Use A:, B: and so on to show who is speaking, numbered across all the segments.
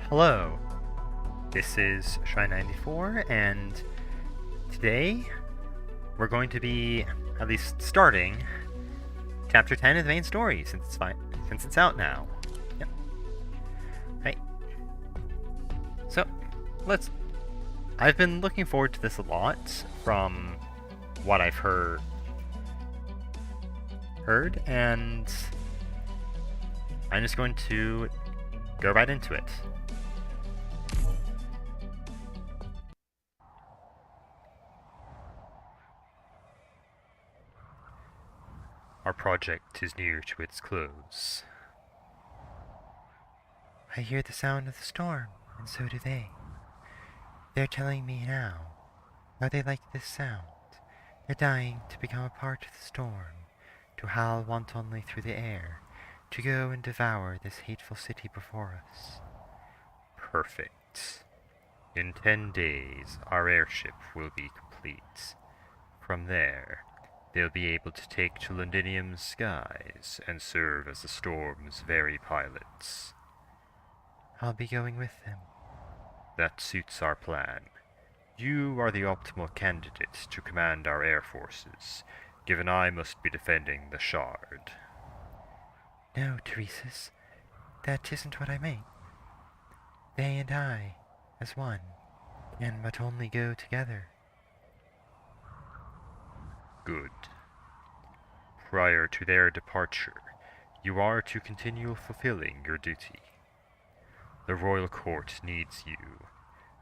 A: Hello, this is Shy94, and today we're going to be at least starting Chapter 10 of the main story, since it's out now. Yep. Right. So, I've been looking forward to this a lot from what I've heard, and I'm just going to go right into it. Our project is near to its close.
B: I hear the sound of the storm, and so do they. They're telling me now how they like this sound. They're dying to become a part of the storm, to howl wantonly through the air, to go and devour this hateful city before us.
A: Perfect. In 10 days, our airship will be complete. From there, they'll be able to take to Londinium's skies and serve as the storm's very pilots.
B: I'll be going with them.
A: That suits our plan. You are the optimal candidate to command our air forces, given I must be defending the Shard.
B: No, Teresa's. That isn't what I mean. They and I, as one, can but only go together.
A: Good. Prior to their departure, you are to continue fulfilling your duty. The royal court needs you,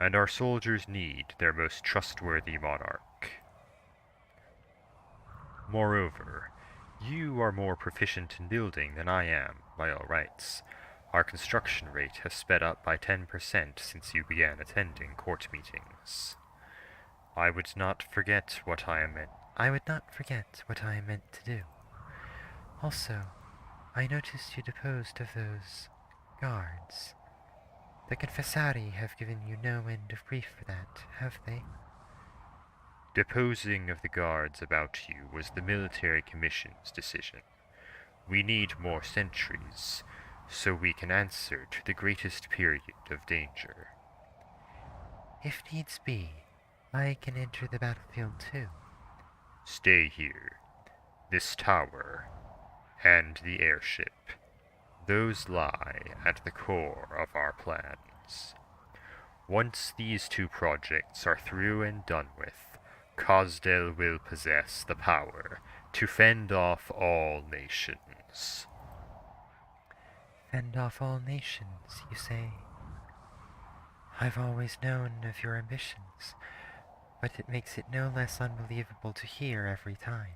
A: and our soldiers need their most trustworthy monarch. Moreover, you are more proficient in building than I am, by all rights. Our construction rate has sped up by 10% since you began attending court meetings. I would not forget what I am meant
B: to do. Also, I noticed you deposed of those guards. The Confessari have given you no end of grief for that, have they?
A: Deposing of the guards about you was the military commission's decision. We need more sentries, so we can answer to the greatest period of danger.
B: If needs be, I can enter the battlefield too.
A: Stay here. This tower, and the airship, those lie at the core of our plans. Once these two projects are through and done with, Cosdell will possess the power to fend off all nations.
B: Fend off all nations, you say? I've always known of your ambitions, but it makes it no less unbelievable to hear every time.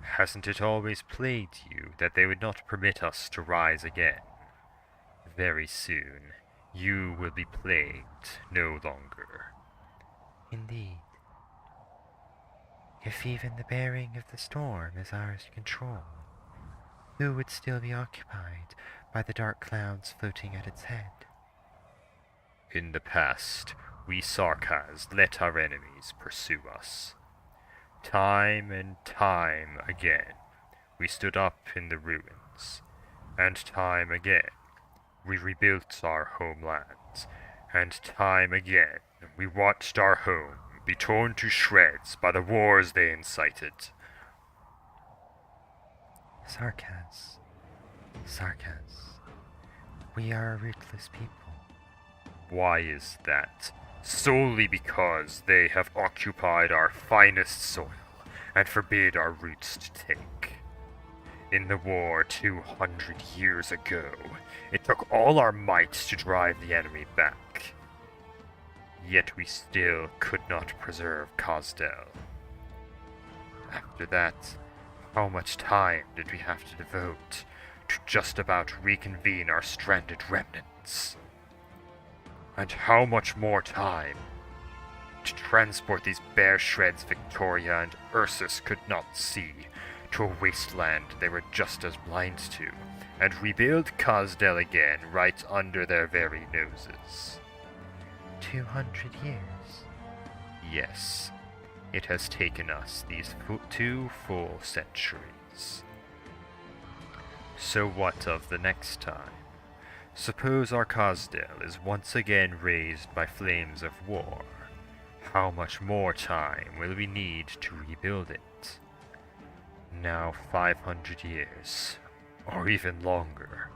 A: Hasn't it always plagued you that they would not permit us to rise again? Very soon, you will be plagued no longer.
B: Indeed. If even the bearing of the storm is ours to control, who would still be occupied by the dark clouds floating at its head?
A: In the past, we Sarkas let our enemies pursue us. Time and time again, we stood up in the ruins, and time again, we rebuilt our homelands, and time again, we watched our home be torn to shreds by the wars they incited.
B: Sarkas. We are a rootless people.
A: Why is that? Solely because they have occupied our finest soil and forbid our roots to take. In the war 200 years ago, it took all our might to drive the enemy back. Yet we still could not preserve Cosdell. After that, how much time did we have to devote to just about reconvene our stranded remnants? And how much more time to transport these bare shreds Victoria and Ursus could not see to a wasteland they were just as blind to, and rebuild Cosdell again right under their very noses.
B: 200 years?
A: Yes, it has taken us these 2 full centuries. So what of the next time? Suppose Arkasdel is once again raised by flames of war. How much more time will we need to rebuild it? Now 500 years, or even longer.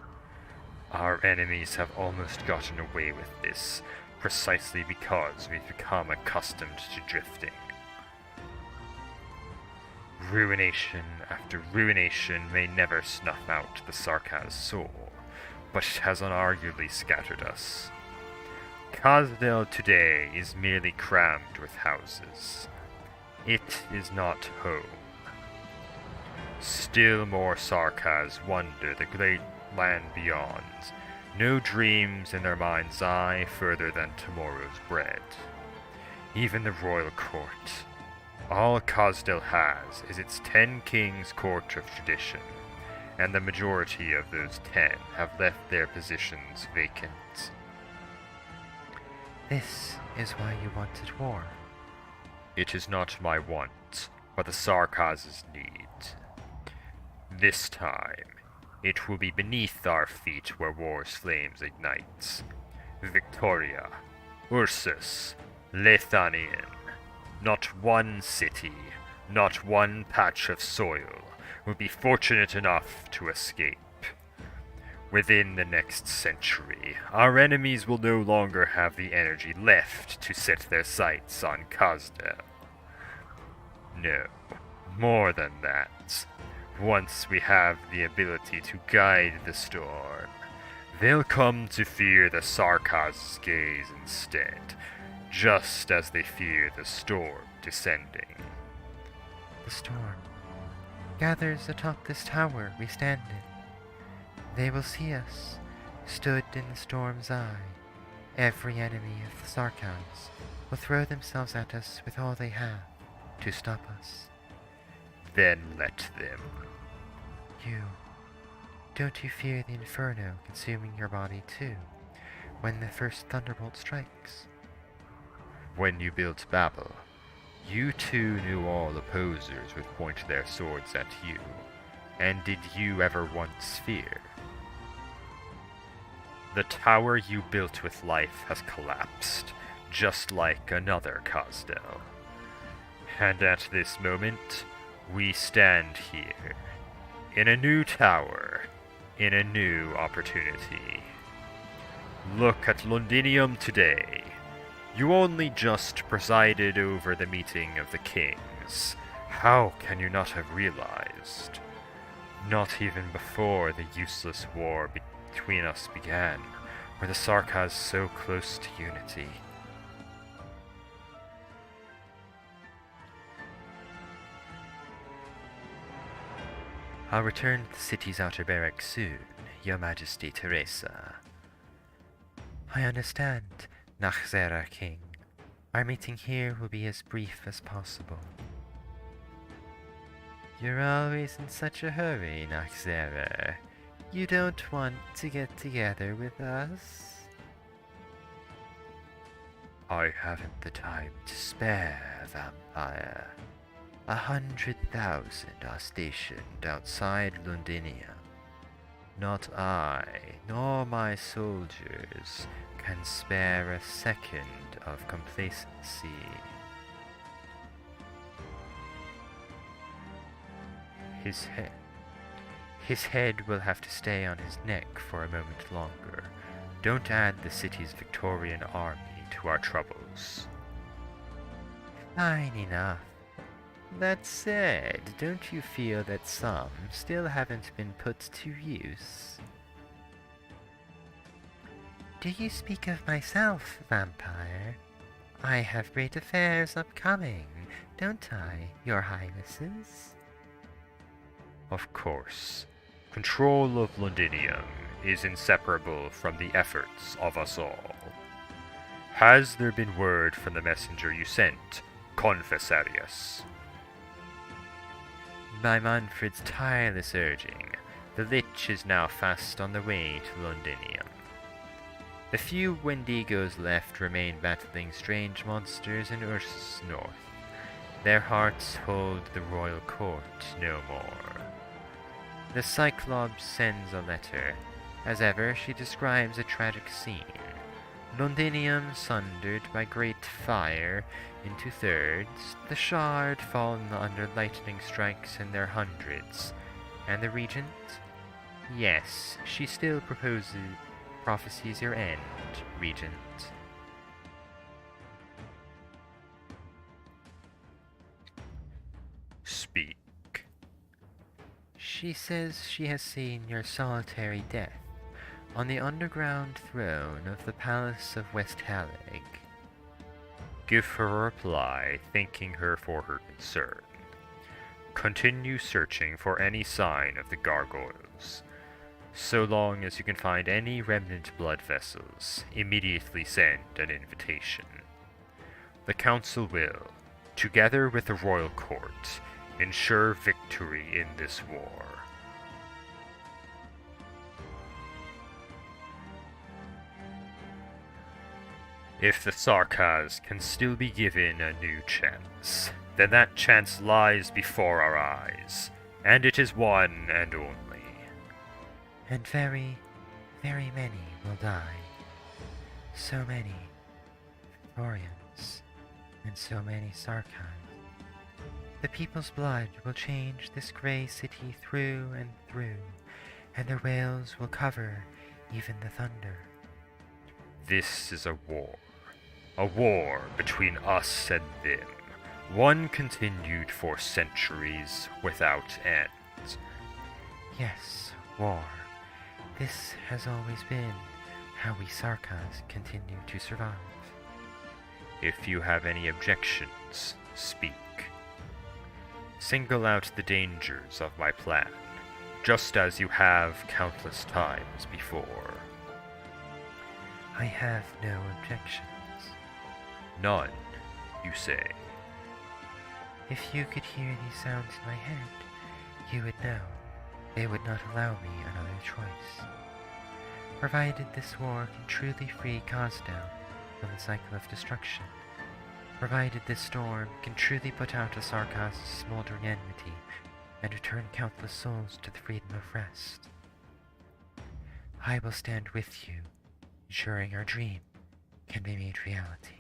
A: Our enemies have almost gotten away with this, precisely because we've become accustomed to drifting. Ruination after ruination may never snuff out the Sarkaz soul, but it has unarguably scattered us. Kazdel today is merely crammed with houses. It is not home. Still more Sarkaz wander the great land beyond, no dreams in their mind's eye further than tomorrow's bread. Even the royal court. All Kazdel has is its 10 kings' court of tradition, and the majority of those 10 have left their positions vacant.
B: This is why you wanted war.
A: It is not my want, but the Sarkaz's need. This time, it will be beneath our feet where war's flames ignites. Victoria, Ursus, Lethanian. Not one city, not one patch of soil will be fortunate enough to escape. Within the next century, our enemies will no longer have the energy left to set their sights on Kazdel. No, more than that. Once we have the ability to guide the storm, they'll come to fear the Sarkaz's gaze instead, just as they fear the storm descending.
B: The storm gathers atop this tower we stand in. They will see us, stood in the storm's eye. Every enemy of the Sarkaz will throw themselves at us with all they have to stop us.
A: Then let them.
B: Don't you fear the inferno consuming your body too, when the first thunderbolt strikes?
A: When you built Babel, you too knew all opposers would point their swords at you. And did you ever once fear? The tower you built with life has collapsed, just like another Kazdel. And at this moment, we stand here, in a new tower, in a new opportunity. Look at Londinium today. You only just presided over the meeting of the kings. How can you not have realized? Not even before the useless war between us began, were the Sarkaz so close to unity.
B: I'll return to the city's outer barracks soon, Your Majesty Teresa. I understand, Nachzera King. Our meeting here will be as brief as possible. You're always in such a hurry, Nachzera. You don't want to get together with us? I haven't the time to spare, Vampire. 100,000 are stationed outside Londinium. Not I, nor my soldiers, can spare a second of complacency. His head will have to stay on his neck for a moment longer. Don't add the city's Victorian army to our troubles. Fine enough. That said, don't you feel that some still haven't been put to use? Do you speak of myself, Vampire? I have great affairs upcoming, don't I, Your Highnesses?
A: Of course. Control of Londinium is inseparable from the efforts of us all. Has there been word from the messenger you sent, Confessarius?
B: By Manfred's tireless urging, the Lich is now fast on the way to Londinium. The few Wendigos left remain battling strange monsters in Ursus North. Their hearts hold the royal court no more. The Cyclops sends a letter, As ever, she describes a tragic scene. Londinium sundered by great fire into thirds, the shard fallen under lightning strikes in their hundreds. And the regent? Yes, she still prophesies your end, regent.
A: Speak.
B: She says she has seen your solitary death on the underground throne of the Palace of West Halig.
A: Give her a reply, thanking her for her concern. Continue searching for any sign of the gargoyles. So long as you can find any remnant blood vessels, immediately send an invitation. The Council will, together with the Royal Court, ensure victory in this war. If the Sarkaz can still be given a new chance, then that chance lies before our eyes, and it is one and only.
B: And very, very many will die. So many Thorians, and so many Sarkaz. The people's blood will change this grey city through and through, and their wails will cover even the thunder.
A: This is a war between us and them, one continued for centuries without end.
B: Yes, war. This has always been how we Sarkaz continue to survive.
A: If you have any objections, speak. Single out the dangers of my plan, just as you have countless times before.
B: I have no objections.
A: None, you say.
B: If you could hear these sounds in my head, you would know they would not allow me another choice. Provided this war can truly free Kazdel from the cycle of destruction, provided this storm can truly put out a Sarkaz's smoldering enmity and return countless souls to the freedom of rest, I will stand with you, ensuring our dream can be made reality.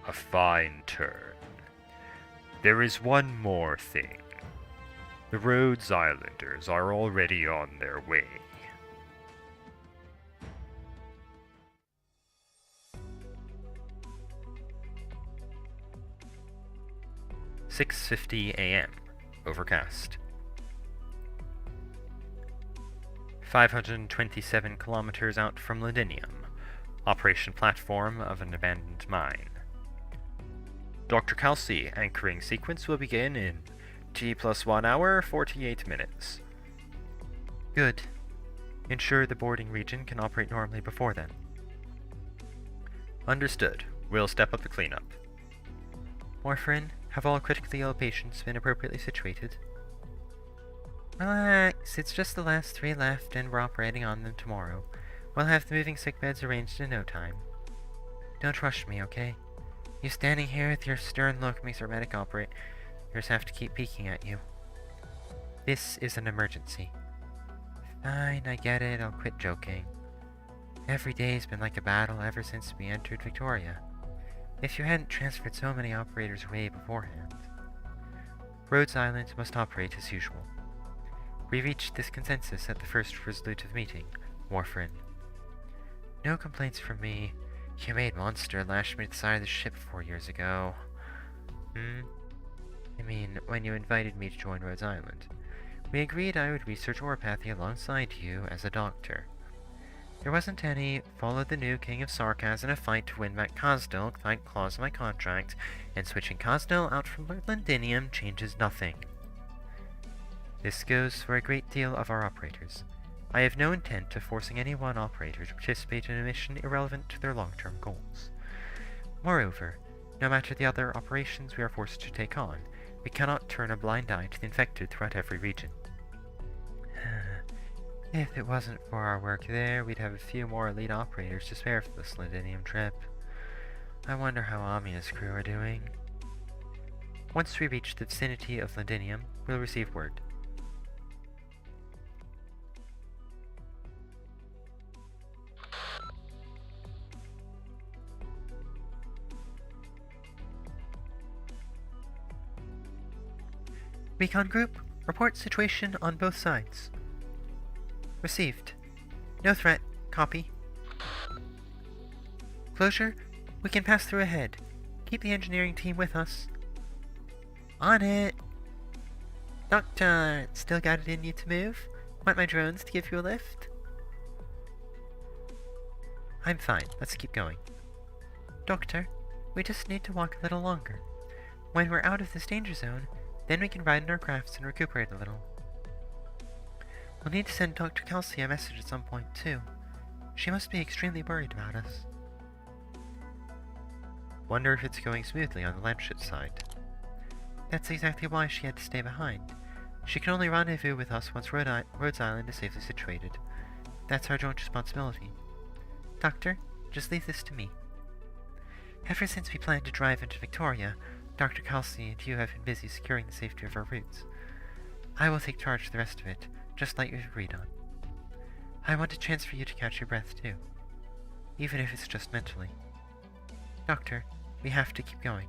A: A fine turn. There is one more thing. The Rhodes Islanders are already on their way. "6:50 a.m. Overcast. 527 kilometers out from Londinium. Operation platform of an abandoned mine. Dr. Kelsey, anchoring sequence will begin in T plus 1 hour, 48 minutes.
B: Good. Ensure the boarding region can operate normally before then.
A: Understood. We'll step up the cleanup.
B: Warfarin, have all critically ill patients been appropriately situated? Relax, it's just the last 3 left and we're operating on them tomorrow. We'll have the moving sick beds arranged in no time. Don't rush me, okay? You standing here with your stern look makes our medic operators have to keep peeking at you. This is an emergency. Fine, I get it, I'll quit joking. Every day's been like a battle ever since we entered Victoria. If you hadn't transferred so many operators away beforehand. Rhodes Island must operate as usual. We reached this consensus at the first resolutive meeting, Warfarin. No complaints from me. You made Monster lash me to the side of the ship 4 years ago. I mean, when you invited me to join Rhodes Island. We agreed I would research oropathy alongside you as a doctor. There wasn't any follow the new King of Sarkaz in a fight to win back Kazdel clause in my contract, and switching Kazdel out from Londinium changes nothing. This goes for a great deal of our operators. I have no intent of forcing any one operator to participate in a mission irrelevant to their long-term goals. Moreover, no matter the other operations we are forced to take on, we cannot turn a blind eye to the infected throughout every region. If it wasn't for our work there, we'd have a few more elite operators to spare for this Londinium trip. I wonder how Amia's crew are doing. Once we reach the vicinity of Londinium, we'll receive word. Recon Group, report situation on both sides. Received. No threat. Copy. Closure, we can pass through ahead. Keep the engineering team with us. On it! Doctor, still got it in you to move? Want my drones to give you a lift? I'm fine. Let's keep going. Doctor, we just need to walk a little longer. When we're out of this danger zone, then we can ride in our crafts and recuperate a little. We'll need to send Dr. Kelsey a message at some point, too. She must be extremely worried about us. Wonder if it's going smoothly on the Lancet side. That's exactly why she had to stay behind. She can only rendezvous with us once Rhodes Island is safely situated. That's our joint responsibility. Doctor, just leave this to me. Ever since we planned to drive into Victoria, Dr. Kelsey and you have been busy securing the safety of our routes. I will take charge of the rest of it, just like we've agreed on. I want a chance for you to catch your breath, too. Even if it's just mentally. Doctor, we have to keep going.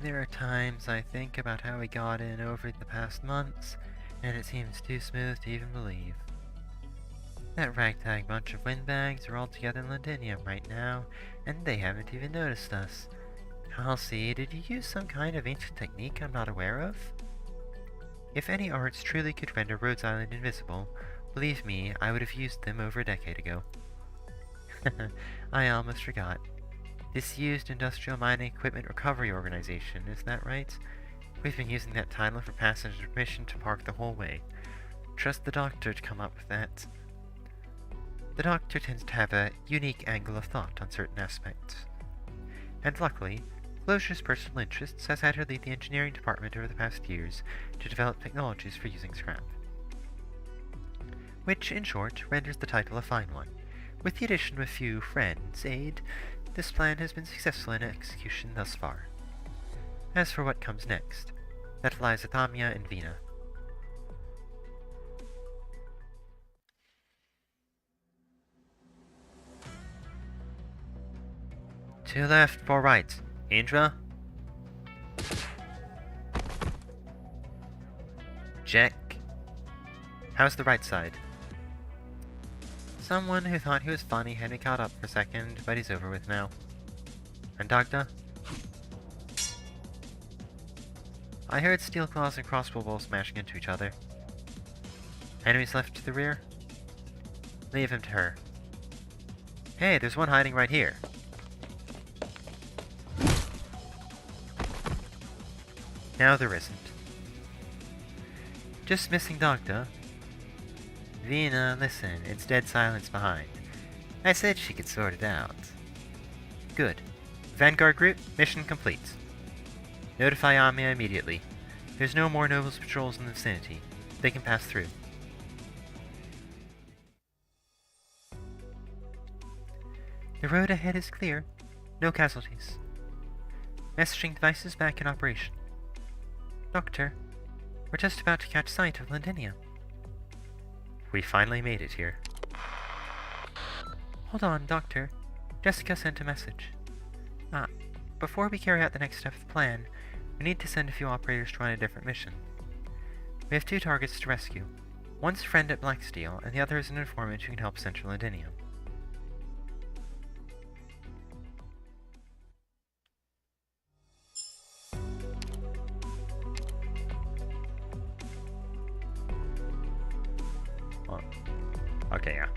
B: There are times I think about how we got in over the past months, and it seems too smooth to even believe. That ragtag bunch of windbags are all together in Londinium right now, and they haven't even noticed us. Kelsey, did you use some kind of ancient technique I'm not aware of? If any arts truly could render Rhodes Island invisible, believe me, I would have used them over a decade ago. I almost forgot. Disused Industrial Mining Equipment Recovery Organization, is that right? We've been using that title for passenger permission to park the whole way. Trust the doctor to come up with that. The doctor tends to have a unique angle of thought on certain aspects. And luckily, Closure's personal interests has had her lead the engineering department over the past years to develop technologies for using scrap. Which, in short, renders the title a fine one. With the addition of a few friends' aid, this plan has been successful in execution thus far. As for what comes next, that lies with Amia and Vina. Two left, four right. Indra? Check. How's the right side? Someone who thought he was funny had me caught up for a second, but he's over with now. And Dagda? I heard steel claws and crossbow bolts smashing into each other. Enemies left to the rear? Leave him to her. Hey, there's one hiding right here. Now there isn't. Just missing Dagda. Vina, listen, it's dead silence behind. I said she could sort it out. Good. Vanguard Group, mission complete. Notify Amia immediately. There's no more Nobles patrols in the vicinity. They can pass through. The road ahead is clear. No casualties. Messaging devices back in operation. Doctor, we're just about to catch sight of Londinium. We finally made it here. Hold on, Doctor. Jessica sent a message. Before we carry out the next step of the plan, we need to send a few operators to run a different mission. We have two targets to rescue. One's a friend at Blacksteel, and the other is an informant who can help Central Londinium. Okay, yeah.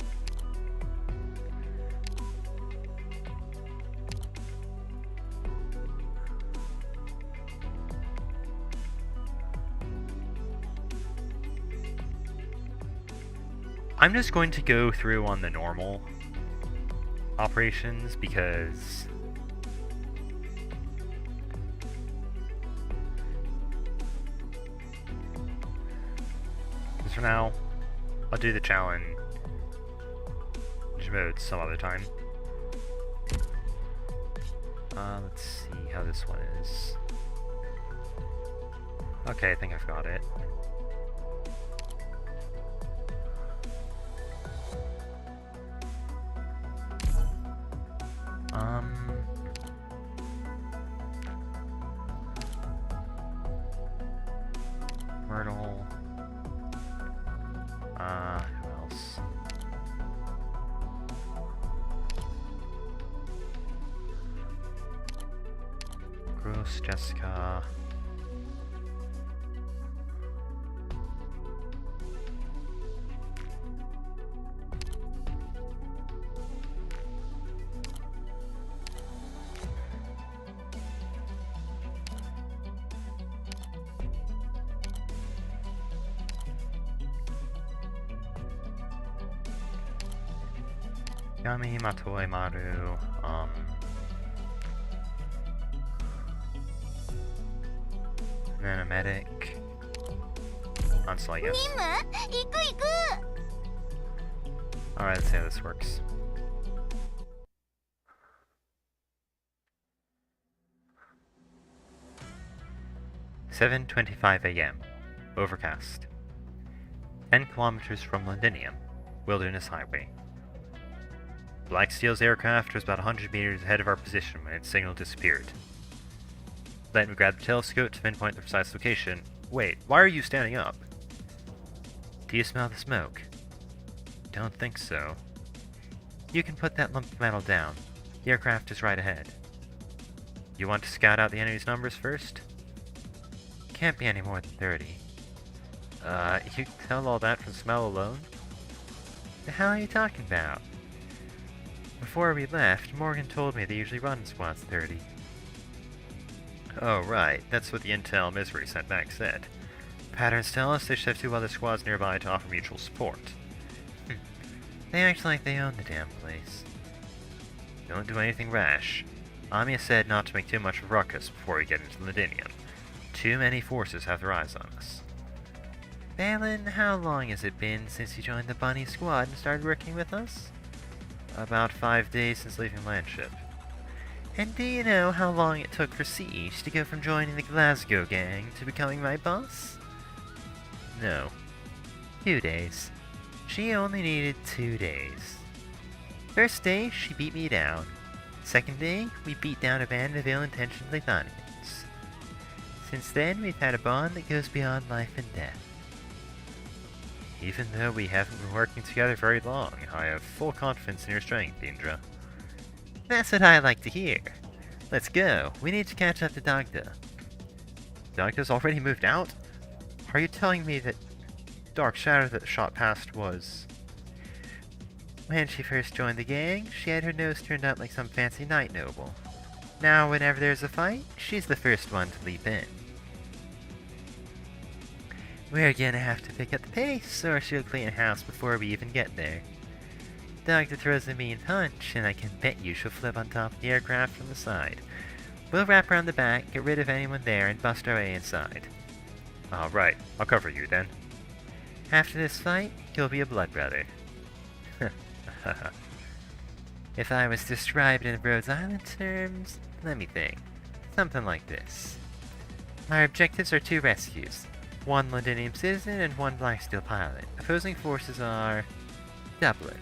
B: I'm just going to go through on the normal operations because for now, I'll do the challenge mode some other time. Let's see how this one is. Okay, I think I've got it. Myrtle. Who else? Gross, Jessica. Yami, Matoi, Maru, and then a medic. Ansel, I guess.
C: 任務行く行く
B: Alright, let's see how this works. "7:25 a.m. Overcast. 10 kilometers from Londinium, Wilderness Highway. Blacksteel's aircraft was about 100 meters ahead of our position when its signal disappeared. Let me grab the telescope to pinpoint the precise location. Wait, why are you standing up? Do you smell the smoke? Don't think so. You can put that lump of metal down. The aircraft is right ahead. You want to scout out the enemy's numbers first? Can't be any more than 30. You can tell all that from smell alone? The hell are you talking about? Before we left, Morgan told me they usually run in squads 30. Oh, right. That's what the intel Misery sent back said. Patterns tell us they should have 2 other squads nearby to offer mutual support. They act like they own the damn place. Don't do anything rash. Amiya said not to make too much of a ruckus before we get into Londinium. Too many forces have their eyes on us. Balin, how long has it been since you joined the Bunny Squad and started working with us? About 5 days since leaving Landship. And do you know how long it took for Siege to go from joining the Glasgow gang to becoming my boss? No. 2 days. She only needed 2 days. First day, she beat me down. Second day, we beat down a band of ill-intentioned Lithanians. Since then, we've had a bond that goes beyond life and death. Even though we haven't been working together very long, I have full confidence in your strength, Indra. That's what I like to hear. Let's go. We need to catch up to Dagda. Dagda's already moved out? Are you telling me that Dark Shadow that shot past was... When she first joined the gang, she had her nose turned up like some fancy knight noble. Now, whenever there's a fight, she's the first one to leap in. We're gonna have to pick up the pace, or she'll clean house before we even get there. Dagda throws a mean punch, and I can bet you she'll flip on top of the aircraft from the side. We'll wrap around the back, get rid of anyone there, and bust our way inside. Alright, I'll cover you then. After this fight, you'll be a blood brother. If I was to describe it in Rhodes Island terms, let me think. Something like this. Our objectives are 2 rescues. 1 Londinium citizen and 1 Blacksteel pilot. Opposing forces are... Dublin.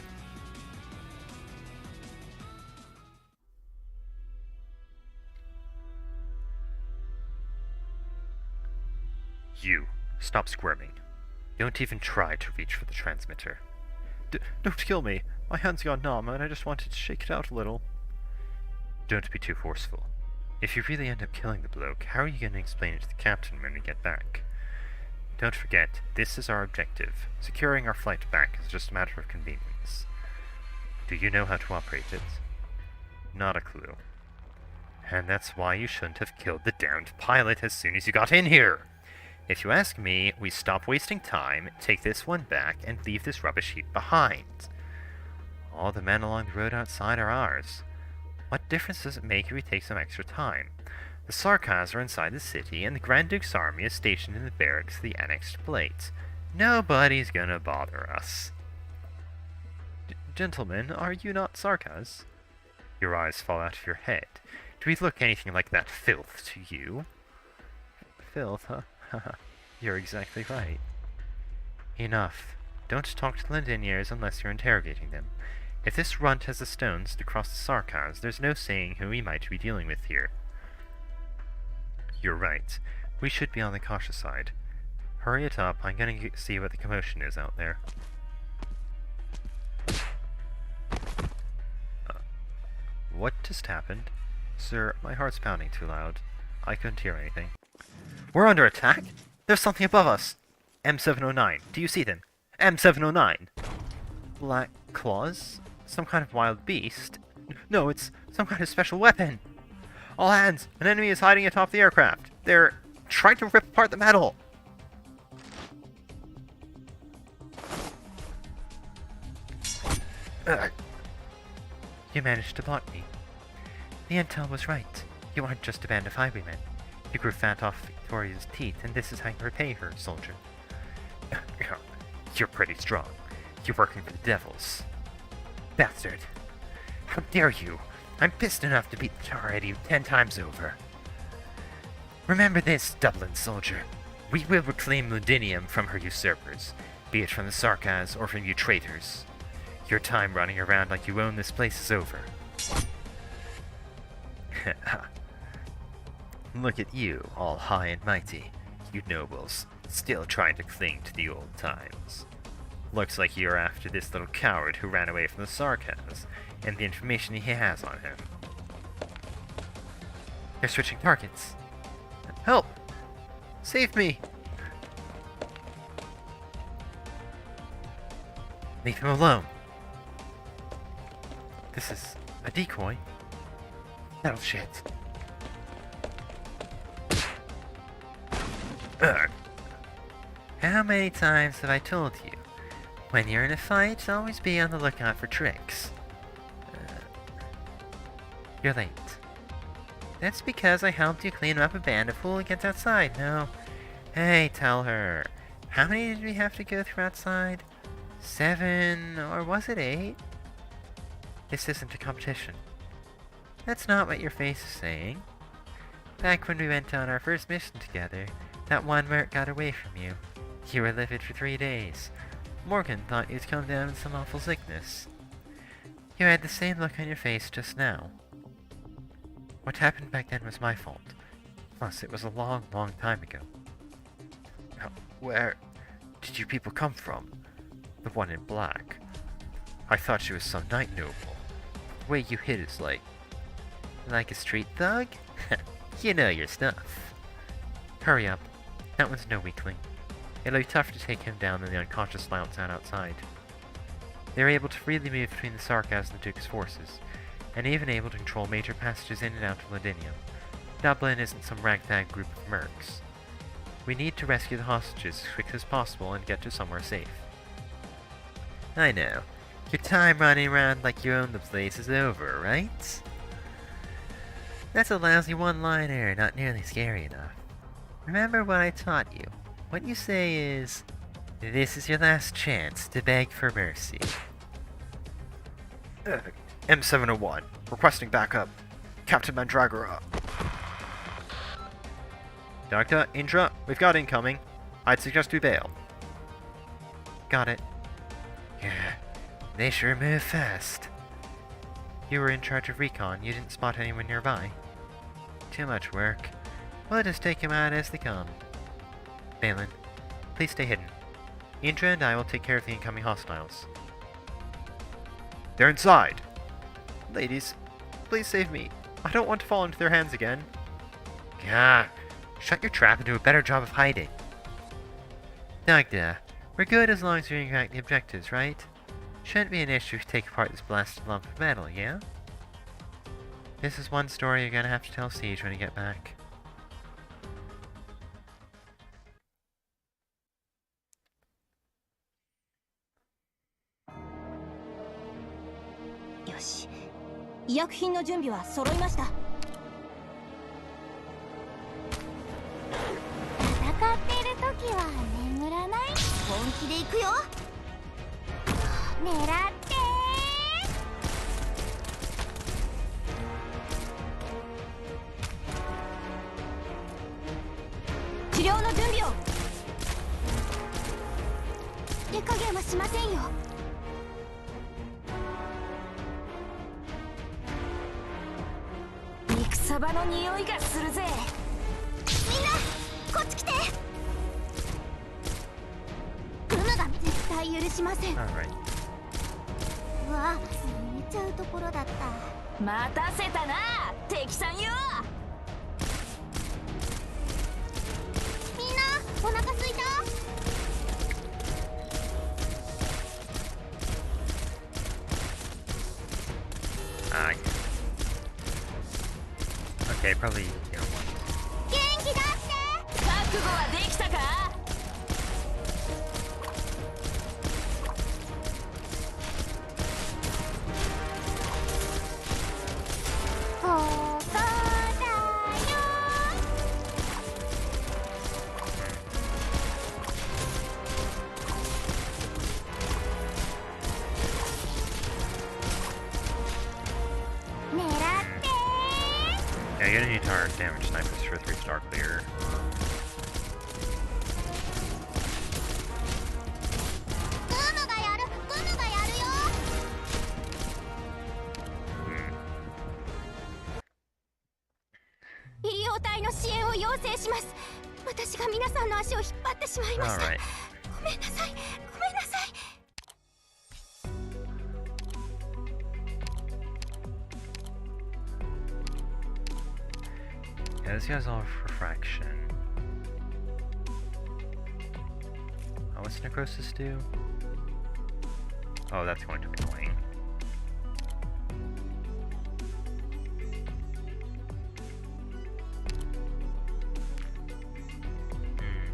A: You, stop squirming. Don't even try to reach for the transmitter.
B: Don't kill me. My hand's gone numb, and I just wanted to shake it out a little.
A: Don't be too forceful. If you really end up killing the bloke, how are you going to explain it to the captain when we get back? Don't forget, this is our objective. Securing our flight back is just a matter of convenience. Do you know how to operate it? Not a clue. And that's why you shouldn't have killed the damned pilot as soon as you got in here! If you ask me, we stop wasting time, take this one back, and leave this rubbish heap behind. All the men along the road outside are ours. What difference does it make if we take some extra time? The Sarkaz are inside the city, and the Grand Duke's army is stationed in the barracks of the annexed plate. Nobody's gonna bother us.
B: Gentlemen, are you not Sarkaz?
A: Your eyes fall out of your head. Do we look anything like that filth to you?
B: Filth, huh? You're exactly right.
A: Enough. Don't talk to Londiniers unless you're interrogating them. If this runt has the stones to cross the Sarkaz, there's no saying who we might be dealing with here. You're right. We should be on the cautious side.
B: Hurry it up, I'm gonna see what the commotion is out there. What just happened? Sir, my heart's pounding too loud. I couldn't hear anything. We're under attack? There's something above us! M709, do you see them? M709! Black claws? Some kind of wild beast? No, it's some kind of special weapon! All hands! An enemy is hiding atop the aircraft! They're trying to rip apart the metal! You managed to block me. The intel was right. You aren't just a band of highwaymen. You grew fat off Victoria's teeth, and this is how you repay her, soldier. You're pretty strong. You're working for the devils. Bastard. How dare you? I'm pissed enough to beat the tar out of you 10 times over. Remember this, Dublin soldier. We will reclaim Londinium from her usurpers, be it from the Sarkaz or from you traitors. Your time running around like you own this place is over. Look at you, all high and mighty, you nobles, still trying to cling to the old times. Looks like you're after this little coward who ran away from the Sarkaz, and the information he has on him. They're switching targets. Help! Save me! Leave him alone. This is a decoy. That'll shit. Ugh. How many times have I told you? When you're in a fight, always be on the lookout for tricks. You're late. That's because I helped you clean up a band of hooligans outside, no? Hey, tell her. How many did we have to go through outside? 7, or was it 8? This isn't a competition. That's not what your face is saying. Back when we went on our first mission together, that one merc got away from you. You were livid for 3 days. Morgan thought you'd come down with some awful sickness. You had the same look on your face just now. What happened back then was my fault. Plus, it was a long, long time ago. Where did you people come from? The one in black. I thought she was some knight noble. The way you hit is like a street thug? You know your stuff. Hurry up. That one's no weakling. It'll be tougher to take him down than the unconscious louts outside. They were able to freely move between the Sarkaz and the Duke's forces, and even able to control major passages in and out of Londinium. Dublin isn't some ragtag group of mercs. We need to rescue the hostages as quick as possible and get to somewhere safe. I know. Your time running around like you own the place is over, right? That's a lousy one-liner, not nearly scary enough. Remember what I taught you. What you say is, this is your last chance to beg for mercy.
C: M701, requesting backup. Captain Mandragora.
B: Doctor, Indra, we've got incoming. I'd suggest we bail. Got it. Yeah, they sure move fast. You were in charge of recon, you didn't spot anyone nearby. Too much work. We'll just take them out as they come. Balin, please stay hidden. Indra and I will take care of the incoming hostiles.
C: They're inside.
B: Ladies, please save me. I don't want to fall into their hands again.
C: Gah, shut your trap and do a better job of hiding.
B: Dagda, we're good as long as we interact the objectives, right? Shouldn't be an issue to take apart this blasted lump of metal, yeah? This is one story you're gonna have to tell Siege when you get back.
D: Yoshi, 医薬品の準備は揃いました。戦ってる時は眠らない。本気で行くよ。狙って治療の準備を。手加減はしませんよ。肉サバの匂いがするぜ。みんなこっち来て。許しません。
A: Alright.
D: うわ、寝ちゃうところだった。
E: 待たせたな敵さんよ。
D: みんなお腹すいた？
A: Okay, probably,
D: 元気出して。
E: 覚悟はできたか。
D: ここだよ。狙って。
A: Yeah, you get a new target damage snipers for 3-star clear.
D: グムがやるよ。
A: Hmm.
D: 医療隊の支援を要請します。私が皆さんの足を引っ張ってしまいました。
A: Alright.
D: ごめんなさい。ごめんなさい。
A: Yeah, this guy's all refraction. Oh, what's necrosis do? Oh, that's going to be annoying. Hmm.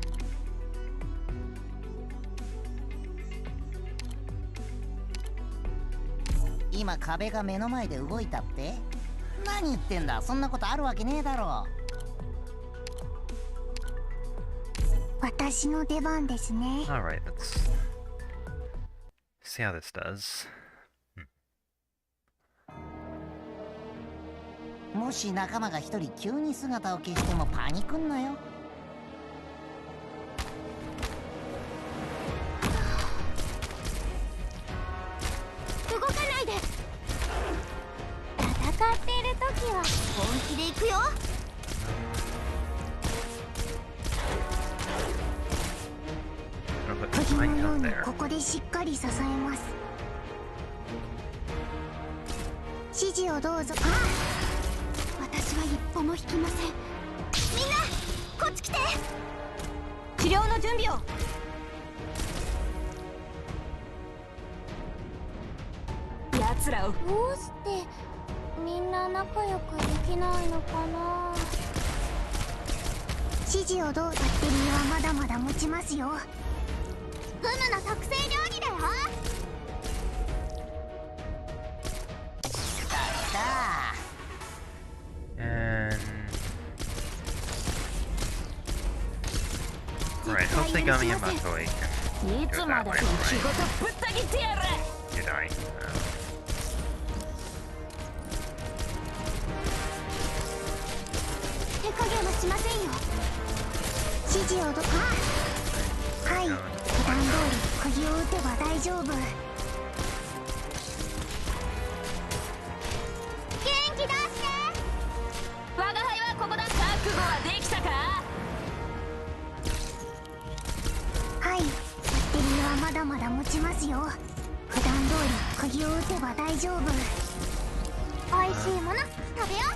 F: 今壁が目の前で動いたって？何言ってんだ、そんなことあるわけねえだろ。
D: 私の出番ですね。
A: Alright, let's see how this does.
F: もし仲間が一人急に姿を消してもパニクんなよ。
D: 動かないで。戦っている時は本気で行くよ。
A: I'm gonna put
D: 釘
A: mine
D: のよう
A: down
D: に
A: there.
D: ここでしっかり支えます。指示をどうぞ。ああ、私は一歩も引きません。みんなこっち来て。
E: 治療の準備を。奴らを
D: どうしてみんな仲良くできないのかな。指示をどう。バッテリーはまだまだ持ちますよ。グムの特製料理だよ。
A: And... Alright, hopefully Gummy and Makoe can
E: い
A: do
E: つ
A: it
E: ま
A: that
E: で
A: way,
E: も仕
A: right?
E: 事ぶった切ってやる。
A: You die.
D: 手加減はしませんよ。指示をど。あ、はい。普段通り釘を打てば大丈夫。元気出して。
E: 我が輩はここだ。覚悟はできたか。
D: はい。バッテリーはまだまだ持ちますよ。普段通り釘を打てば大丈夫。美味しいもの食べよう。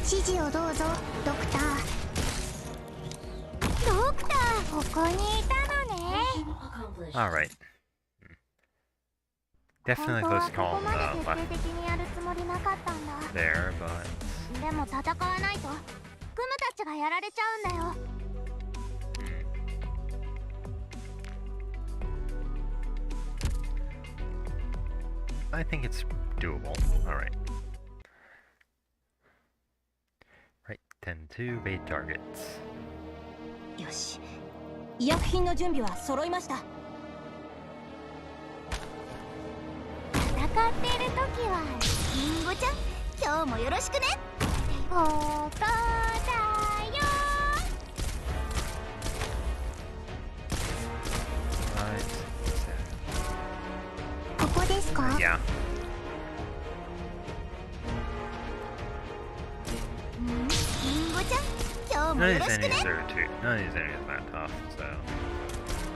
D: 指示をどうぞ、ドクター。ドクター、ここにいたのね。
A: Alright. Definitely
D: 本当
A: close
D: は
A: to
D: こ
A: call
D: こまで徹
A: left
D: 底的にやるつもりなかったんだ。
A: there, but
D: でも戦わないとグムたちがやられちゃうんだよ。
A: I think it's doable. Alright. Right, 10-2, bait targets.
E: よし、医薬品の準備は揃いました。
D: 戦っている時はリンゴちゃん、今日もよろしくね。ここだよ。 ここですか？
A: Yeah.
D: リンゴちゃん、今
E: 今日も
A: None
E: よ
A: of
E: ろ
A: these
E: しくね
A: enemies are none of these enemies are that tough, so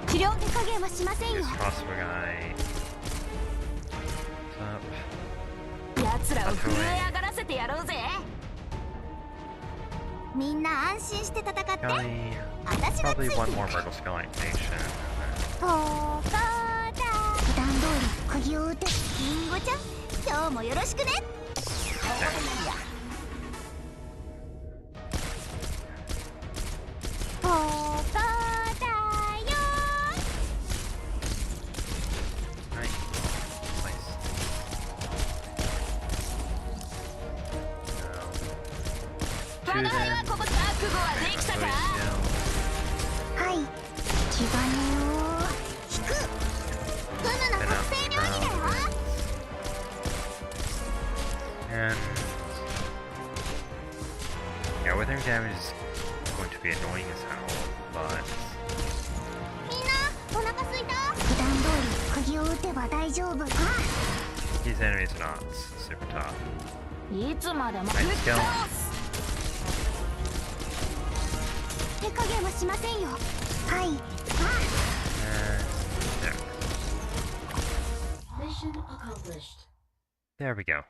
E: 治療手加減はしませんよ
A: this crossbow guy. What's up?
E: 奴らを震え上がらせてやろうぜ
D: みんな安心して戦って
A: Skelly.
D: 私がつ
A: Probably
D: いて
A: one
D: る
A: more Myrtle Skelly Nation.
D: とかだ普段通り釘を打てリンゴちゃん今日もよろしくねとかだよ
A: Right. Nice. Two
E: 我が輩は
A: then.
E: ここ覚悟はできた
A: So
E: か
A: he's still.
D: はい気兼ねを引くフムの
A: Then
D: 特製料理だよ
A: And yeah, withering damage is going to be annoying as hell, but
D: みんなお腹すいた普段通り釘を打てば大丈夫
A: these enemies are not super tough.
E: いつまでもぶっ
A: Nice
E: 倒
A: kill.
E: す
D: 手加減はしませんよはい
A: And there we go.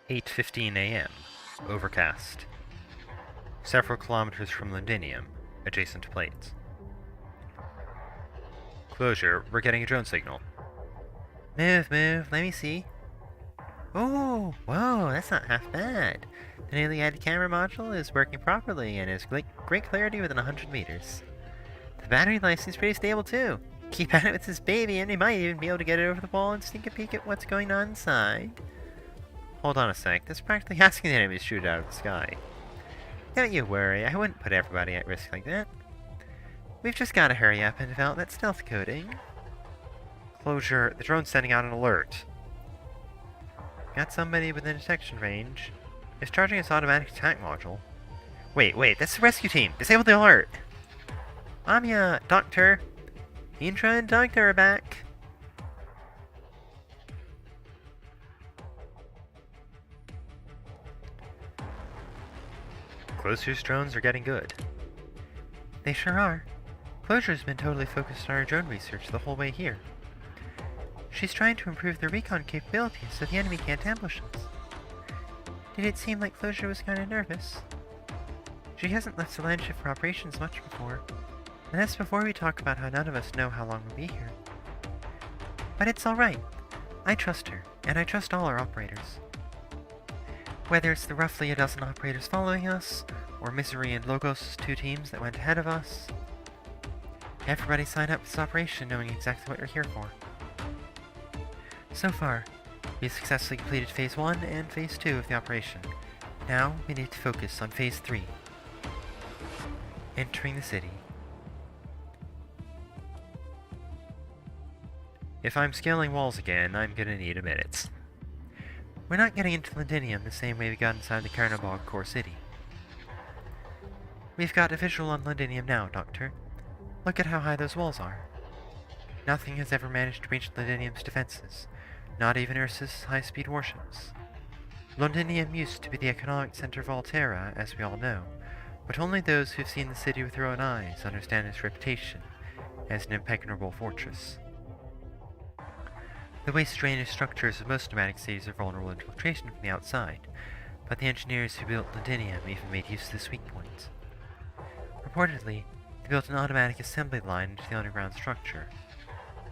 A: (8:15 a.m.) Overcast. Several kilometers from Londinium, adjacent to plates. Closure, we're getting a drone signal.
B: Move, move, let me see. Oh, whoa, that's not half bad. The newly added camera module is working properly and has great clarity within 100 meters. The battery life seems pretty stable too. Keep at it with this baby and we might even be able to get it over the wall and sneak a peek at what's going on inside. Hold on a sec, that's practically asking the enemy to shoot it out of the sky. Don't you worry, I wouldn't put everybody at risk like that. We've just gotta hurry up and develop that stealth coding.
A: Closure, the drone's sending out an alert.
B: Got somebody within detection range. It's charging its automatic attack module. Wait, that's the rescue team! Disable the alert! Anya, Doctor! Intra and Doctor are back!
A: Closure's drones are getting good.
B: They sure are. Closure's been totally focused on our drone research the whole way here. She's trying to improve their recon capabilities so the enemy can't ambush us. Did it seem like Closure was kind of nervous? She hasn't left the land ship for operations much before, and that's before we talk about how none of us know how long we'll be here. But it's alright. I trust her, and I trust all our operators. Whether it's the roughly a dozen operators following us, or Misery and Logos' 2 teams that went ahead of us, everybody signed up for this operation knowing exactly what you're here for. So far, we've successfully completed Phase 1 and Phase 2 of the operation. Now, we need to focus on Phase 3. Entering the city.
A: If I'm scaling walls again, I'm gonna need a minute.
B: We're not getting into Londinium the same way we got inside the Carnabog core city. We've got a visual on Londinium now, Doctor. Look at how high those walls are. Nothing has ever managed to breach Londinium's defenses, not even Ursa's high-speed warships. Londinium used to be the economic center of Altera, as we all know, but only those who've seen the city with their own eyes understand its reputation as an impregnable fortress. The waste drainage structures of most nomadic cities are vulnerable to infiltration from the outside, but the engineers who built Londinium even made use of this weak point. Reportedly, they built an automatic assembly line into the underground structure.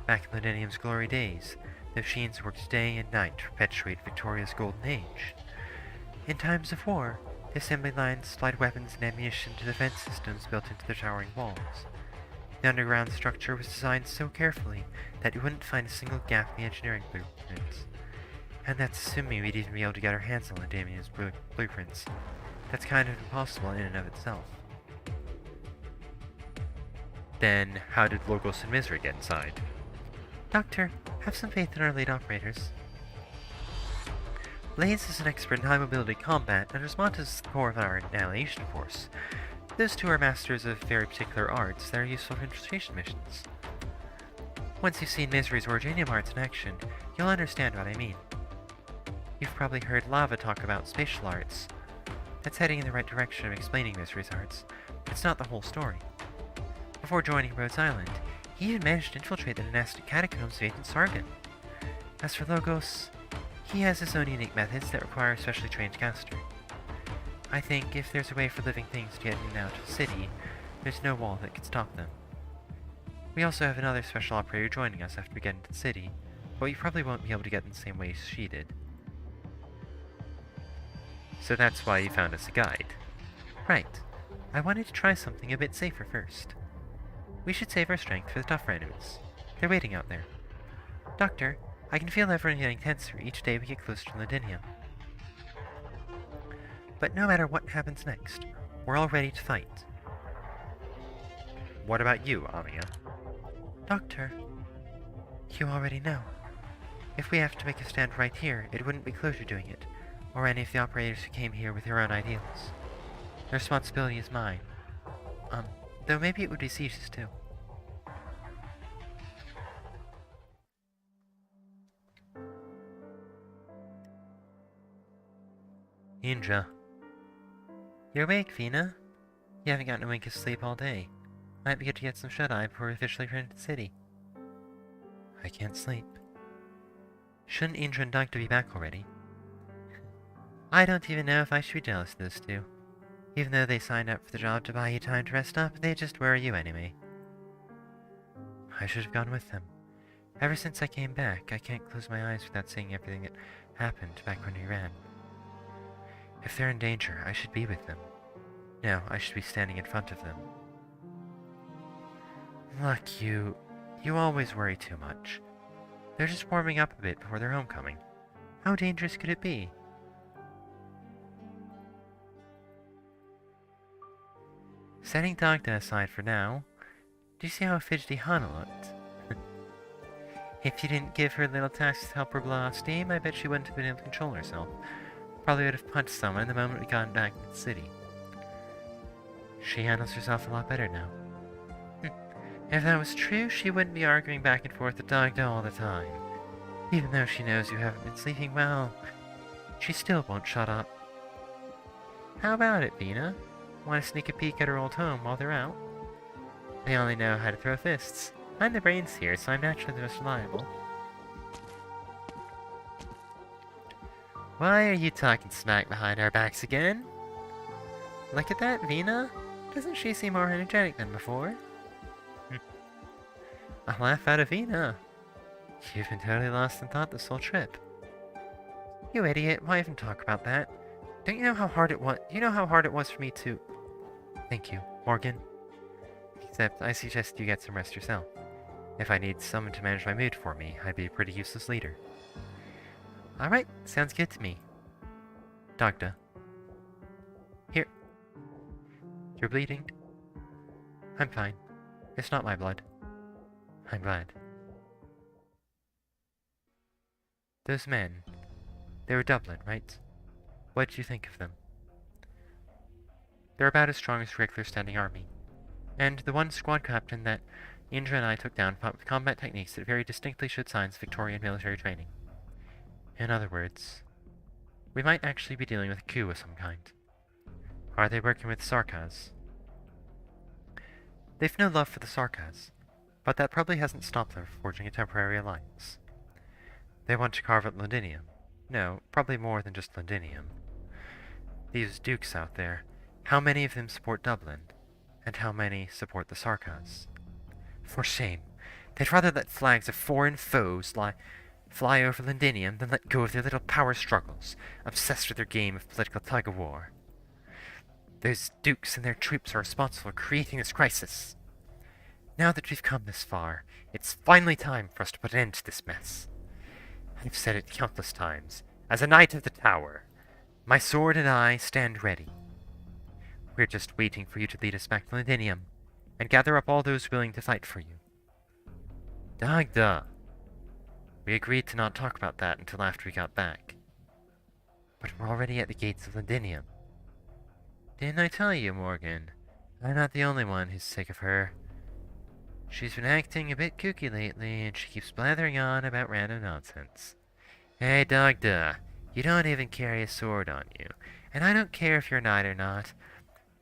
B: Back in Londinium's glory days, the machines worked day and night to perpetuate Victoria's golden age. In times of war, the assembly lines supplied weapons and ammunition to the defense systems built into their towering walls. The underground structure was designed so carefully that you wouldn't find a single gap in the engineering blueprints. And that's assuming we'd even be able to get our hands on Londinium's blueprints. That's kind of impossible in and of itself.
A: Then, how did Logos and Misery get inside?
B: Doctor, have some faith in our lead operators. Blaze is an expert in high-mobility combat, and Resmonta is the core of our annihilation force. Those 2 are masters of very particular arts that are useful for infiltration missions. Once you've seen Misery's Originium arts in action, you'll understand what I mean. You've probably heard Lava talk about spatial arts. That's heading in the right direction of explaining Mystery's arts. It's not the whole story. Before joining Rhodes Island, he even managed to infiltrate the dynastic catacombs of ancient Sargon. As for Logos, he has his own unique methods that require a specially trained caster. I think if there's a way for living things to get in and out of the city, there's no wall that could stop them. We also have another special operator joining us after we get into the city, but we probably won't be able to get in the same way she did. So that's why you found us a guide. Right. I wanted to try something a bit safer first. We should save our strength for the tough randoms. They're waiting out there. Doctor, I can feel everyone getting tenser each day we get closer to Londinium. But no matter what happens next, we're all ready to fight.
A: What about you, Amiya?
B: Doctor, you already know. If we have to make a stand right here, it wouldn't be Closure doing it, or any of the operators who came here with their own ideals. The responsibility is mine. Though maybe it would be Siege's too. Indra. You're awake, Vina. You haven't gotten a wink of sleep all day. Might be good to get some shut-eye before we officially return to the city. I can't sleep. Shouldn't Indra and Dagda be back already? I don't even know if I should be jealous of those two. Even though they signed up for the job to buy you time to rest up, they just worry you anyway. I should have gone with them. Ever since I came back, I can't close my eyes without seeing everything that happened back when we ran. If they're in danger, I should be with them. No, I should be standing in front of them. Look, you always worry too much. They're just warming up a bit before their homecoming. How dangerous could it be? Setting Dagda aside for now, do you see how fidgety Hana looked? If you didn't give her little tasks to help her blow off steam, I bet she wouldn't have been able to control herself. Probably would have punched someone the moment we got back to the city. She handles herself a lot better now. If that was true, she wouldn't be arguing back and forth with Dagda all the time. Even though she knows you haven't been sleeping well, she still won't shut up. How about it, Vina? Want to sneak a peek at her old home while they're out? They only know how to throw fists. I'm the brains here, so I'm naturally the most reliable. Why are you talking smack behind our backs again? Look at that, Vina. Doesn't she seem more energetic than before? A laugh out of Vina. You've been totally lost in thought this whole trip. You idiot, why even talk about that? Don't you know how hard it was? You know how hard it was for me to... Thank you, Morgan. Except I suggest you get some rest yourself. If I need someone to manage my mood for me, I'd be a pretty useless leader. Alright, sounds good to me. Dagda. Here. You're bleeding? I'm fine. It's not my blood. I'm glad. Those men, they were Dublin, right? What did you think of them? They're about as strong as a regular standing army. And the one squad captain that Indra and I took down fought with combat techniques that very distinctly showed signs of Victorian military training. In other words, we might actually be dealing with a coup of some kind. Are they working with Sarkaz? They've no love for the Sarkaz, but that probably hasn't stopped them from forging a temporary alliance. They want to carve out Londinium. No, probably more than just Londinium. These dukes out there, how many of them support Dublin? And how many support the Sarkaz? For shame. They'd rather let flags of foreign foes fly over Londinium than let go of their little power struggles, obsessed with their game of political tug-of-war. Those dukes and their troops are responsible for creating this crisis. Now that we've come this far, it's finally time for us to put an end to this mess. I've said it countless times. As a knight of the tower, my sword and I stand ready. We're just waiting for you to lead us back to Londinium, and gather up all those willing to fight for you. Dagda! We agreed to not talk about that until after we got back. But we're already at the gates of Londinium. Didn't I tell you, Morgan? I'm not the only one who's sick of her. She's been acting a bit kooky lately, and she keeps blathering on about random nonsense. Hey, Dagda, You don't even carry a sword on you, and I don't care if you're a knight or not.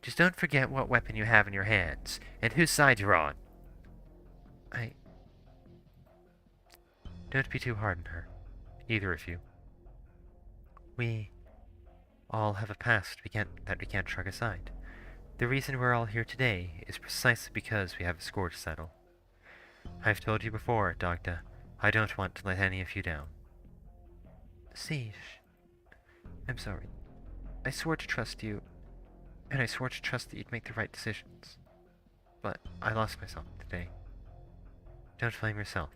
B: Just don't forget what weapon you have in your hands, and whose side you're on. Don't be too hard on her, either of you. We all have a past that we can't shrug aside. The reason we're all here today is precisely because we have a score to settle. I've told you before, Dagda, I don't want to let any of you down. Siege, I'm sorry. I swore to trust you, and I swore to trust that you'd make the right decisions. But I lost myself today. Don't blame yourself.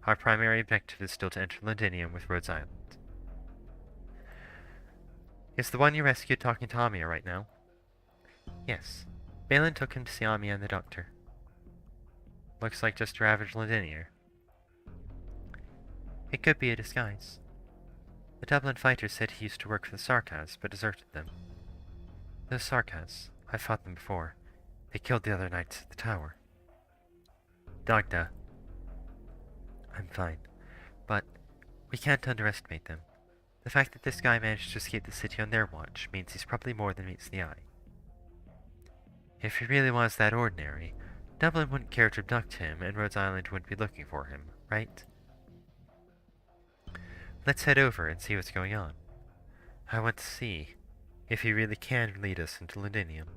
B: Our primary objective is still to enter Londinium with Rhodes Island. Is the one you rescued talking to Amia right now? Yes. Balin took him to see Amia and the doctor. Looks like just your average Londinier. It could be a disguise. The Dublin fighters said he used to work for the Sarkaz, but deserted them. Those Sarkaz, I've fought them before. They killed the other knights at the tower. Dagda. I'm fine. But we can't underestimate them. The fact that this guy managed to escape the city on their watch means he's probably more than meets the eye. If he really was that ordinary, Dublin wouldn't care to abduct him, and Rhodes Island wouldn't be looking for him, right? Let's head over and see what's going on. I want to see if he really can lead us into Londinium.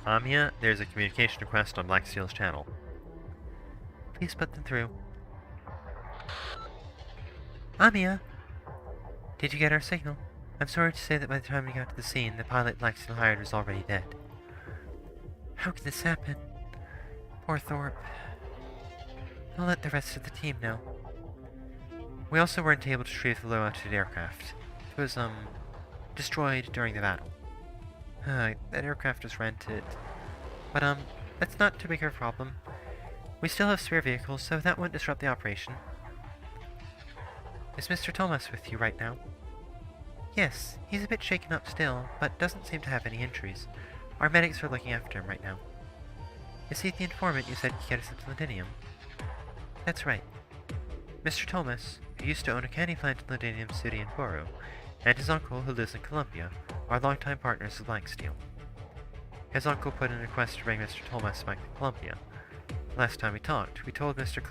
B: Amia, there's a communication request on Blacksteel's channel. Please put them through. Amia! Did you get our signal? I'm sorry to say that by the time we got to the scene, the pilot Blacksteel hired was already dead. How could this happen? Poor Thorpe. I'll let the rest of the team know. We also weren't able to retrieve the low-altitude aircraft. It was, destroyed during the battle. That aircraft was rented. But, that's not too big of a problem. We still have spare vehicles, so that won't disrupt the operation. Is Mr. Thomas with you right now? Yes, he's a bit shaken up still, but doesn't seem to have any injuries. Our medics are looking after him right now. Is he the informant you said could get us into Londinium? That's right. Mr. Thomas, who used to own a candy plant in Londinium City and Borough, and his uncle, who lives in Columbia, are longtime partners of Blacksteel. His uncle put in a request to bring Mr. Thomas back to Columbia. Last time we talked, we told Mr.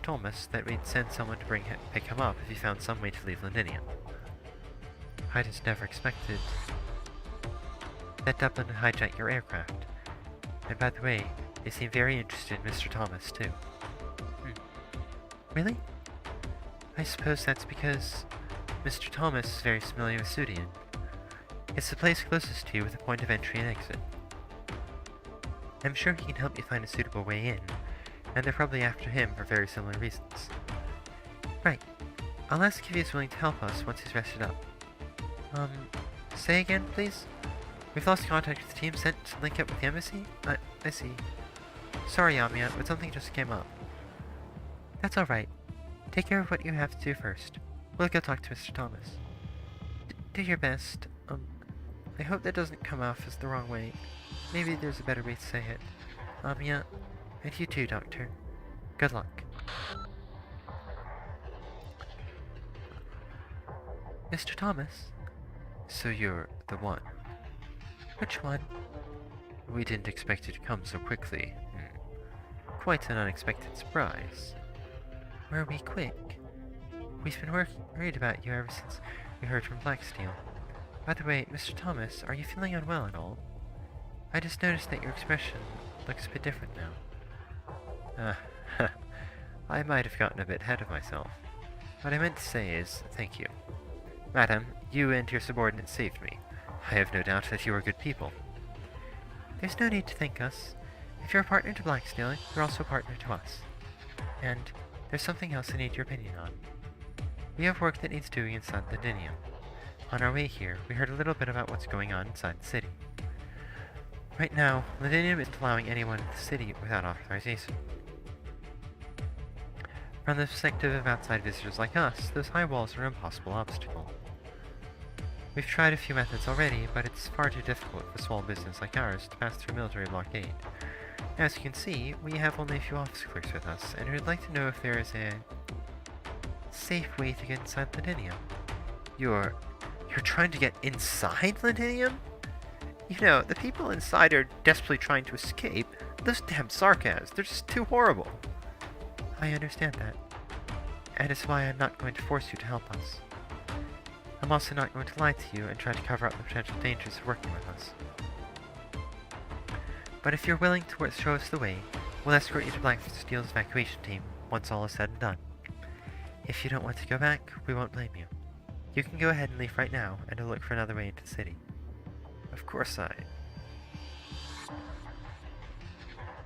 B: Thomas that we'd send someone to pick him up if he found some way to leave Londinium. I just never expected that Dublin would hijack your aircraft. And by the way, they seem very interested in Mr. Thomas, too. Really? I suppose that's because Mr. Thomas is very familiar with Sudian. It's the place closest to you with a point of entry and exit. I'm sure he can help you find a suitable way in, and they're probably after him for very similar reasons. Right. I'll ask if he's willing to help us once he's rested up. Say again, please? We've lost contact with the team sent to link up with the embassy? I see. Sorry, Amia, but something just came up. That's alright. Take care of what you have to do first. We'll go talk to Mr. Thomas. Do your best. I hope that doesn't come off as the wrong way. Maybe there's a better way to say it. Amia, and you too, Doctor. Good luck. Mr. Thomas? So you're the one. Which one? We didn't expect you to come so quickly. Quite an unexpected surprise. Were we quick? We've been worried about you ever since we heard from Blacksteel. By the way, Mr. Thomas, are you feeling unwell at all? I just noticed that your expression looks a bit different now. I might have gotten a bit ahead of myself. What I meant to say is, thank you. Madam, you and your subordinate saved me. I have no doubt that you are good people. There's no need to thank us. If you're a partner to Blacksteel, you're also a partner to us. And there's something else I need your opinion on. We have work that needs doing inside Londinium. On our way here, we heard a little bit about what's going on inside the city. Right now, Londinium isn't allowing anyone in the city without authorization. From the perspective of outside visitors like us, those high walls are an impossible obstacle. We've tried a few methods already, but it's far too difficult for a small business like ours to pass through military blockade. As you can see, we have only a few office clerks with us, and we'd like to know if there is a safe way to get inside Ladinium. You're trying to get inside Ladinium? You know, the people inside are desperately trying to escape. Those damn Sarkas, they're just too horrible. I understand that. And it's why I'm not going to force you to help us. I'm also not going to lie to you and try to cover up the potential dangers of working with us. But if you're willing to show us the way, we'll escort you to Black Steel's evacuation team once all is said and done. If you don't want to go back, we won't blame you. You can go ahead and leave right now, and we'll look for another way into the city.
A: Of course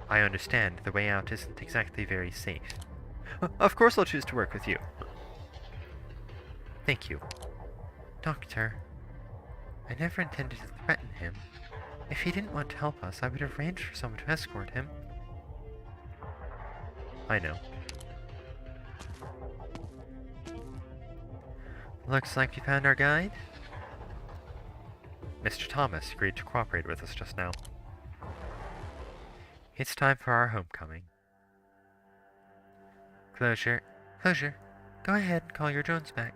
A: I
B: understand the way out isn't exactly very safe. Of course I'll choose to work with you. Thank you. Doctor, I never intended to threaten him. If he didn't want to help us, I would have arranged for someone to escort him. I know. Looks like we found our guide. Mr. Thomas agreed to cooperate with us just now. It's time for our homecoming. Closure. Go ahead and call your drones back.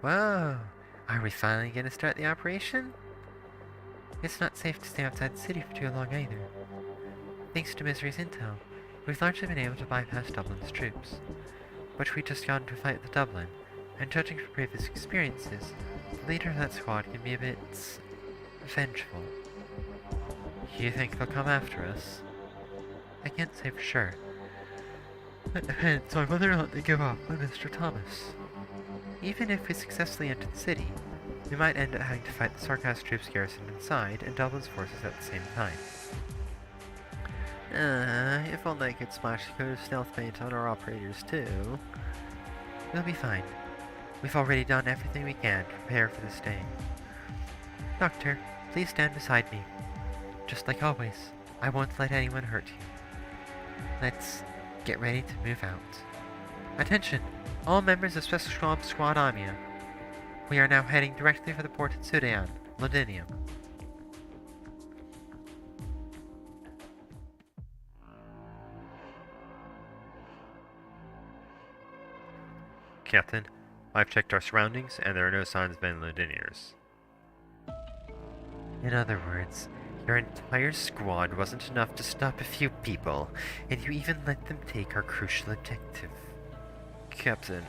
B: Whoa! Are we finally going to start the operation? It's not safe to stay outside the city for too long either. Thanks to Misery's intel, we've largely been able to bypass Dublin's troops. But we just got into a fight with Dublin, and judging from previous experiences, the leader of that squad can be a bit vengeful. You think they'll come after us? I can't say for sure. It depends on whether or not they give up on Mr. Thomas. Even if we successfully enter the city, we might end up having to fight the Sarkas troops garrisoned inside and Dublin's forces at the same time. If only I could splash a coat of stealth paint on our operators too. We'll be fine. We've already done everything we can to prepare for this day. Doctor, please stand beside me. Just like always, I won't let anyone hurt you. Let's get ready to move out. Attention! All members of Special Squad Amia. We are now heading directly for the port at Sudayan, Londinium.
A: Captain, I've checked our surroundings, and there are no signs of any Londiniers.
B: In other words, your entire squad wasn't enough to stop a few people, and you even let them take our crucial objective.
A: Captain,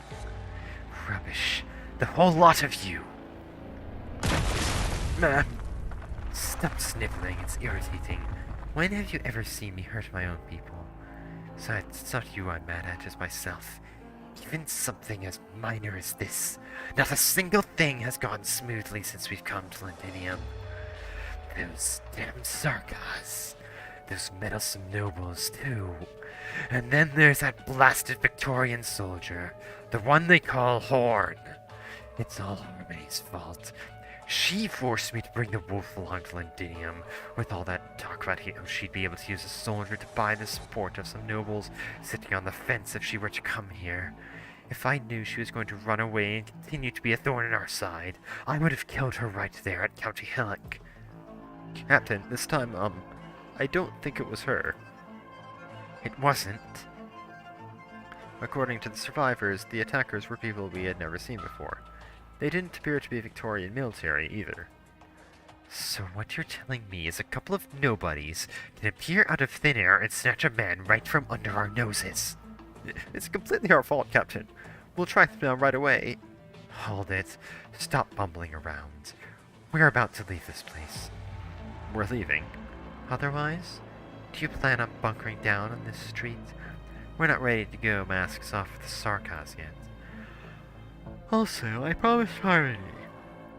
B: Rubbish. The whole lot of you!
A: ma'am.
B: Stop sniveling, it's irritating. When have you ever seen me hurt my own people? Besides, it's not you I'm mad at, it's myself. Even something as minor as this. Not a single thing has gone smoothly since we've come to Londinium. Those damn Sarkas. Those meddlesome nobles, too. And then there's that blasted Victorian soldier. The one they call Horn. It's all Harmony's fault. She forced me to bring the wolf along to Londinium, with all that talk about how she'd be able to use a soldier to buy the support of some nobles sitting on the fence if she were to come here. If I knew she was going to run away and continue to be a thorn in our side, I would have killed her right there at County Hillock.
A: Captain, this time, I don't think it was her.
B: It wasn't.
A: According to the survivors, the attackers were people we had never seen before. They didn't appear to be Victorian military either.
B: So what you're telling me is a couple of nobodies can appear out of thin air and snatch a man right from under our noses?
A: It's completely our fault, Captain. We'll track them down right away.
B: Hold it. Stop bumbling around. We're about to leave this place.
A: We're leaving.
B: Otherwise, do you plan on bunkering down on this street? We're not ready to go masks off with the Sarkas yet. Also, I promised Harmony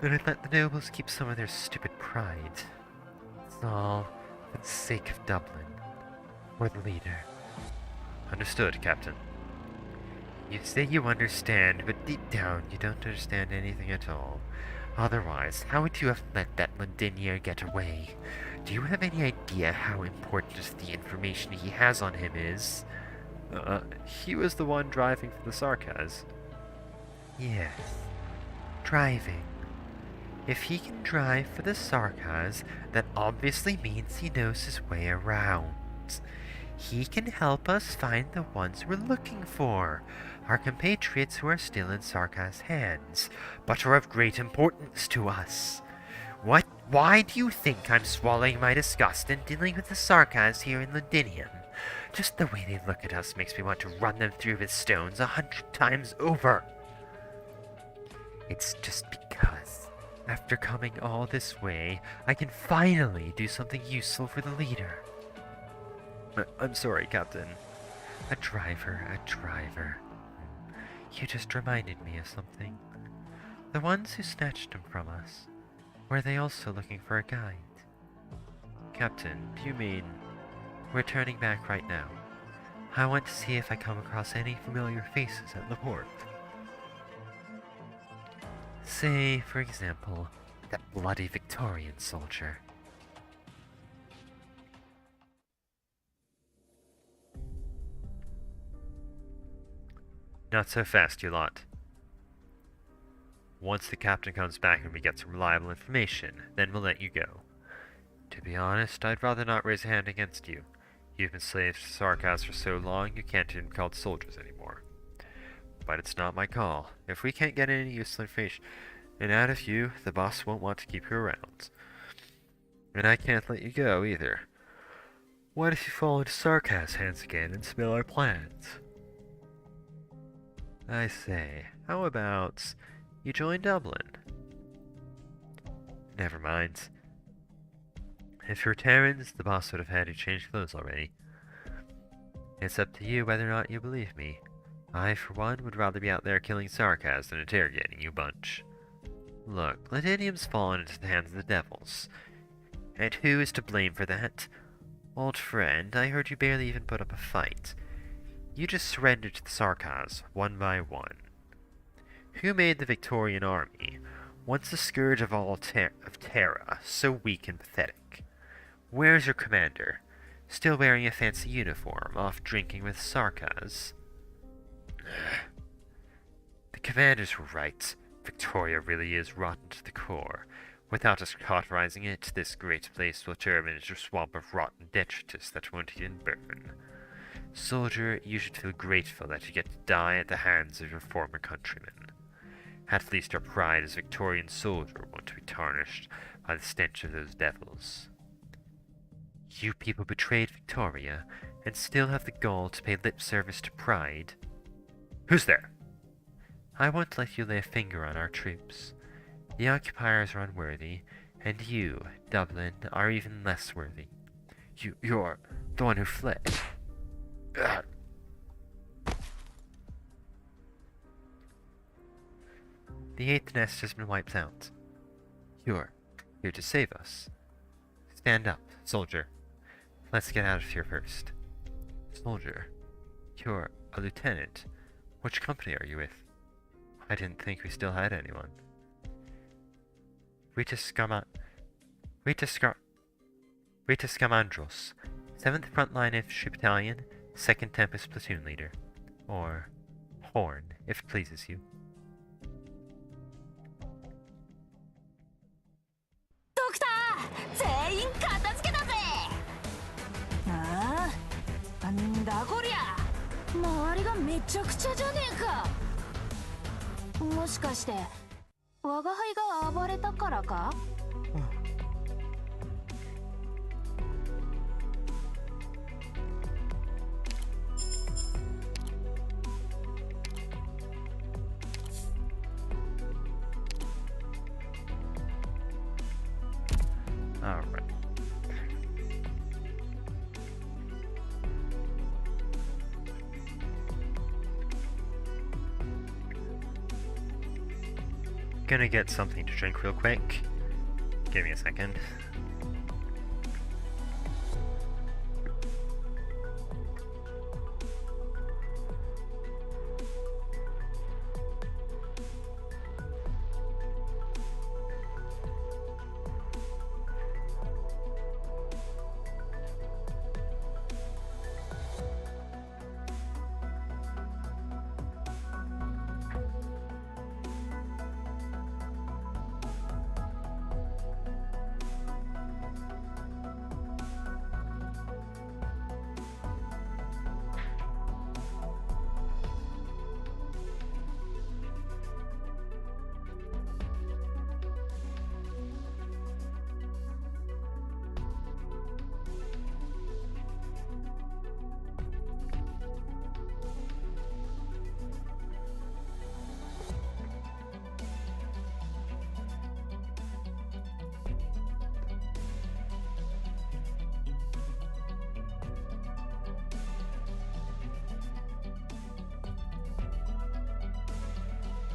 B: that I'd let the nobles keep some of their stupid pride. It's all for the sake of Dublin. Or the leader.
A: Understood, Captain.
B: You say you understand, but deep down you don't understand anything at all. Otherwise, how would you have let that Londinier get away? Do you have any idea how important the information he has on him is?
A: He was the one driving for the Sarkas.
B: Yes. Driving. If he can drive for the Sarkas, that obviously means he knows his way around. He can help us find the ones we're looking for, our compatriots who are still in Sarkas' hands, but are of great importance to us. Why do you think I'm swallowing my disgust and dealing with the Sarkas here in Londinium? Just the way they look at us makes me want to run them through with stones 100 times over. It's just because, after coming all this way, I can finally do something useful for the leader. I'm sorry, Captain. A driver. You just reminded me of something. The ones who snatched him from us, were they also looking for a guide? Captain, do you mean... We're turning back right now. I want to see if I come across any familiar faces at the port. Say, for example, that bloody Victorian soldier. Not so fast, you lot. Once the captain comes back and we get some reliable information, then we'll let you go. To be honest, I'd rather not raise a hand against you. You've been slaves to Sarkas for so long, you can't even be called soldiers anymore. But it's not my call. If we can't get any useful information out of you, the boss won't want to keep you around. And I can't let you go, either. What if you fall into Sarkas' hands again and spill our plans? I say, how about you join Dublin? Never mind. If you're Terrans, the boss would have had you change clothes already. It's up to you whether or not you believe me. I, for one, would rather be out there killing Sarkas than interrogating you bunch. Look, Latinium's fallen into the hands of the devils. And who is to blame for that? Old friend, I heard you barely even put up a fight. You just surrendered to the Sarkas, one by one. Who made the Victorian army, once the scourge of all of Terra, so weak and pathetic? Where's your commander? Still wearing a fancy uniform, off drinking with Sarkas? The commanders were right. Victoria really is rotten to the core. Without us cauterizing it, this great place will turn into a swamp of rotten detritus that won't even burn. Soldier, you should feel grateful that you get to die at the hands of your former countrymen. At least our pride as Victorian soldier won't be tarnished by the stench of those devils. You people betrayed Victoria, and still have the gall to pay lip service to pride. Who's there? I won't let you lay a finger on our troops. The occupiers are unworthy, and you, Dublin, are even less worthy. You're the one who fled. Ugh. The 8th nest has been wiped out. You're here to save us. Stand up, soldier. Let's get out of here first. Soldier, you're a lieutenant. Which company are you with? I didn't think we still had anyone. Rita Scamandros, 7th Frontline Infantry Battalion, 2nd Tempest Platoon Leader. Or Horn, if it pleases you.
E: Doctor, 周りがめちゃくちゃじゃねえか。もしかして我が輩が暴れたからか？Alright.
A: Gonna get something to drink real quick. Give me a second.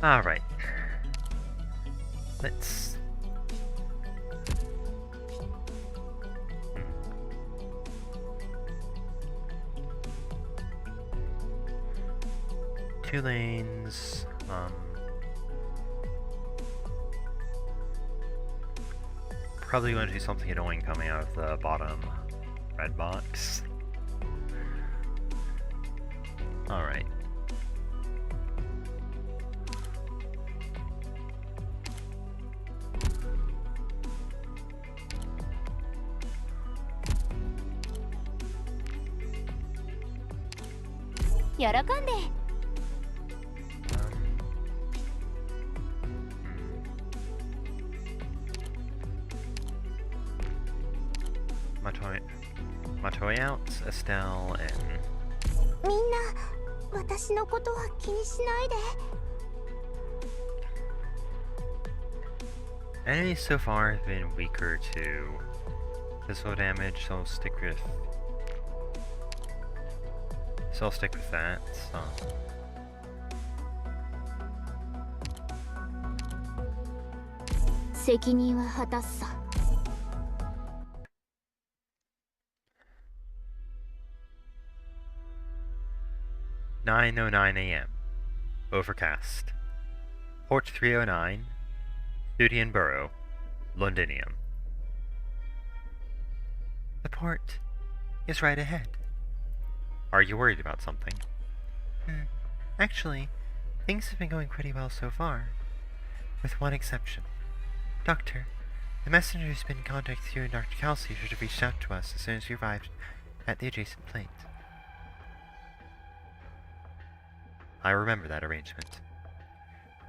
C: Alright. Let's... Two lanes, probably going to do something annoying coming out of the bottom red box. Alright. Matoy out, Estelle, and
D: みんな私のことは気にしないで。
C: enemies so far have been weaker to physical damage, so I'll stick with that. So.
D: 責任は果たすさ。
C: 9:09 a.m. Overcast. Port 309, Studian Borough, Londinium.
B: The port is right ahead.
C: Are you worried about something?
B: Actually, things have been going pretty well so far. With one exception. Doctor, the messenger who's been in contact with you and Dr. Kelsey should have reached out to us as soon as we arrived at the adjacent plate.
C: I remember that arrangement.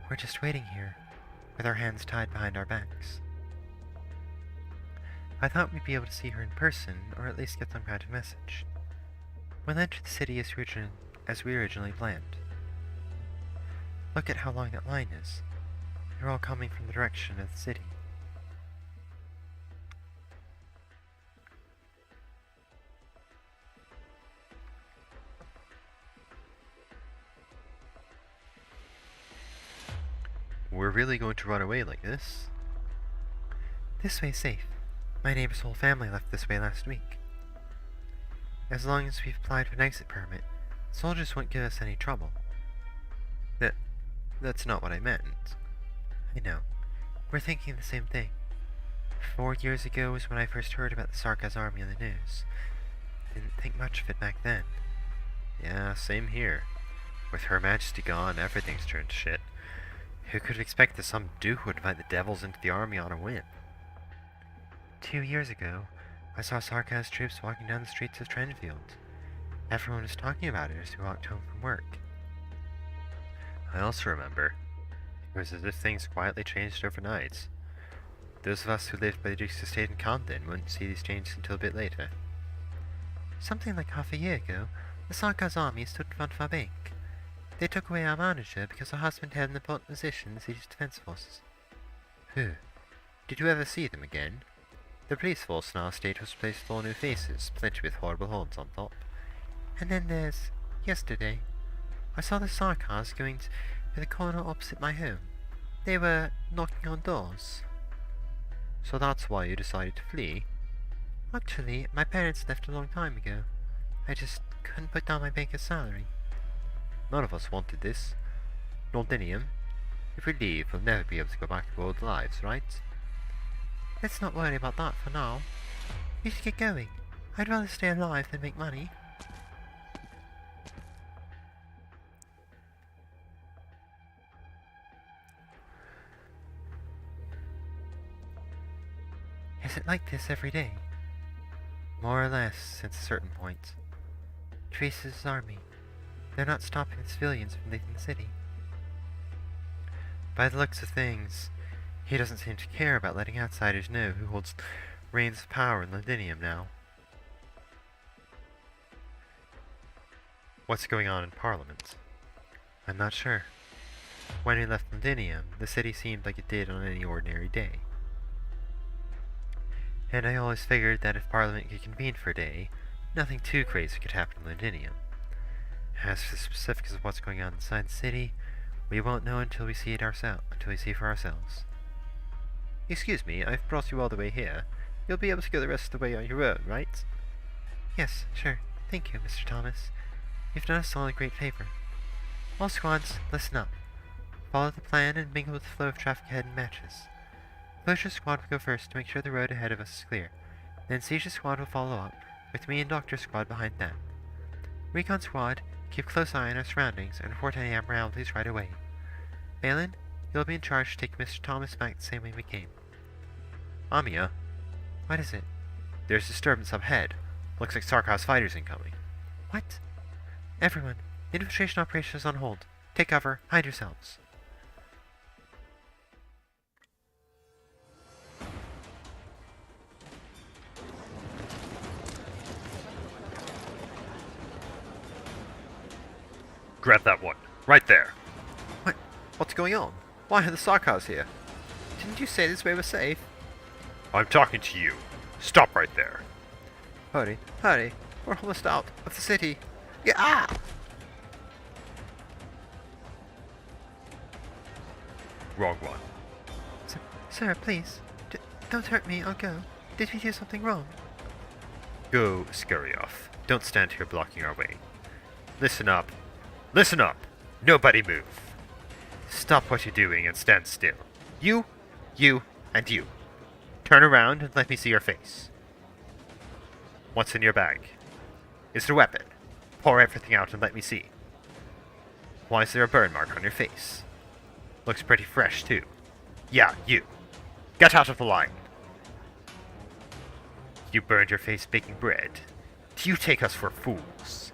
B: We're just waiting here, with our hands tied behind our backs. I thought we'd be able to see her in person, or at least get some kind of message. We'll enter the city as we originally planned. Look at how long that line is. They're all coming from the direction of the city.
C: We're really going to run away like this?
B: This way's safe. My neighbor's whole family left this way last week. As long as we've applied for an exit permit, soldiers won't give us any trouble. That's not what I meant. I know. We're thinking the same thing. 4 years ago was when I first heard about the Sarkaz army on the news. Didn't think much of it back then.
C: Yeah, same here. With Her Majesty gone, everything's turned to shit. Who could have expected some duke would invite the devils into the army on a whim?
B: 2 years ago, I saw Sarkaz troops walking down the streets of Trenfield. Everyone was talking about it as we walked home from work.
C: I also remember. It was as if things quietly changed overnight. Those of us who lived by the Duke's estate in Camden wouldn't see these changes until a bit later.
B: Something like half a year ago, the Sarkaz army stood in front of our bank. They took away our manager because her husband held an important position in the city's defense forces.
C: Who? Did you ever see them again? The police force in our state was replaced with all new faces, plenty with horrible horns on top.
B: And then there's yesterday. I saw the Sarkaz going to the corner opposite my home. They were knocking on doors.
C: So that's why you decided to flee?
B: Actually, my parents left a long time ago. I just couldn't put down my banker's salary.
C: None of us wanted this. Londinium, if we leave, we'll never be able to go back to old lives, right?
B: Let's not worry about that for now. We should get going. I'd rather stay alive than make money. Is it like this every day? More or less, since a certain point. Teresa's army. They're not stopping the civilians from leaving the city. By the looks of things, he doesn't seem to care about letting outsiders know who holds reins of power in Londinium now.
C: What's going on in Parliament?
B: I'm not sure. When we left Londinium, the city seemed like it did on any ordinary day. And I always figured that if Parliament could convene for a day, nothing too crazy could happen in Londinium. As for the specifics of what's going on inside the city,
C: We won't know until we see for ourselves. Excuse me, I've brought you all the way here. You'll be able to go the rest of the way on your own, right?
B: Yes, sure. Thank you, Mr. Thomas. You've done us all a great favor. All squads, listen up. Follow the plan and mingle with the flow of traffic ahead in matches. Closure Squad will go first to make sure the road ahead of us is clear. Then Seizure Squad will follow up, with me and Doctor Squad behind them. Recon Squad, keep close eye on our surroundings and report any abnormalities right away. Balin, you'll be in charge to take Mr. Thomas back the same way we came.
C: Amiya,
B: What is it?
C: there's disturbance up ahead. Looks like Sarkaz fighters incoming.
B: What? Everyone, the infiltration operation is on hold. Take cover, hide yourselves.
A: Grab that one. Right there.
C: What's going on? Why are the Sarkaz here? Didn't you say this way was safe?
A: I'm talking to you. Stop right there.
C: Hurry, hurry. We're almost out of the city. Yeah! Ah!
A: Wrong one.
B: Sir, please. Don't hurt me, I'll go. Did we do something wrong?
A: Go scurry off. Don't stand here blocking our way. Listen up. Listen up! Nobody move. Stop what you're doing and stand still. You, and you. Turn around and let me see your face. What's in your bag? Is it a weapon? Pour everything out and let me see. Why is there a burn mark on your face? Looks pretty fresh, too. Yeah, you. Get out of the line. You burned your face baking bread. Do you take us for fools?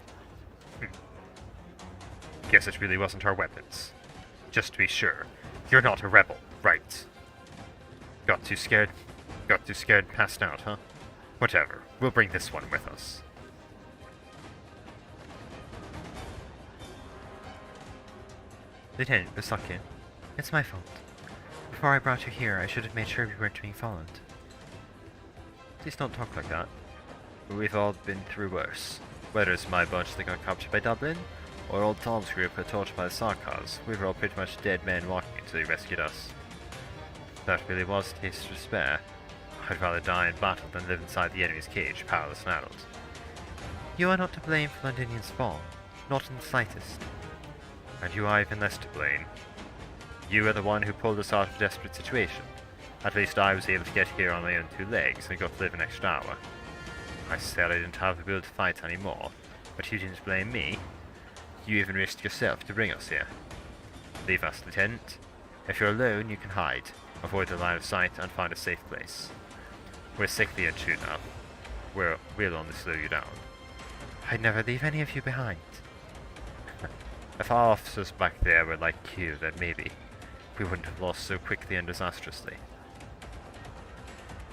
A: Guess it really wasn't our weapons. Just to be sure, you're not a rebel, right? Got too scared? Got too scared and passed out, huh? Whatever, we'll bring this one with us.
B: Lieutenant Usakin, it's my fault. Before I brought you here, I should have made sure we weren't being followed.
C: Please don't talk like that. We've all been through worse. Whether it's my bunch that got captured by Dublin, or old Tom's group got tortured by the Sarkaz, we were all pretty much dead men walking until he rescued us. That really was a taste of despair. I'd rather die in battle than live inside the enemy's cage, powerless and adult.
B: You are not to blame for Londonian's fall. Not in the slightest.
A: And you are even less to blame. You are the one who pulled us out of a desperate situation. At least I was able to get here on my own two legs and got to live an extra hour. I said I didn't have the will to fight anymore, but you didn't blame me. You even risked yourself to bring us here. Leave us, Lieutenant. If you're alone, you can hide, avoid the line of sight, and find a safe place. We're sickly and chewed now. We'll only slow you down.
B: I'd never leave any of you behind.
A: If our officers back there were like you, then maybe we wouldn't have lost so quickly and disastrously.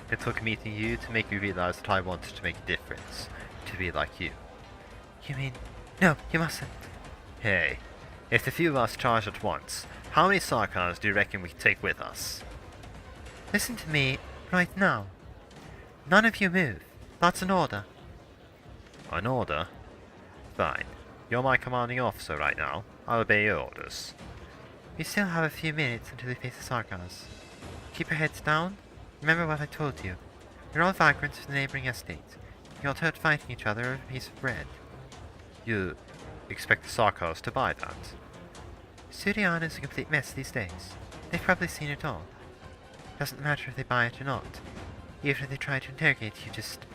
A: It took meeting you to make me realize that I wanted to make a difference, to be like you.
B: You mean... No, you mustn't.
A: Hey, if the few of us charge at once, how many Sarkaz do you reckon we can take with us?
B: Listen to me right now. None of you move. That's an order.
A: An order? Fine. You're my commanding officer right now. I'll obey your orders.
B: We still have a few minutes until we face the Sarkaz. Keep your heads down. Remember what I told you. You're all vagrants from the neighboring estate. You all hurt fighting each other over a piece of bread.
A: You expect the Sarkaz to buy that?
B: Sudian is a complete mess these days. They've probably seen it all. Doesn't matter if they buy it or not. Even if they try to interrogate you, just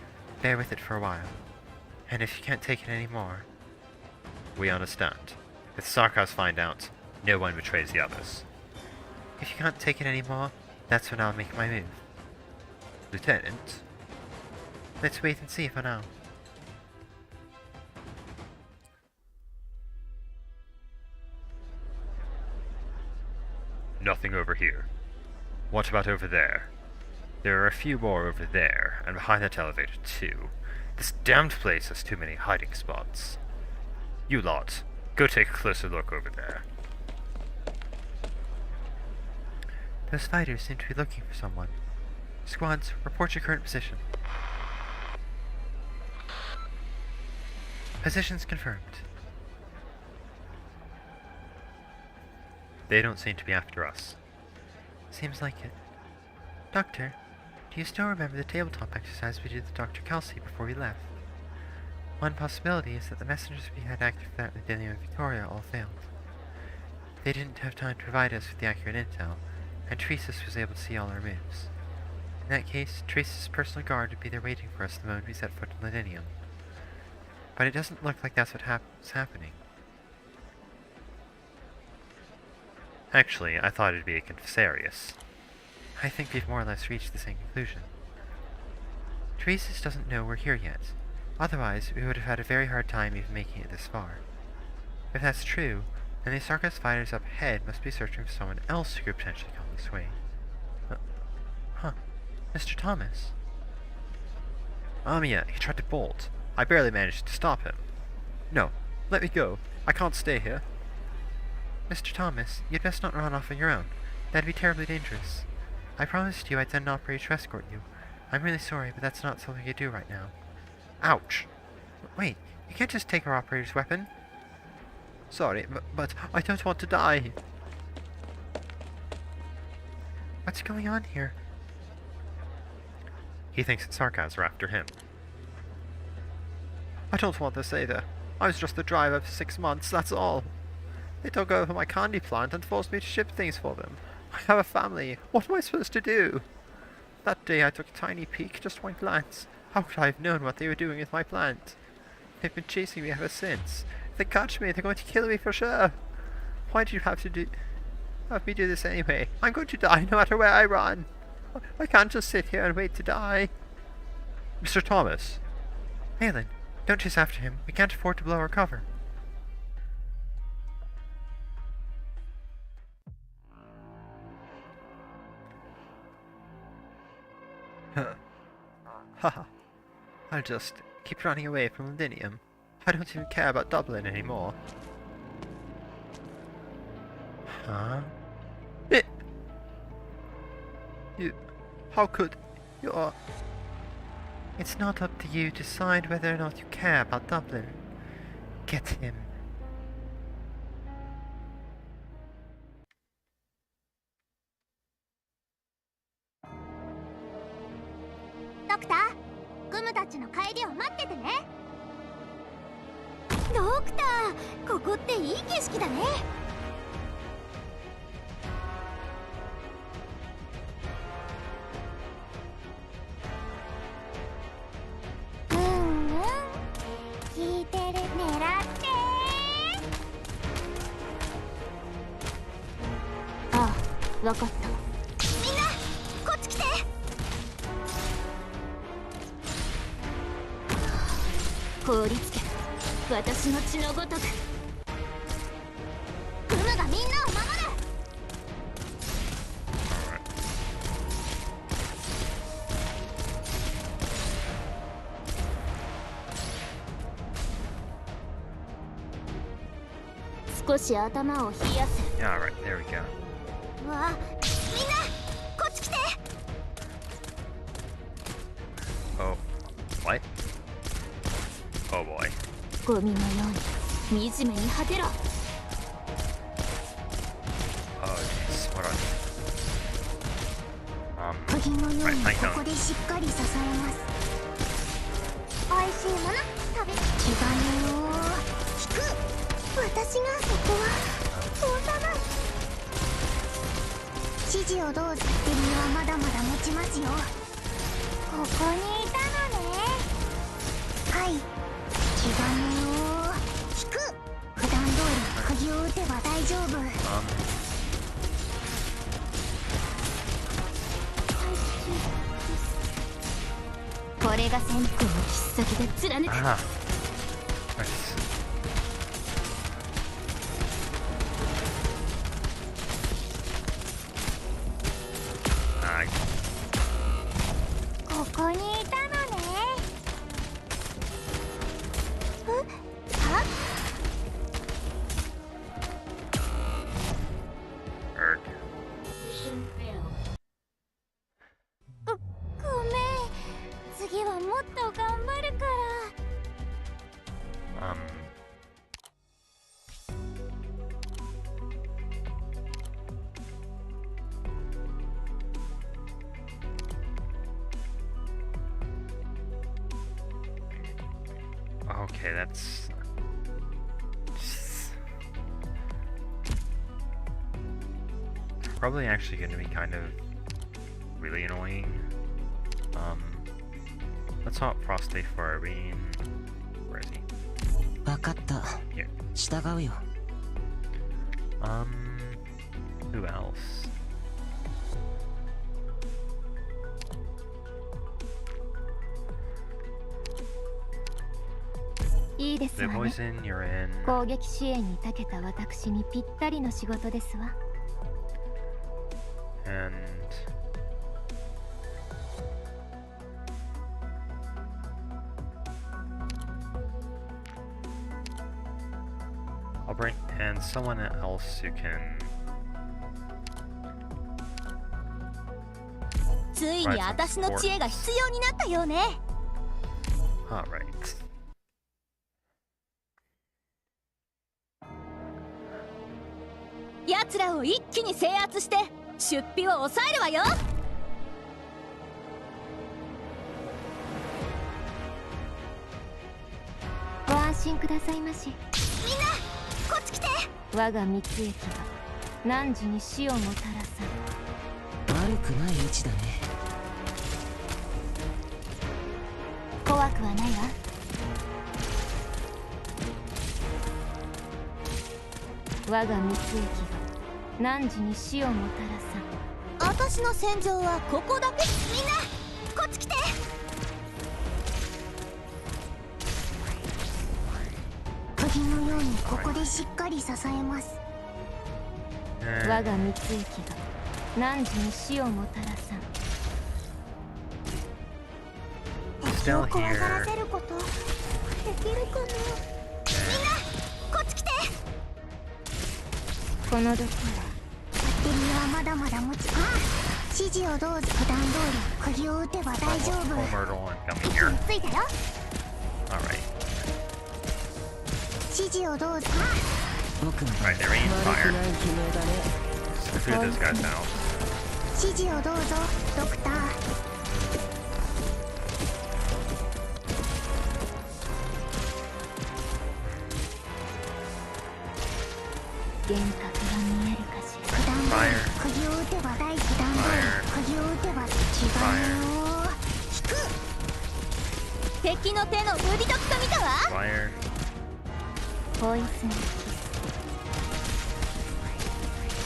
B: bear with it for a while. And if you can't take it anymore...
A: We understand. If the Sarkaz find out, no one betrays the others.
B: If you can't take it anymore, that's when I'll make my move.
A: Lieutenant?
B: Let's wait and see for now.
A: Nothing over here. What about over there? There are a few more over there, and behind that elevator too. This damned place has too many hiding spots. You lot, go take a closer look over there.
B: Those fighters seem to be looking for someone. Squads, report your current position. Positions confirmed.
C: They don't seem to be after us.
B: Seems like it. Doctor, do you still remember the tabletop exercise we did with Dr. Kelsey before we left? One possibility is that the messengers we had active for that with Dillium and Victoria all failed. They didn't have time to provide us with the accurate intel, and Teresa's was able to see all our moves. In that case, Teresa's personal guard would be there waiting for us the moment we set foot in Ladinium. But it doesn't look like that's what's happening.
C: Actually, I thought it'd be a Confessarius.
B: I think we've more or less reached the same conclusion. Teresa's doesn't know we're here yet. Otherwise, we would have had a very hard time even making it this far. If that's true, then the Sarkos fighters up ahead must be searching for someone else who could potentially come this way. Mr. Thomas.
C: Yeah, he tried to bolt. I barely managed to stop him. No, let me go. I can't stay here.
B: Mr. Thomas, you'd best not run off on your own. That'd be terribly dangerous. I promised you I'd send an operator to escort you. I'm really sorry, but that's not something I could do right now.
C: Ouch!
B: Wait, you can't just take our operator's weapon.
C: Sorry, but I don't want to die.
B: What's going on here?
C: He thinks the Sarkos are after him. I don't want this either. I was just the driver for 6 months, that's all. They took over my candy plant and forced me to ship things for them. I have a family. What am I supposed to do? That day I took a tiny peek, just one glance. How could I have known what they were doing with my plant? They've been chasing me ever since. If they catch me, they're going to kill me for sure. Why did you have me do this anyway? I'm going to die no matter where I run. I can't just sit here and wait to die. Mr. Thomas.
B: Malin, don't chase after him. We can't afford to blow our cover.
C: Haha. I'll just keep running away from Ladinium. I don't even care about Dublin anymore.
B: Huh?
C: How could you?
B: It's not up to you to decide whether or not you care about Dublin. Get him.
D: Doctor, グムたちの帰りを待っててね。ドクター、ここっていい景色だね。聞いてる、狙って。
E: ああ、わかった。
D: みんな、こっち来て。
E: 凍りつけ、私の血のごとく。
D: グムがみんなを守る。
E: 少し頭を冷やせ。
C: Alright, there we go.
D: うわ、みんな、こっち来て。
C: Oh, what? Oh boy.
E: ゴミのように惨めに果てろ。
C: Oh jeez, what are
D: 釘のように
C: right,
D: ここでしっかり支えます。おいしいもの食べる。気がねよ。引く。私がそこは通さない。指示をどうぞ。デミはまだまだ持ちますよ。ここにいたのね。はい。気がねよ。引く。普段通り釘を打てば大丈夫。
E: これが戦闘の切っ先で貫く。
C: Ah. Nice.
D: ここにいたのね。は？ごめん。次はもっと頑張るから。
A: Okay, that's... Probably actually going to be kind of really annoying. Let's hop Frosty for Irene. Where is he?
F: わかった。
A: Here.
F: 従うよ。
A: Who else?
E: いいです
A: The
E: わね。
A: Poison, you're in.
E: 攻撃支援に長けた私にぴったりの仕事ですわ。
A: And... I'll bring and someone else who can
D: ついに私の知恵が必要になったようね。
A: Alright.
D: 奴らを一気に制圧して出費を抑えるわよ。
E: ご安心くださいまし。
D: みんなこっち来て。
E: 我が蜜液が汝に死をもたらさん。
F: 悪くない位置だね。
E: 怖くはないわ。我が蜜液が汝に死をもたらさん。
D: 私の戦場はここだけ。みんなこっち来て。
G: 鳥のようにここでしっかり支えます。
A: And
E: 我が蜜液が汝に死をもたらさん。
G: 敵を
A: still
G: 怖がら
A: here.
G: せることできるかな。
D: こっち来て。
E: この毒は
G: バッテリーはまだまだ持ち。指示をどうぞ。普段通り釘を打てば大丈夫。
A: Myrtle and coming
G: 位置
A: here.
G: についたよ。
A: Alright.
G: 指示をどうぞ。
F: 僕も
A: Alright, they're in
F: 悪
A: fire.
F: くない悲鳴だね。
A: Let's clear those guys out.
G: 指示をどうぞドクター。
E: 幻覚が見えるかしら。
G: 普段通
A: Fire.
G: り釘を打てば大普段通
A: Fire.
G: り釘を打てば気がを引く。
D: 敵の手の指時と見たわ。
A: Fire.
E: ポイズンキス。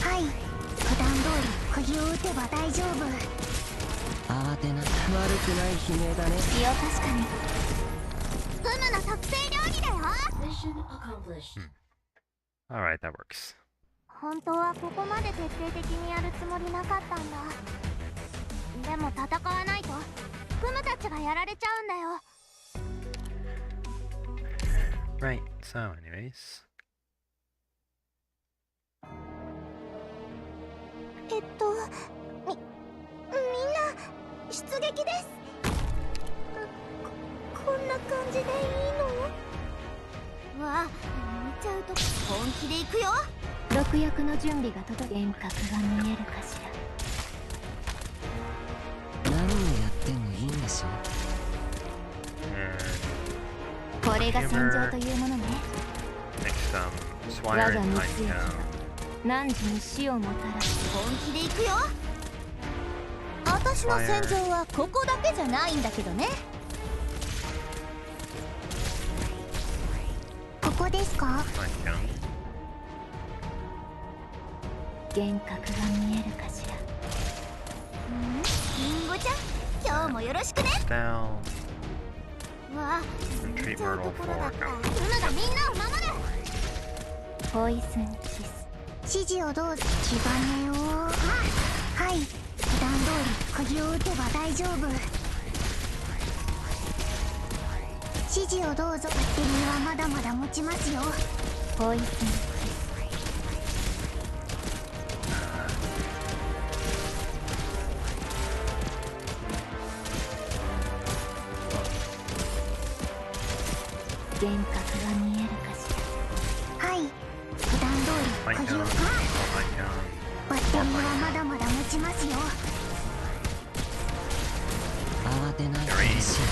G: はい普段通り釘を打てば大丈夫。
F: 慌てない。悪くない悲鳴だね。
G: いや確かにフムの特製料理だよ。
A: Alright, that works.
G: 本当はここまで徹底的にやるつもりなかったんだ。でも戦わないとフムたちがやられちゃうんだよ。
A: Right, so anyways.
G: みんな出撃です。こんな感じでいいの？わあ、見ちゃうと本気で行くよ。
E: 毒薬の準備が届き幻覚が見えるかしら。
F: 何をやってもいいんでしょ。
A: And
E: これが戦場というものね。
A: next,
E: 我
A: Swire
E: が
A: and
E: 蜜液
A: Pine
E: が
A: Town.
E: 汝に死をもたらす。
D: 本気で行くよ。私の戦場はここだけじゃないんだけどね。
G: ここですか？
A: Pine Town.
E: 幻覚が見えるかしら。
D: リンゴちゃん、今日もよろしくね。
A: Down.
D: わあ、
A: Retreat
D: 見ちゃう
A: Myrtle
D: ところだ
A: for
D: った。
A: Count.
D: フムがみんなを守る。
E: ポイズンキス。
G: 指示をどうぞ。気兼ねを。はい普段通り釘を打てば大丈夫。指示をどうぞ。バッテリーはまだまだ持ちますよ。
E: ポイズンキス。幻覚が見えるかしら。
G: はい普段通
A: Pine
G: り
A: Town.
G: 釘を。
A: Pine Town.
G: バッテリーはまだまだ持ちますよ。
F: 慌てないで
A: Green.
F: しょ。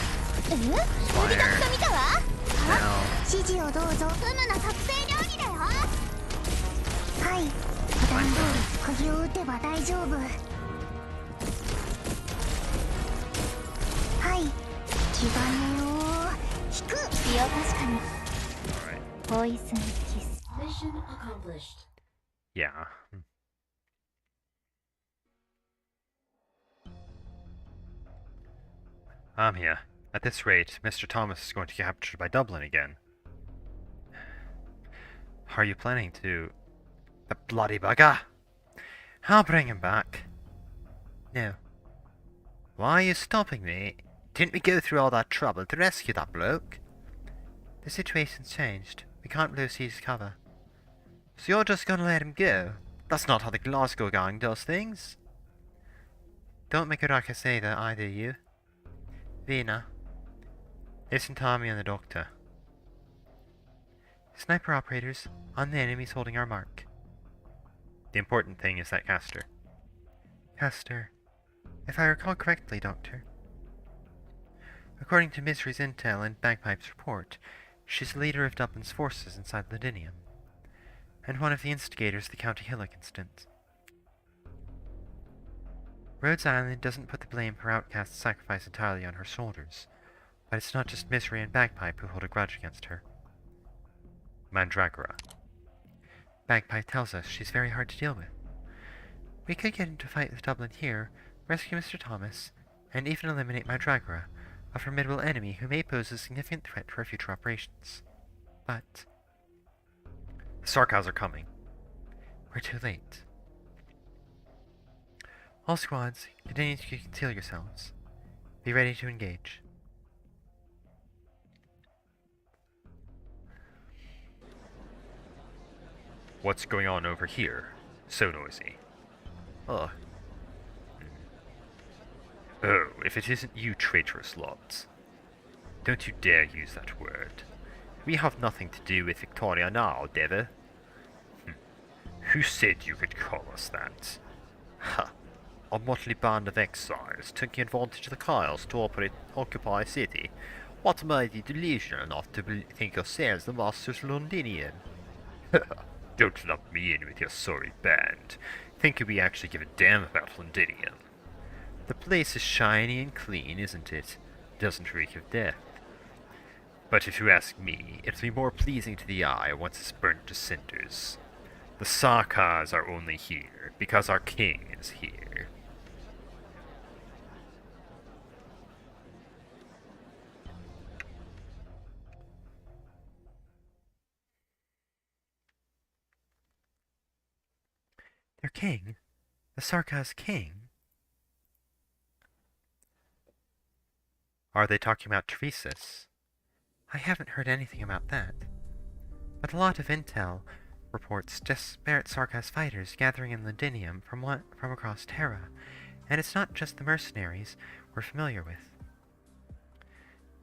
D: 指時と見たわ。
A: Down.
D: 指示をどうぞ。うむの特製料理だよ。はい、普段通り釘を打てば大丈夫。はい、気兼ねを引く。
G: 使用確かに。
A: Alright.
G: ポイズンキス。
E: Mission accomplished.
A: Yeah. I'm here. At this rate, Mr. Thomas is going to get captured by Dublin again. Are you planning to... The bloody bugger! I'll bring him back. No. Why are you stopping me? Didn't we go through all that trouble to rescue that bloke?
B: The situation's changed. We can't blow C's cover.
A: So you're just gonna let him go? That's not how the Glasgow gang does things.
B: Don't make a ruckus say that either, you. Vina. Listen to Tommy and the doctor. Sniper operators on the enemies holding our mark.
A: The important thing is that Castor.
B: Castor. If I recall correctly, Doctor. According to Misery's intel and Bagpipe's report, she's the leader of Dublin's forces inside Londinium, and one of the instigators of the County Hillock incident. Rhodes Island doesn't put the blame for Outcast's sacrifice entirely on her shoulders, but it's not just Misery and Bagpipe who hold a grudge against her.
A: Mandragora.
B: Bagpipe tells us she's very hard to deal with. We could get into a fight with Dublin here, rescue Mr. Thomas, and even eliminate Mandragora, a formidable enemy who may pose a significant threat to our future operations. But
A: The Sarkaz are coming.
B: we're too late. All squads, continue to conceal yourselves. Be ready to engage.
A: What's going on over here? So noisy.
C: Oh,
A: Oh, if it isn't you traitorous lots. Don't you dare use that word.
C: we have nothing to do with Victoria now, Dever.
A: Who said you could call us that?
C: Ha! A motley band of exiles taking advantage of the chaos to occupy a city. What made you delusional enough to think yourselves the masters of Londinium?
A: Don't lump me in with your sorry band. Think we actually give a damn about Londinium?
C: The place is shiny and clean, isn't it? Doesn't reek of death.
A: But if you ask me, it'll be more pleasing to the eye once it's burnt to cinders. The Sarkaz are only here because our king is here.
B: Their king? The Sarkaz king?
A: Are they talking about Teresis?
B: I haven't heard anything about that. But a lot of intel reports disparate Sarkaz fighters gathering in Londinium from across Terra, and it's not just the mercenaries we're familiar with.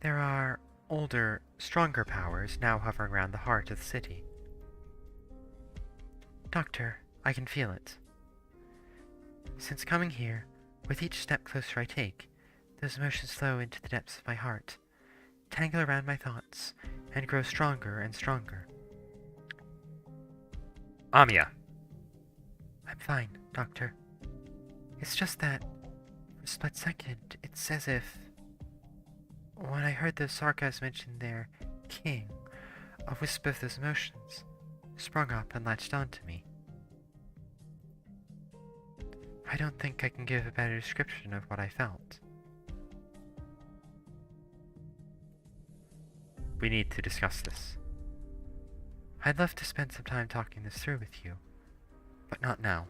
B: There are older, stronger powers now hovering around the heart of the city. Doctor, I can feel it. Since coming here, with each step closer I take, those emotions flow into the depths of my heart, tangle around my thoughts, and grow stronger and stronger.
A: Amia!
B: I'm fine, Doctor. It's just that, for a split second, it's as if... When I heard those Sarkaz mention their king, a wisp of those emotions sprung up and latched onto me. I don't think I can give a better description of what I felt. We need to discuss this. I'd love to spend some time talking this through with you, but not now.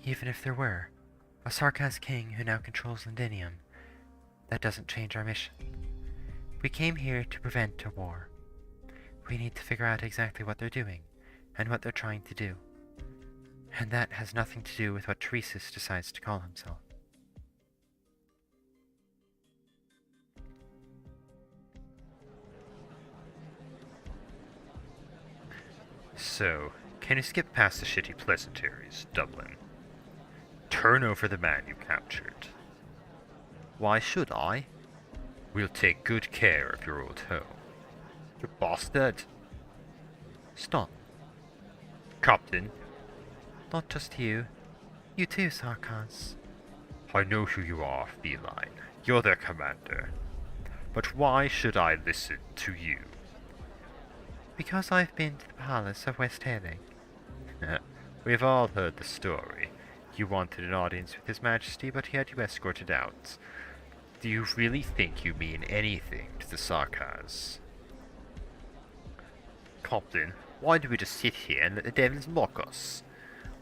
B: Even if there were a Sarkaz king who now controls Londinium, that doesn't change our mission. We came here to prevent a war. We need to figure out exactly what they're doing, and what they're trying to do. And that has nothing to do with what Teresis decides to call himself.
A: So, can you skip past the shitty pleasantries, Dublin? Turn over the man you captured.
C: Why should I?
A: We'll take good care of your old home.
C: You bastard!
B: Stop.
A: Captain,
B: Not just you. You too, Sarkaz.
A: I know who you are, Feline. You're their commander. But why should I listen to you?
B: Because I've been to the palace of West Hailing.
A: We've all heard the story. You wanted an audience with His Majesty, but he had you escorted out. Do you really think you mean anything to the Sarkaz?
C: Captain, why do we just sit here and let the devils mock us?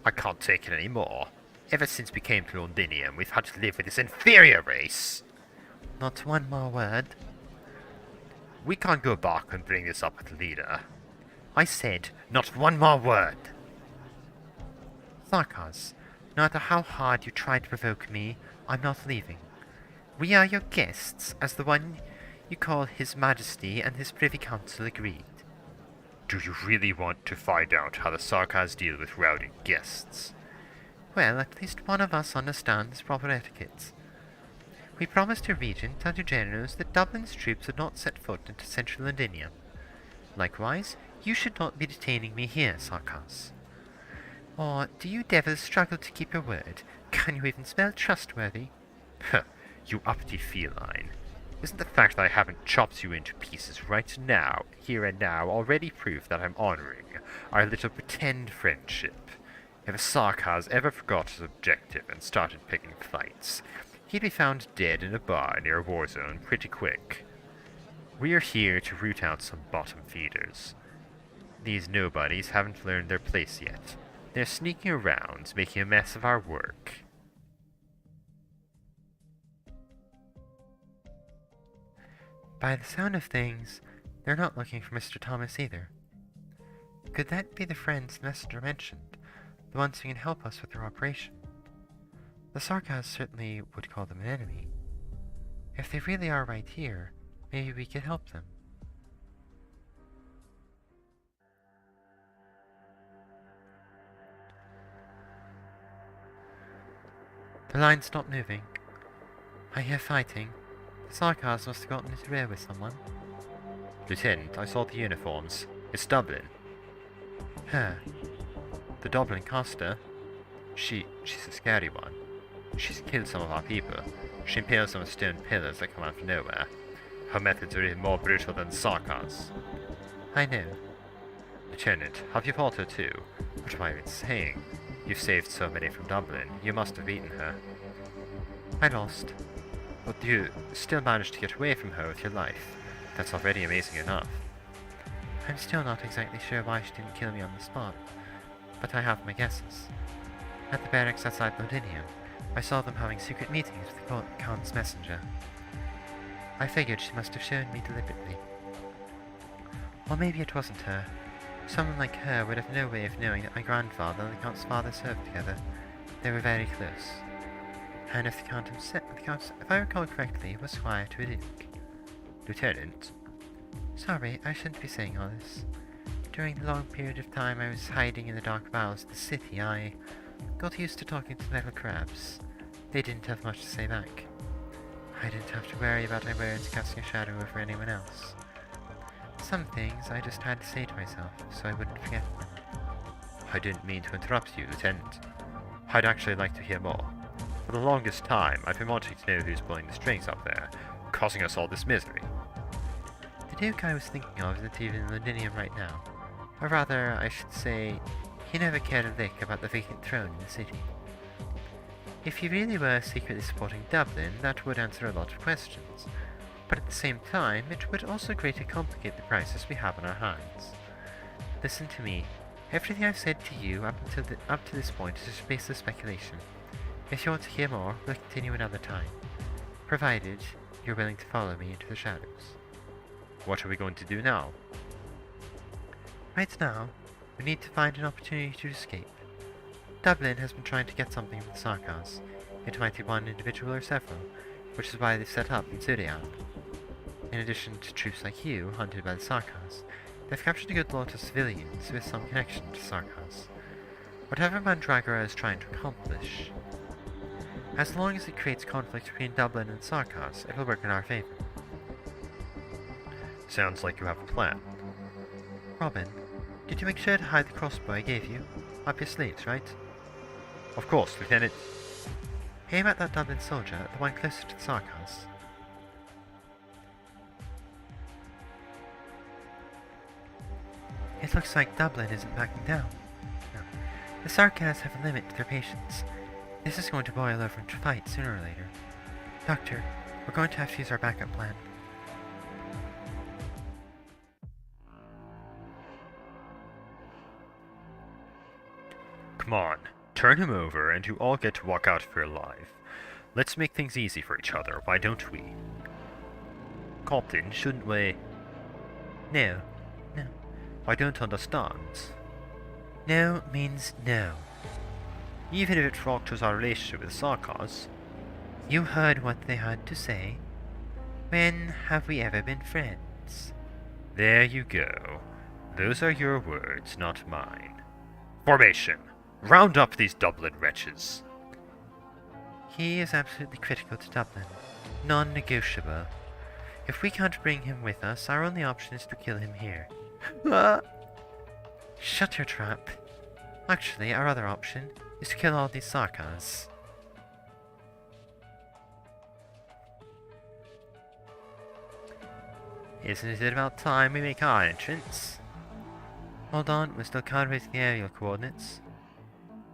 C: I can't take it anymore. Ever since we came to Londinium, we've had to live with this inferior race.
B: Not one more word.
C: We can't go back and bring this up with the leader. I said, not one more word.
B: Sarkaz, no matter how hard you try to provoke me, I'm not leaving. We are your guests, as the one you call His Majesty and his Privy Council agreed.
A: Do you really want to find out how the Sarkaz deal with rowdy guests?
B: Well, at least one of us understands proper etiquette. We promised your regent and your generals that Dublin's troops would not set foot into central Londinium. Likewise, you should not be detaining me here, Sarkaz. Or do you devils struggle to keep your word? Can you even spell trustworthy?
A: Huh, you uppity feline. Isn't the fact that I haven't chopped you into pieces right now, here and now, already proof that I'm honoring our little pretend friendship? If a Sarkaz ever forgot his objective and started picking fights, he'd be found dead in a bar near a war zone pretty quick. We're here to root out some bottom feeders. These nobodies haven't learned their place yet. They're sneaking around, making a mess of our work.
B: By the sound of things, they're not looking for Mr. Thomas either. Could that be the friends the messenger mentioned, the ones who can help us with our operation? The Sarkaz certainly would call them an enemy. If they really are right here, maybe we could help them. The line stopped moving. I hear fighting. The Sarkaz must have gotten into rear with someone.
C: Lieutenant, I saw the uniforms. It's Dublin.
B: Her.
C: The Dublin Costa? She's a scary one. She's killed some of our people. She impales some stone pillars that come out of nowhere. Her methods are even more brutal than Sarkaz.
B: I know.
C: Lieutenant, have you fought her too? What am I even saying? You've saved so many from Dublin. You must have beaten her.
B: I lost.
C: But you still managed to get away from her with your life. That's already amazing enough.
B: I'm still not exactly sure why she didn't kill me on the spot, but I have my guesses. At the barracks outside Londinium, I saw them having secret meetings with the Count's messenger. I figured she must have shown me deliberately. Or maybe it wasn't her. Someone like her would have no way of knowing that my grandfather and the Count's father served together. They were very close. And if the Count himself, if I recall correctly, was squire to a duke.
C: Lieutenant?
B: Sorry, I shouldn't be saying all this. During the long period of time I was hiding in the dark bowels of the city, I got used to talking to metal crabs. They didn't have much to say back. I didn't have to worry about my words casting a shadow over anyone else. Some things I just had to say to myself, so I wouldn't forget them.
C: I didn't mean to interrupt you, Lieutenant. I'd actually like to hear more. For the longest time, I've been wanting to know who's pulling the strings up there, causing us all this misery.
B: The Duke I was thinking of isn't even in Londinium right now. Or rather, I should say, he never cared a lick about the vacant throne in the city. If he really were secretly supporting Dublin, that would answer a lot of questions. But at the same time, it would also greatly complicate the crisis we have on our hands. Listen to me. Everything I've said to you up to this point is just baseless speculation. If you want to hear more, we'll continue another time. Provided you're willing to follow me into the shadows.
C: What are we going to do now?
B: Right now, we need to find an opportunity to escape. Dublin has been trying to get something from the Sarkaz. It might be one individual or several, which is why they've set up in Zodiac. In addition to troops like you, hunted by the Sarkaz, they've captured a good lot of civilians with some connection to Sarkaz. Whatever Mandragora is trying to accomplish, as long as it creates conflict between Dublin and Sarkaz, it will work in our favour.
C: Sounds like you have a plan.
B: Robin, did you make sure to hide the crossbow I gave you? Up your sleeves, right?
C: Of course, Lieutenant.
B: Aim at that Dublin soldier, the one closer to the Sarkaz. It looks like Dublin isn't backing down. No. The Sarkaz have a limit to their patience. This is going to boil over into a fight sooner or later. Doctor, we're going to have to use our backup plan.
C: Come on, turn him over and you all get to walk out of here alive. Let's make things easy for each other, why don't we? Captain, shouldn't we?
B: No. No.
C: I don't understand.
B: No means no.
C: Even if it fractures our relationship with Sarkaz.
B: You heard what they had to say. When have we ever been friends?
C: There you go. Those are your words, not mine. Formation. Round up these Dublin wretches.
B: He is absolutely critical to Dublin. Non-negotiable. If we can't bring him with us, our only option is to kill him here. Shut your trap. Actually, our other option is to kill all these Sarkaz.
C: Isn't it about time we make our entrance?
B: Hold on, we're still calibrating the aerial coordinates.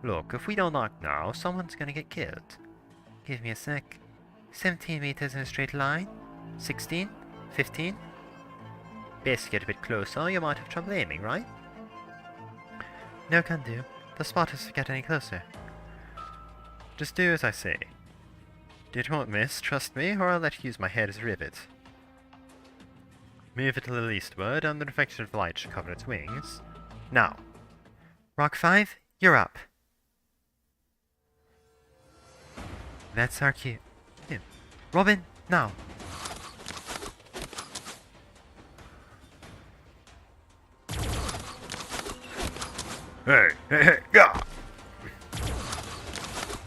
C: Look, if we don't act now, someone's gonna get killed.
B: Give me a sec. 17 meters in a straight line? 16? 15?
C: Best get a bit closer, you might have trouble aiming, right?
B: No can do. The spotters get any closer.
C: Just do as I say. It won't miss, trust me, or I'll let you use my head as a rivet. Move it a little eastward, and the reflection of the light should cover its wings. Now.
B: Rock 5, you're up. That's our cue. Yeah. Robin, now.
A: Hey, yeah!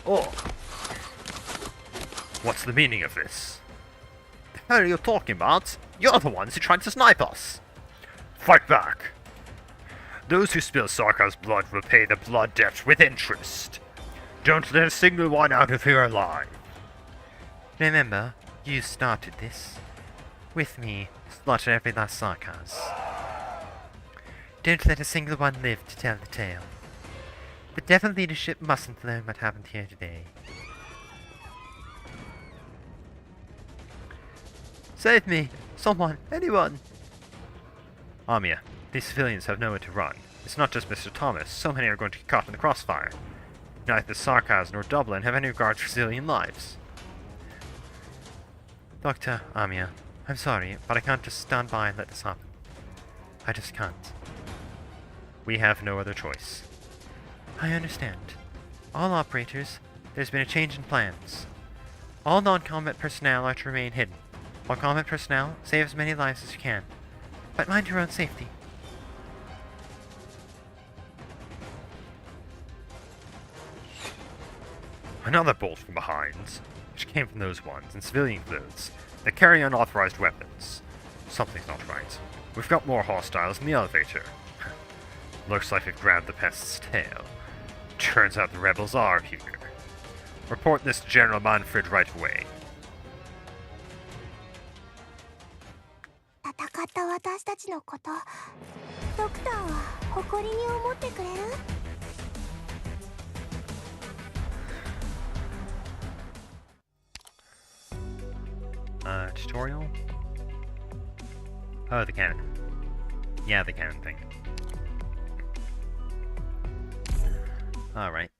C: Oh!
A: What's the meaning of this?
C: The hell are you talking about? You're the ones who tried to snipe us!
A: Fight back! Those who spill Sarkaz's blood will pay the blood debt with interest. Don't let a single one out of here alive.
B: Remember, you started this. With me, slaughter every last Sarkaz. Don't let a single one live to tell the tale. The Devil leadership mustn't learn what happened here today.
C: Save me! Someone! Anyone! Amia, these civilians have nowhere to run. It's not just Mr. Thomas, so many are going to get caught in the crossfire. Neither Sarkaz nor Dublin have any regard for civilian lives.
B: Dr. Amia, I'm sorry, but I can't just stand by and let this happen. I just can't.
C: We have no other choice.
B: I understand. All operators, there's been a change in plans. All non-combat personnel are to remain hidden. All combat personnel, save as many lives as you can. But mind your own safety.
A: Another bolt from behind, which came from those ones in civilian clothes that carry unauthorized weapons. Something's not right. We've got more hostiles in the elevator. Looks like we've grabbed the pest's tail. Turns out the rebels are here. Report this to General Manfred right away.
G: 戦った私たちのこと、ドクターは誇りに思ってくれる？
C: Tutorial? Oh, the cannon. Yeah, the cannon thing. Alright.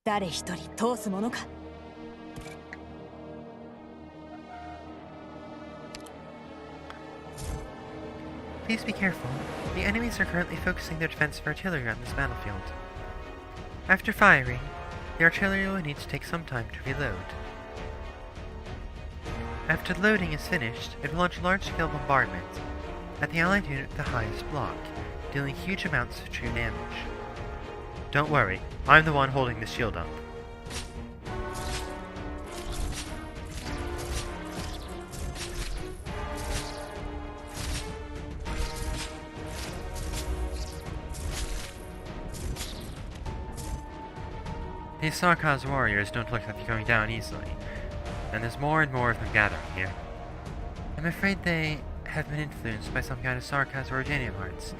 E: 誰一人通すものか。
B: Please be careful. The enemies are currently focusing their defensive artillery on this battlefield. After firing, the artillery will need to take some time to reload. After the loading is finished, it will launch a large-scale bombardment at the allied unit with the highest block, dealing huge amounts of true damage. Don't worry, I'm the one holding the shield up. These Sarkaz warriors don't look like they're going down easily, and there's more and more of them gathering here. I'm afraid they have been influenced by some kind of Sarkaz or Arts,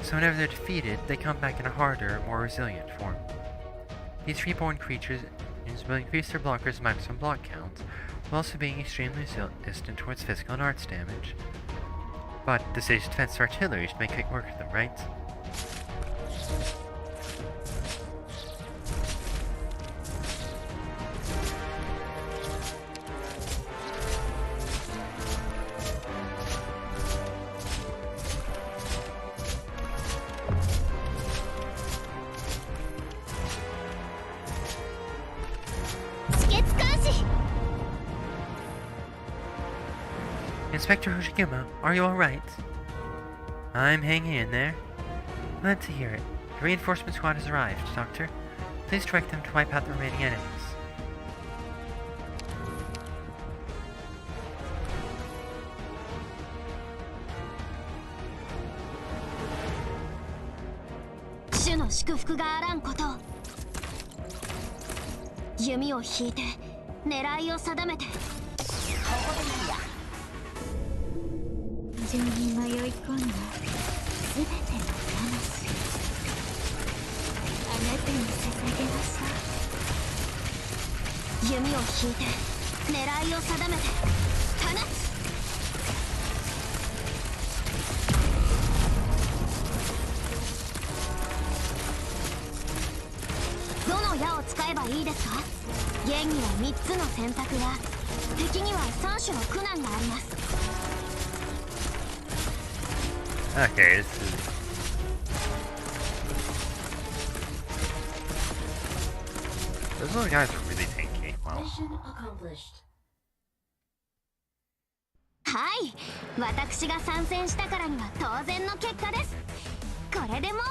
B: so whenever they're defeated, they come back in a harder, more resilient form. These reborn creatures will increase their blocker's maximum block count, while also being extremely resistant towards physical and arts damage. But the stage's defensive artillery should make quick work of them, right? Inspector Hoshiguma, are you alright? I'm hanging in there. Glad to hear it. The reinforcement squad has arrived, Doctor. Please direct them to wipe out the remaining enemies.
D: 主の祝福があらんことを。弓を引いて狙いを定めて。ここでいいや。情に迷い込んだ全ての魂、あなたに捧げましょう。弓を引いて狙いを定めて放つ。どの矢を使えばいいですか？現には3つの選択や敵には3種の苦難があります。
C: Okay, this is... Those little guys are really tanky. Wow.
D: はい、私が参戦したからには当然の結果です。これでもう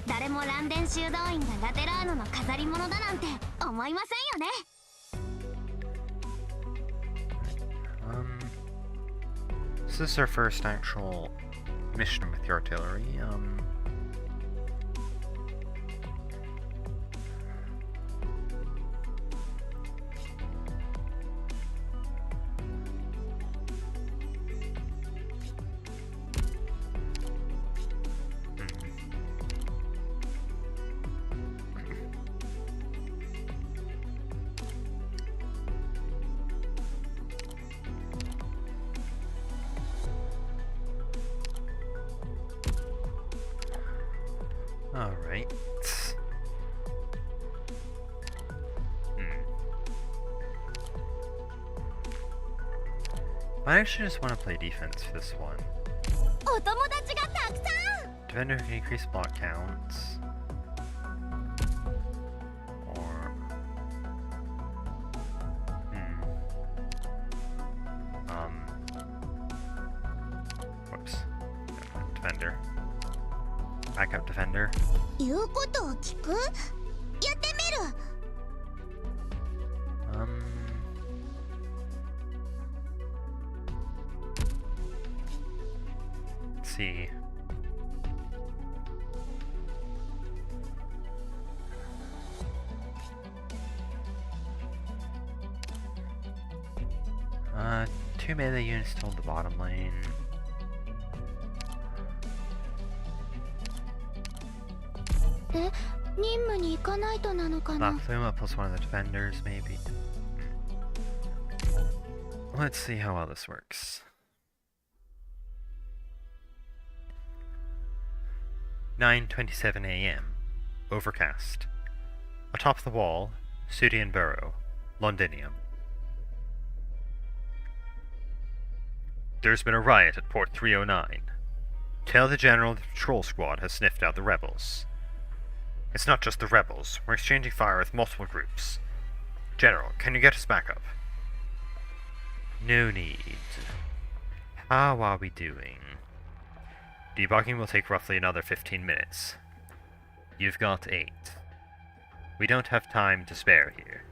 D: 誰もランデン修道院がラテラーノの飾り物だなんて思いませんよね。
C: This is our first actual mission with the artillery. Alright. I actually just want to play defense for this one.
D: お友達がたくさん。
C: Defender who can increase block counts. Or... Whoops. Defender. Backup defender.
D: 言うことを聞く？やってみる。
C: Let's see. Two melee units to hold the bottom lane.
D: Eh? 任務に行かないとなのかな。
C: La Pluma plus one of the defenders, maybe. Let's see how well this works. 9:27 a.m. Overcast. Atop the wall, Sudian Burrow, Londinium. There's been a riot at Port 309. Tell the General the patrol squad has sniffed out the rebels. It's not just the rebels. We're exchanging fire with multiple groups. General, can you get us back up? No need. How are we doing? Debugging will take roughly another 15 minutes. You've got 8. We don't have time to spare here.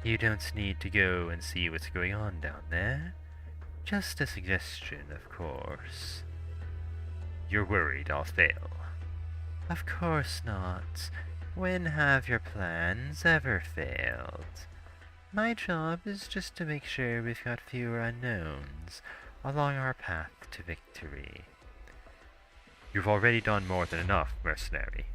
C: You don't need to go and see what's going on down there. Just a suggestion, of course. You're worried I'll fail.
B: Of course not. When have your plans ever failed? My job is just to make sure we've got fewer unknowns along our path to victory.
C: You've already done more than enough, mercenary.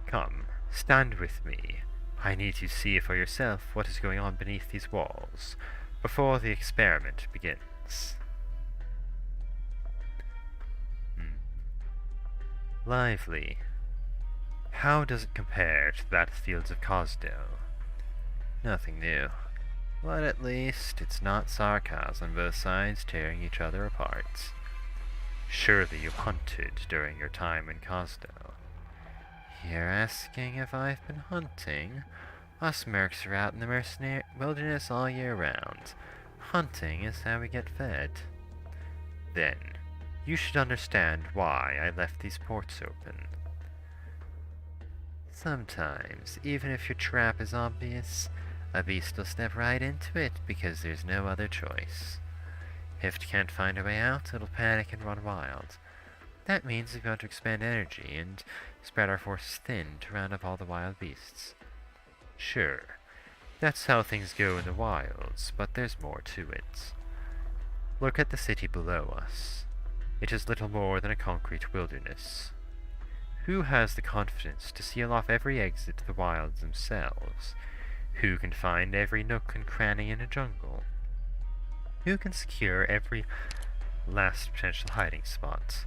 C: Come, stand with me. I need you to see for yourself what is going on beneath these walls, before the experiment begins. Lively. How does it compare to the battlefields of Cosdale? Nothing new. But at least it's not sarcasm, both sides tearing each other apart. Surely you hunted during your time in Cosdale. You're asking if I've been hunting? Us mercs are out in the mercenary wilderness all year round. Hunting is how we get fed. Then, you should understand why I left these ports open. Sometimes, even if your trap is obvious, a beast will step right into it because there's no other choice. If it can't find a way out, it'll panic and run wild. That means we've got to expend energy and spread our forces thin to round up all the wild beasts. Sure, that's how things go in the wilds, but there's more to it. Look at the city below us. It is little more than a concrete wilderness. Who has the confidence to seal off every exit to the wilds themselves? Who can find every nook and cranny in a jungle? Who can secure every last potential hiding spot?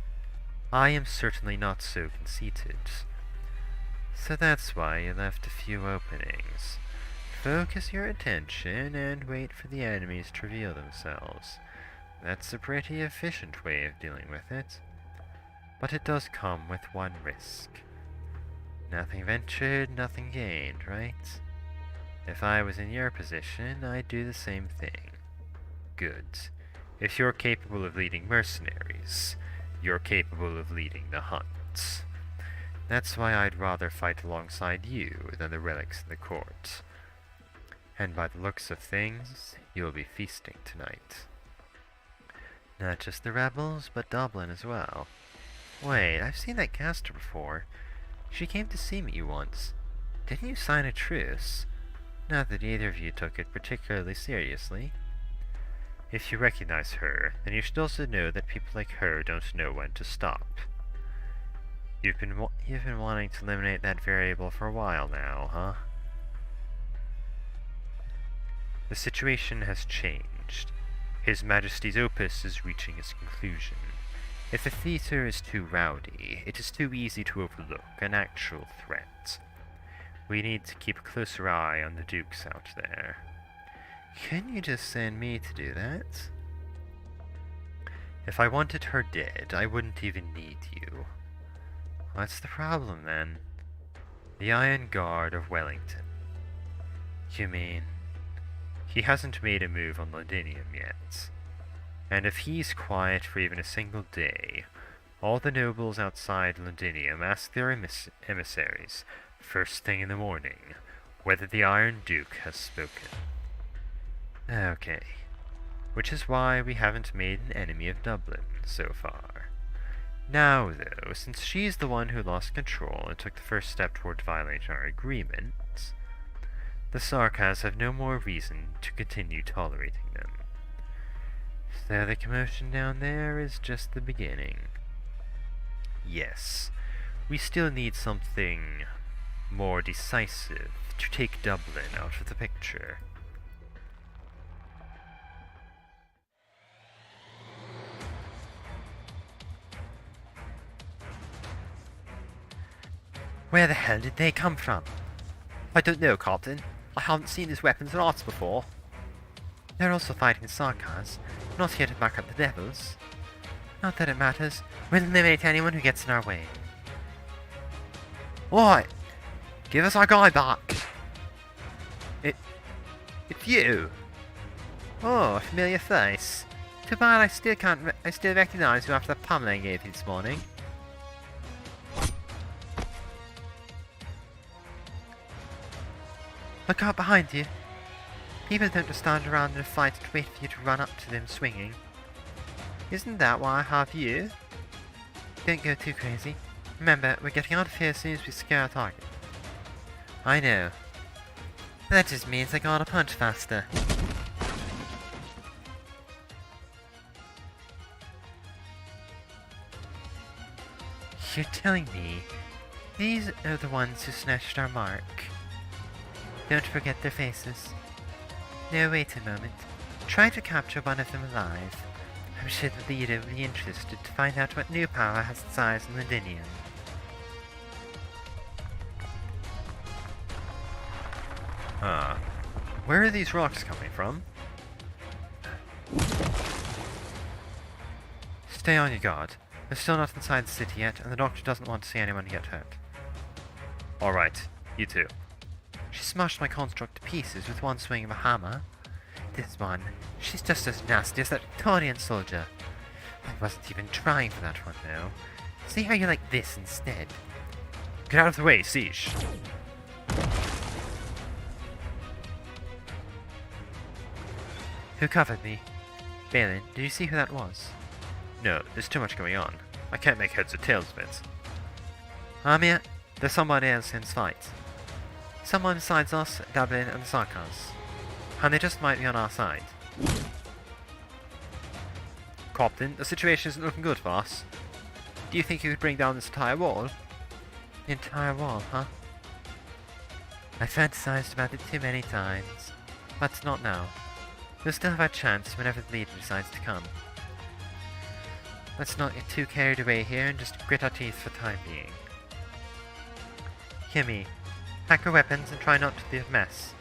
C: I am certainly not so conceited. So that's why you left a few openings. Focus your attention and wait for the enemies to reveal themselves. That's a pretty efficient way of dealing with it. But it does come with one risk. Nothing ventured, nothing gained, right? If I was in your position, I'd do the same thing. Good. If you're capable of leading mercenaries, you're capable of leading the hunt. That's why I'd rather fight alongside you than the relics in the court. And by the looks of things, you'll be feasting tonight. Not just the rebels, but Dublin as well. Wait, I've seen that caster before. She came to see me once. Didn't you sign a truce? Not that either of you took it particularly seriously. If you recognize her, then you should also know that people like her don't know when to stop. You've been wanting to eliminate that variable for a while now, huh? The situation has changed. His Majesty's opus is reaching its conclusion. If the theatre is too rowdy, it is too easy to overlook an actual threat. We need to keep a closer eye on the dukes out there. Can you just send me to do that? If I wanted her dead, I wouldn't even need you. What's the problem, then? The Iron Guard of Wellington. You mean... He hasn't made a move on Londinium yet. And if he's quiet for even a single day, all the nobles outside Londinium ask their emissaries, first thing in the morning, whether the Iron Duke has spoken. Okay. Which is why we haven't made an enemy of Dublin so far. Now, though, since she's the one who lost control and took the first step toward violating our agreement, the Sarkas have no more reason to continue tolerating them. So the commotion down there is just the beginning. Yes, we still need something more decisive to take Dublin out of the picture.
B: Where the hell did they come from? I don't know, Captain. I haven't seen these weapons and arts before. They're also fighting the Sarkars, not here to back up the devils. Not that it matters. We'll eliminate anyone who gets in our way. What? Give us our guy back! It's you! Oh, a familiar face. Too bad I still recognize you after the pummeling I gave you this morning. Look out behind you. People don't just stand around in a fight and wait for you to run up to them swinging. Isn't that why I have you? Don't go too crazy. Remember, we're getting out of here as soon as we secure our target. I know. That just means I gotta punch faster. You're telling me these are the ones who snatched our mark? Don't forget their faces. No, wait a moment. Try to capture one of them alive. I'm sure the leader will be interested to find out what new power has its eyes on Londinium.
C: Where are these rocks coming from?
B: Stay on your guard. We're still not inside the city yet, and the doctor doesn't want to see anyone get hurt.
C: Alright, you too.
B: She smashed my construct to pieces with one swing of a hammer. This one, she's just as nasty as that Victorian soldier. I wasn't even trying for that one, though. See how you like this instead?
C: Get out of the way, Siege!
B: Who covered me? Balin, did you see who that was?
C: No, there's too much going on. I can't make heads or tails of it.
B: Amir, there's someone else in this fight. Someone besides us, Dublin, and the Sarkars. And they just might be on our side.
C: Captain, the situation isn't looking good for us. Do you think you could bring down this entire wall?
B: The entire wall, huh? I fantasized about it too many times. But not now. We'll still have our chance whenever the leader decides to come. Let's not get too carried away here and just grit our teeth for the time being. Hear me. Pack your weapons and try not to be a mess.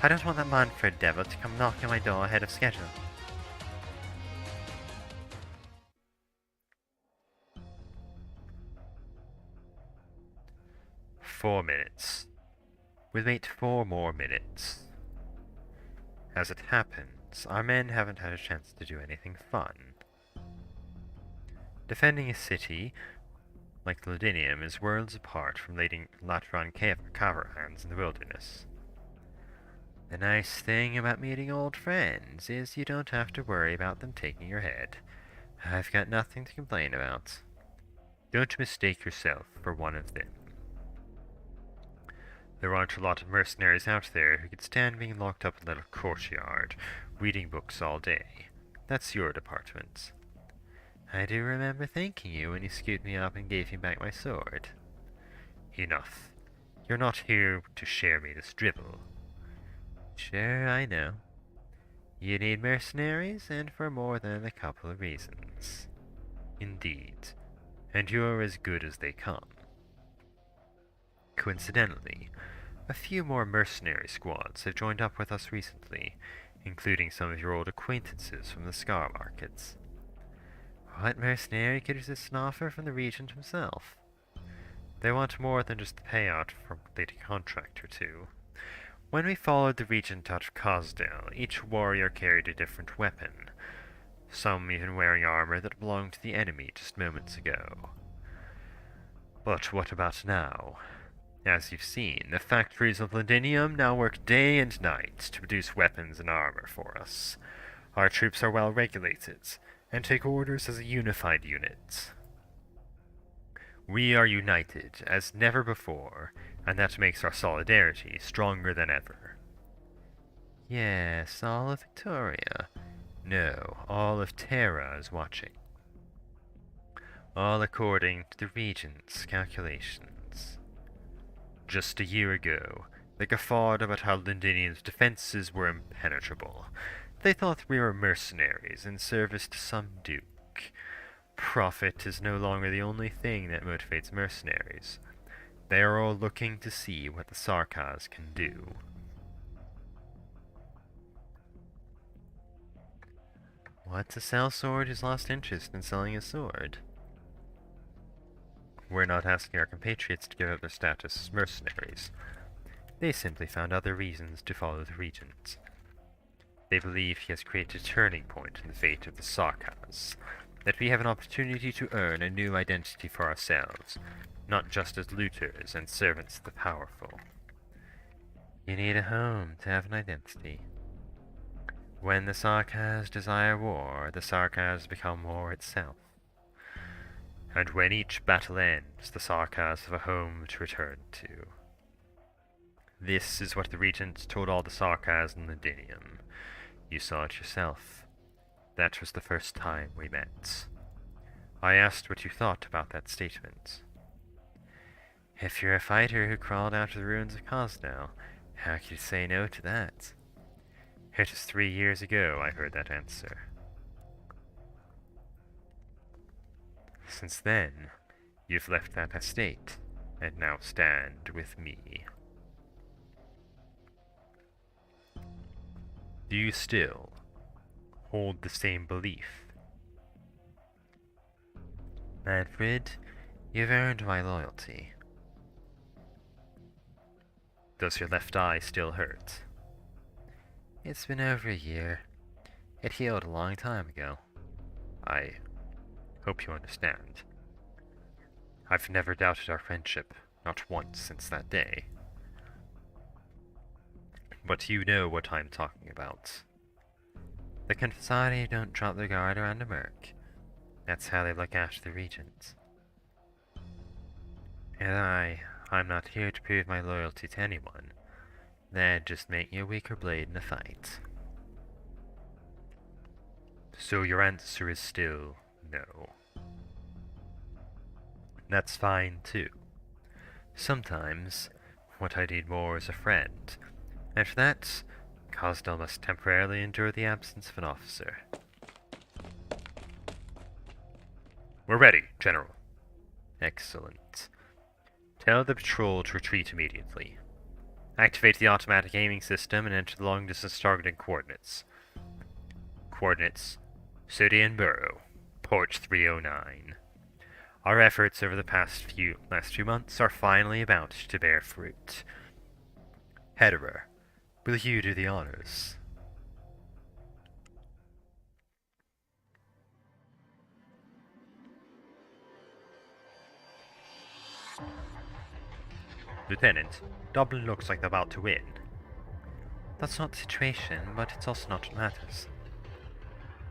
B: I don't want that Manfred devil to come knocking on my door ahead of schedule.
C: "4 minutes. We'll wait 4 more minutes. As it happens, our men haven't had a chance to do anything fun. Defending a city like Londinium is worlds apart from leading Latran caravans in the wilderness. The nice thing about meeting old friends is you don't have to worry about them taking your head. I've got nothing to complain about. Don't mistake yourself for one of them. There aren't a lot of mercenaries out there who could stand being locked up in a little courtyard, reading books all day. That's your department. I do remember thanking you when you scooped me up and gave me back my sword. Enough. You're not here to share me this dribble. Sure, I know. You need mercenaries, and for more than a couple of reasons. Indeed. And you're as good as they come. Coincidentally, a few more mercenary squads have joined up with us recently, including some of your old acquaintances from the Scar markets. What mercenary could resist an offer from the Regent himself? They want more than just the payout for completing a contract or two. When we followed the Regent out of Cosdale, each warrior carried a different weapon, some even wearing armor that belonged to the enemy just moments ago. But what about now? As you've seen, the factories of Londinium now work day and night to produce weapons and armor for us. Our troops are well regulated, and take orders as a unified unit. We are united as never before, and that makes our solidarity stronger than ever. Yes, all of Victoria. No, all of Terra is watching. All according to the Regent's calculations. Just a year ago, they guffawed about how Londinium's defenses were impenetrable. They thought we were mercenaries in service to some duke. Profit is no longer the only thing that motivates mercenaries. They are all looking to see what the Sarkars can do. What's a sellsword who's lost interest in selling a sword? We're not asking our compatriots to give up their status as mercenaries. They simply found other reasons to follow the Regent. They believe he has created a turning point in the fate of the Sarkars, that we have an opportunity to earn a new identity for ourselves, not just as looters and servants of the powerful. You need a home to have an identity. When the Sarkars desire war, the Sarkars become war itself.
A: And when each battle ends, the Sarkaz have a home to return to. This is what the Regent told all the Sarkaz in Londinium. You saw it yourself. That was the first time we met. I asked what you thought about that statement. If you're a fighter who crawled out of the ruins of Cosnell, how could you say no to that? It was 3 years ago I heard that answer. Since then, you've left that estate, and now stand with me. Do you still hold the same belief? Manfred, you've earned my loyalty. Does your left eye still hurt? It's been over a year. It healed a long time ago. I hope you understand. I've never doubted our friendship, not once since that day. But you know what I'm talking about. The Confessati don't drop their guard around a merc. That's how they look after the Regent. And I'm not here to prove my loyalty to anyone. That'd just make me a weaker blade in a fight. So your answer is still no. That's fine too. Sometimes, what I need more is a friend. And for that, Cosdell must temporarily endure the absence of an officer. We're ready, General. Excellent. Tell the patrol to retreat immediately. Activate the automatic aiming system and enter the long-distance targeting coordinates. Coordinates: City and Borough, Port 309. Our efforts over the last few months are finally about to bear fruit. Hederer, will you do the honors? Lieutenant, Dublin looks like they're about to win. That's not the situation, but it's also not what matters.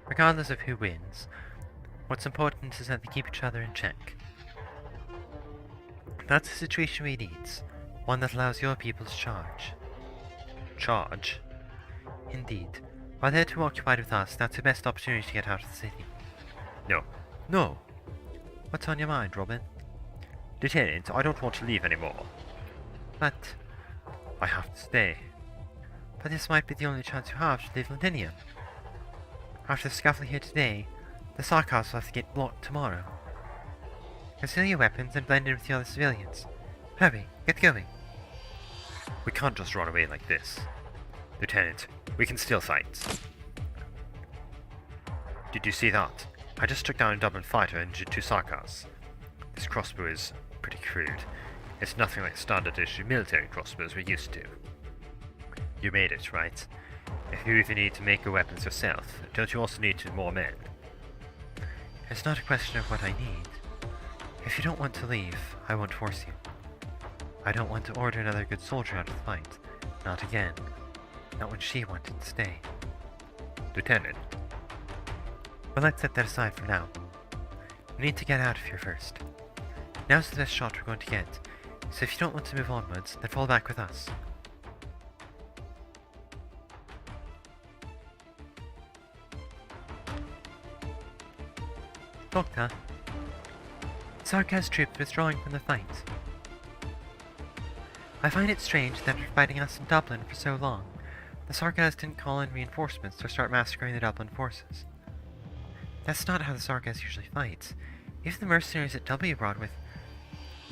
A: Regardless of who wins, what's important is that they keep each other in check. That's the situation we need, one that allows your people to charge. Charge? Indeed. While they're too occupied with us, that's the best opportunity to get out of the city. No. No! What's on your mind, Robin? Lieutenant, I don't want to leave anymore. But I have to stay. But this might be the only chance you have to leave Londinium. After the scuffle here today, the Sarkaz will have to get blocked tomorrow. Conceal your weapons and blend in with the other civilians. Hurry, get going. We can't just run away like this. Lieutenant, we can still fight. Did you see that? I just took down a Dublin fighter and injured 2 Sarkaz. This crossbow is pretty crude. It's nothing like standard issue military crossbows we're used to. You made it, right? If you even need to make your weapons yourself, don't you also need more men? It's not a question of what I need. If you don't want to leave, I won't force you. I don't want to order another good soldier out of the fight. Not again. Not when she wanted to stay. Lieutenant. But let's set that aside for now. We need to get out of here first. Now's the best shot we're going to get, so if you don't want to move onwards, then fall back with us. Doctor, Sarkaz troops withdrawing from the fight. I find it strange that after fighting us in Dublin for so long, the Sarkaz didn't call in reinforcements or start massacring the Dublin forces. That's not how the Sarkaz usually fight. Even the mercenaries that W brought with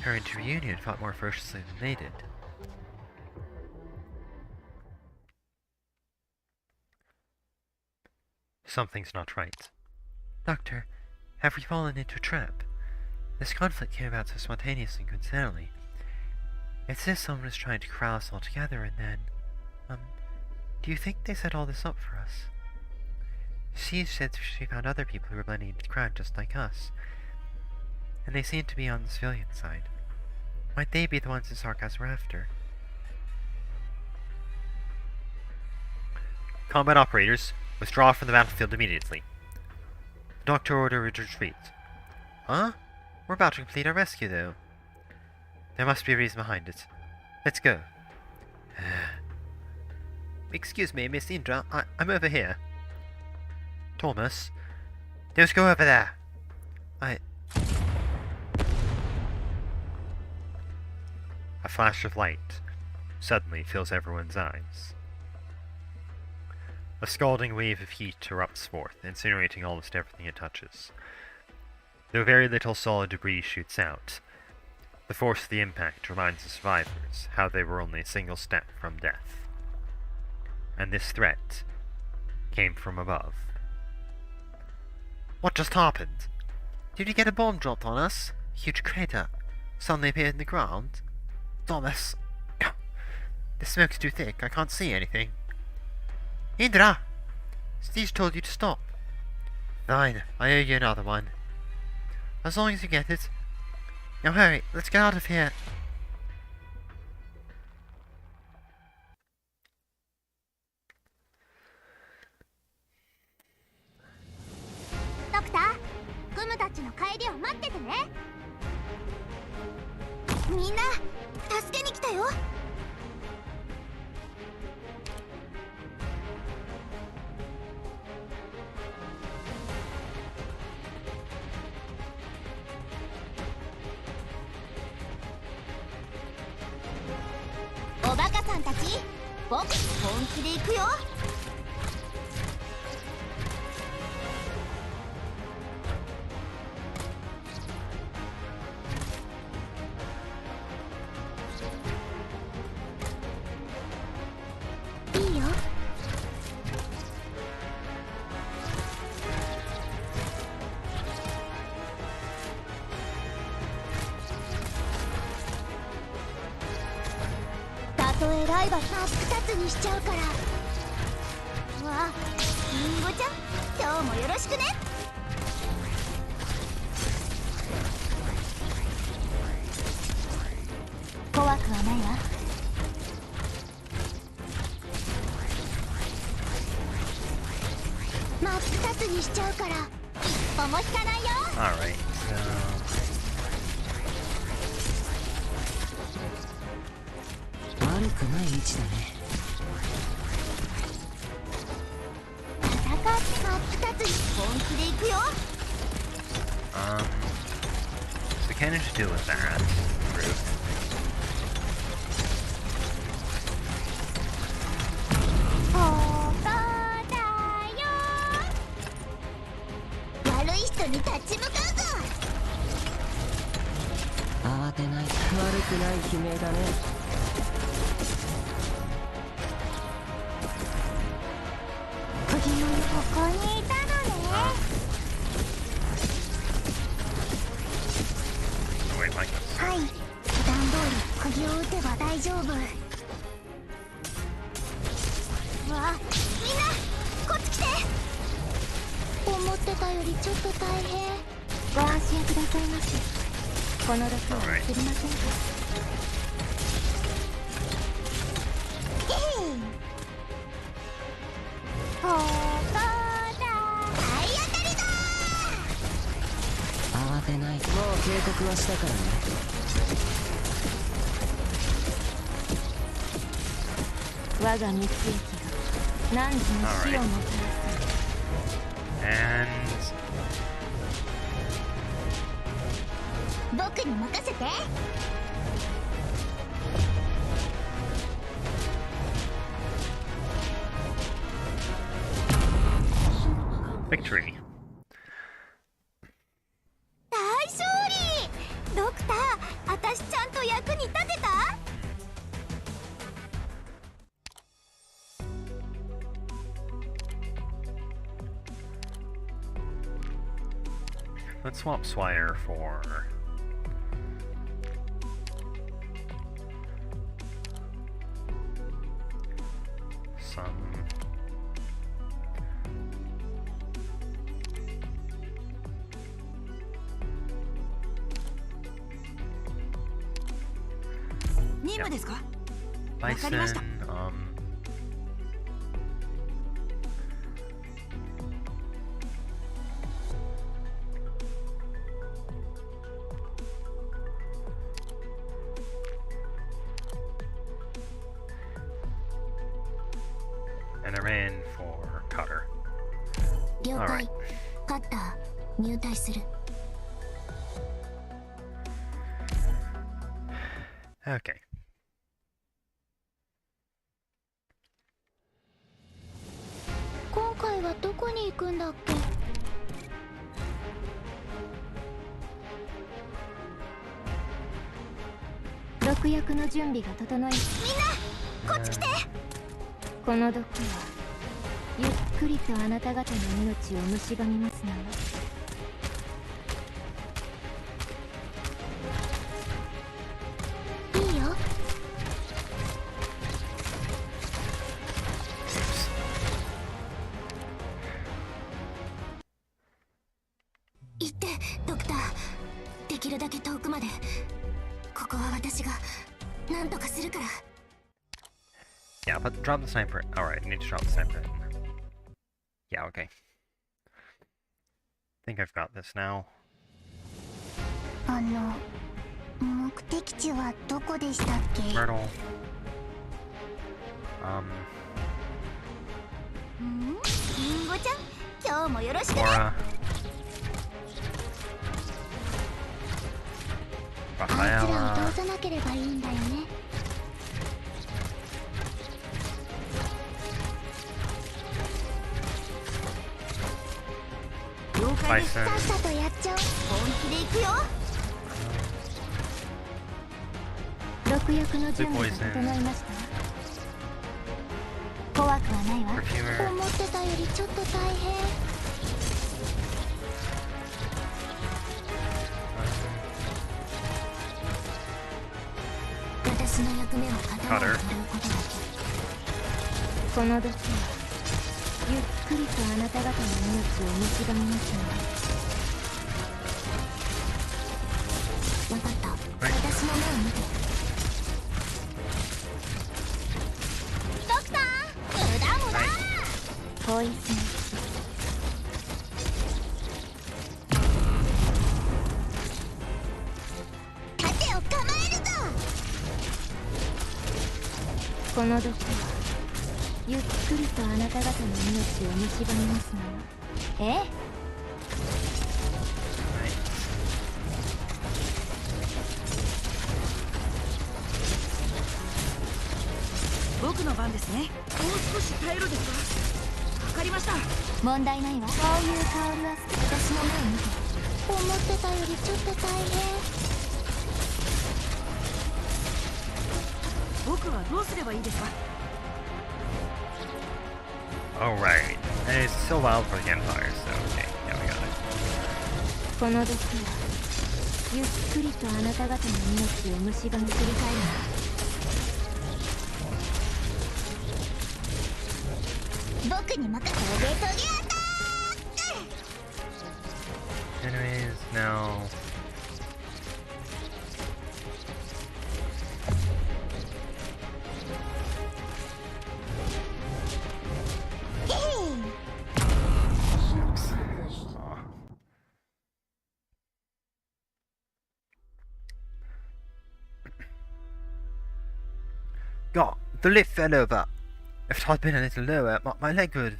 A: her into reunion fought more ferociously than they did. Something's not right. Doctor, have we fallen into a trap? This conflict came about so spontaneously and coincidentally. It's as if someone was trying to corral us all together and then... do you think they set all this up for us? She said she found other people who were blending into the crowd just like us, and they seemed to be on the civilian side. Might they be the ones the Sarkaz were after? Combat operators, withdraw from the battlefield immediately. The doctor ordered retreat. Huh?
B: We're about to complete our rescue, though. There must be a reason behind it. Let's go. Excuse me, Miss Indra. I'm over here. Thomas, don't go over there. A flash of light suddenly fills everyone's eyes. A scalding wave of heat erupts forth, incinerating almost everything it touches. Though very little solid debris shoots out, the force of the impact reminds the survivors how they were only a single step from death. And this threat came from above. What just happened? Did you get a bomb dropped on us? A huge crater suddenly appeared in the ground? Thomas, the smoke's too thick. I can't see anything. Indra! Steve told you to stop. Fine, I owe you another one. As long as you get it. Now hurry, let's get out of here.
G: ドクター、グムたちの帰りを待っててね。みんな助けに来たよ。おバカさんたち、僕本気で行くよ。いいよ。たとえライバル真っ二つにしちゃうから。わあ、リンゴちゃん、今日もよろしくね。怖くはないわ。真っ二つにしちゃうから一歩も引かないよ。
C: Alright, so...
F: 悪くない位置だね。
G: 戦って真っ二つに本気で行くよ。
C: So kind of to do with that group.
G: ここだよ。悪い人に立ち向かうぞ。
F: 慌てない。悪くない悲鳴だね。
G: ここにいたのね。
A: Wait, like this.
G: はい、普段通り釘を打てば大丈夫。わあ、みんなこっち来て。思ってたよりちょっと大変。ご安心くださいまし。この毒は知りませんか。ここだ。体当たりだ。
F: 慌てない。もう警告はしたからね。
E: 我が密液が何時に死をもたらす。
A: And
G: 僕に任せて。
A: victory.
G: 大勝利。ドクター、私ちゃんと役に立てた？
A: Let's swap Swire for some
F: 任務ですか？
A: bison. And I ran for Cutter.
G: 了解
A: Alright.
G: カッター入隊する
B: Okay.
G: 今回はどこに行くんだっけ毒薬の準備が整いみんなこっち来てこの毒はゆっくりとあなた方の命を蝕みますのよいいよ行ってドクターできるだけ遠くまでここは私が何とかするから
B: Yeah, but drop the sniper. Alright, I need to drop the sniper. Yeah, okay. Think I've got this now.
G: 目的地はどこでしたっけ
B: Myrtle.
G: リンゴちゃん今日もよろしくね
B: Laura.
G: あいつらを
B: Rafaela.
G: 通さなければいいんだよね了解です
B: Bison.
G: さっさとやっちゃおう本気で行くよ毒薬の準備が整いました怖くはないわ
B: Perfumer.
G: 思ってたよりちょっと大変私の役目を片手にすることだけこの毒はゆっくりとあなた方の命を蝕みますので分かった私の目を見てドクター無駄無駄ポイズン盾を構えるぞこの毒はゆっくりとあなた方の命を蝕みますのよええ
E: 僕の番ですね。もう少し耐えるですか。わかりました。
G: 問題ないわこういう香りは私の目を見て思ってたよりちょっと大変
E: 僕はどうすればいいですか。
B: Alright. And it's still wild for the Empire, so okay. Yeah, we got it.
G: この毒はゆっくりとあなた方の命を蝕みするかいな僕に任せトゲトゲアタック
B: Anyways, now... God, the lift fell over. If I'd been a little lower, my leg would...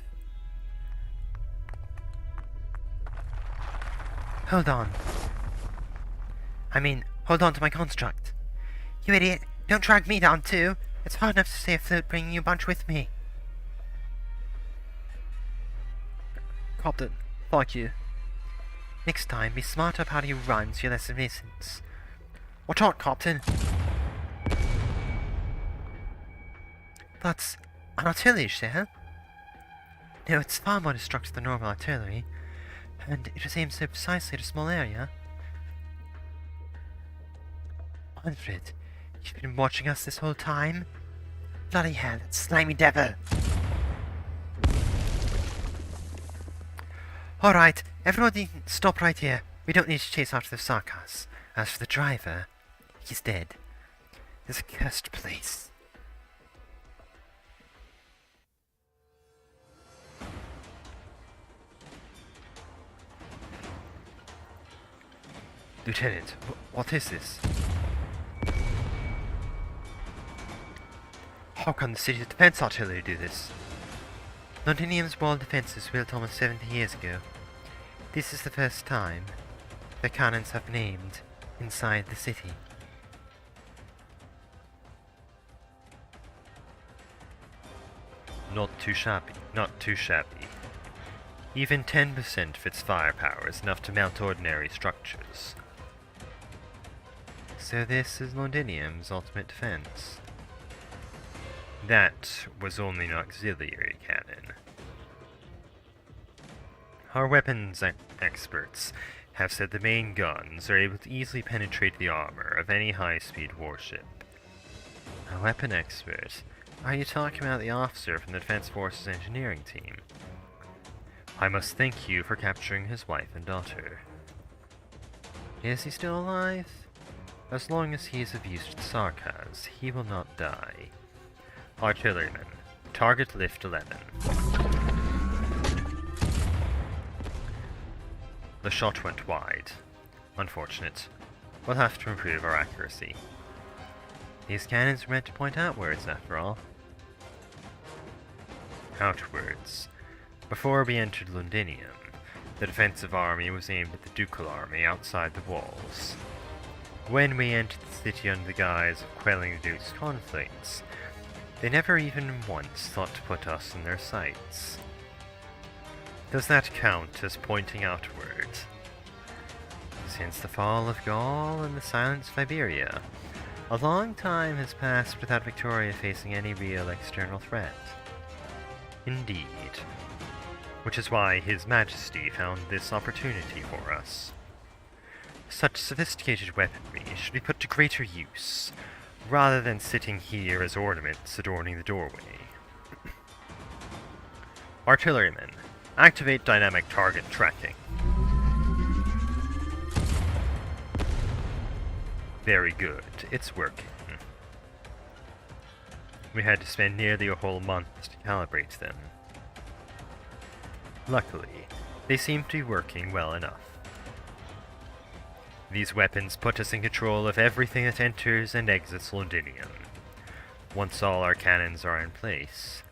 B: Hold on. I mean, hold on to my construct. You idiot, don't drag me down too. It's hard enough to stay afloat bringing you a bunch with me. Captain, fuck you. Next time, be smart about how you run so you're less of a nuisance. Watch out, Captain. That's an artillery shell? No, it's far more destructive than normal artillery, and it was aimed so precisely at a small area. Alfred, you've been watching us this whole time? Bloody hell, that slimy devil! Alright, everybody stop right here. We don't need to chase after the Sarkas. As for the driver, he's dead. This cursed place. Lieutenant, what is this? How can the city's defense artillery do this? Londinium's wall defenses were built almost 70 years ago. This is the first time the cannons have been aimed inside the city.
C: Not too shabby, not too shabby. Even 10% of its firepower is enough to melt ordinary structures.
B: So this is Londinium's ultimate defense.
C: That was only an auxiliary cannon. Our weapons experts have said the main guns are able to easily penetrate the armor of any high-speed warship.
B: A weapon expert? Are you talking about the officer from the Defense Forces engineering team?
C: I must thank you for capturing his wife and daughter.
B: Is he still alive? As long as he is of use to the Sarkaz, he will not die.
C: Artilleryman, target lift 11. The shot went wide. Unfortunate. We'll have to improve our accuracy.
B: These cannons were meant to point outwards, after all.
C: Outwards. Before we entered Londinium, the defensive army was aimed at the Ducal army outside the walls. When we entered the city under the guise of quelling the Duke's conflicts, they never even once thought to put us in their sights. Does that count as pointing outward?
B: Since the fall of Gaul and the silence of Iberia, a long time has passed without Victoria facing any real external threat.
C: Indeed. Which is why His Majesty found this opportunity for us. Such sophisticated weaponry should be put to greater use, rather than sitting here as ornaments adorning the doorway. Artillerymen, activate dynamic target tracking. Very good, it's working. We had to spend nearly a whole month to calibrate them. Luckily, they seem to be working well enough. These weapons put us in control of everything that enters and exits Londinium. Once all our cannons are in place,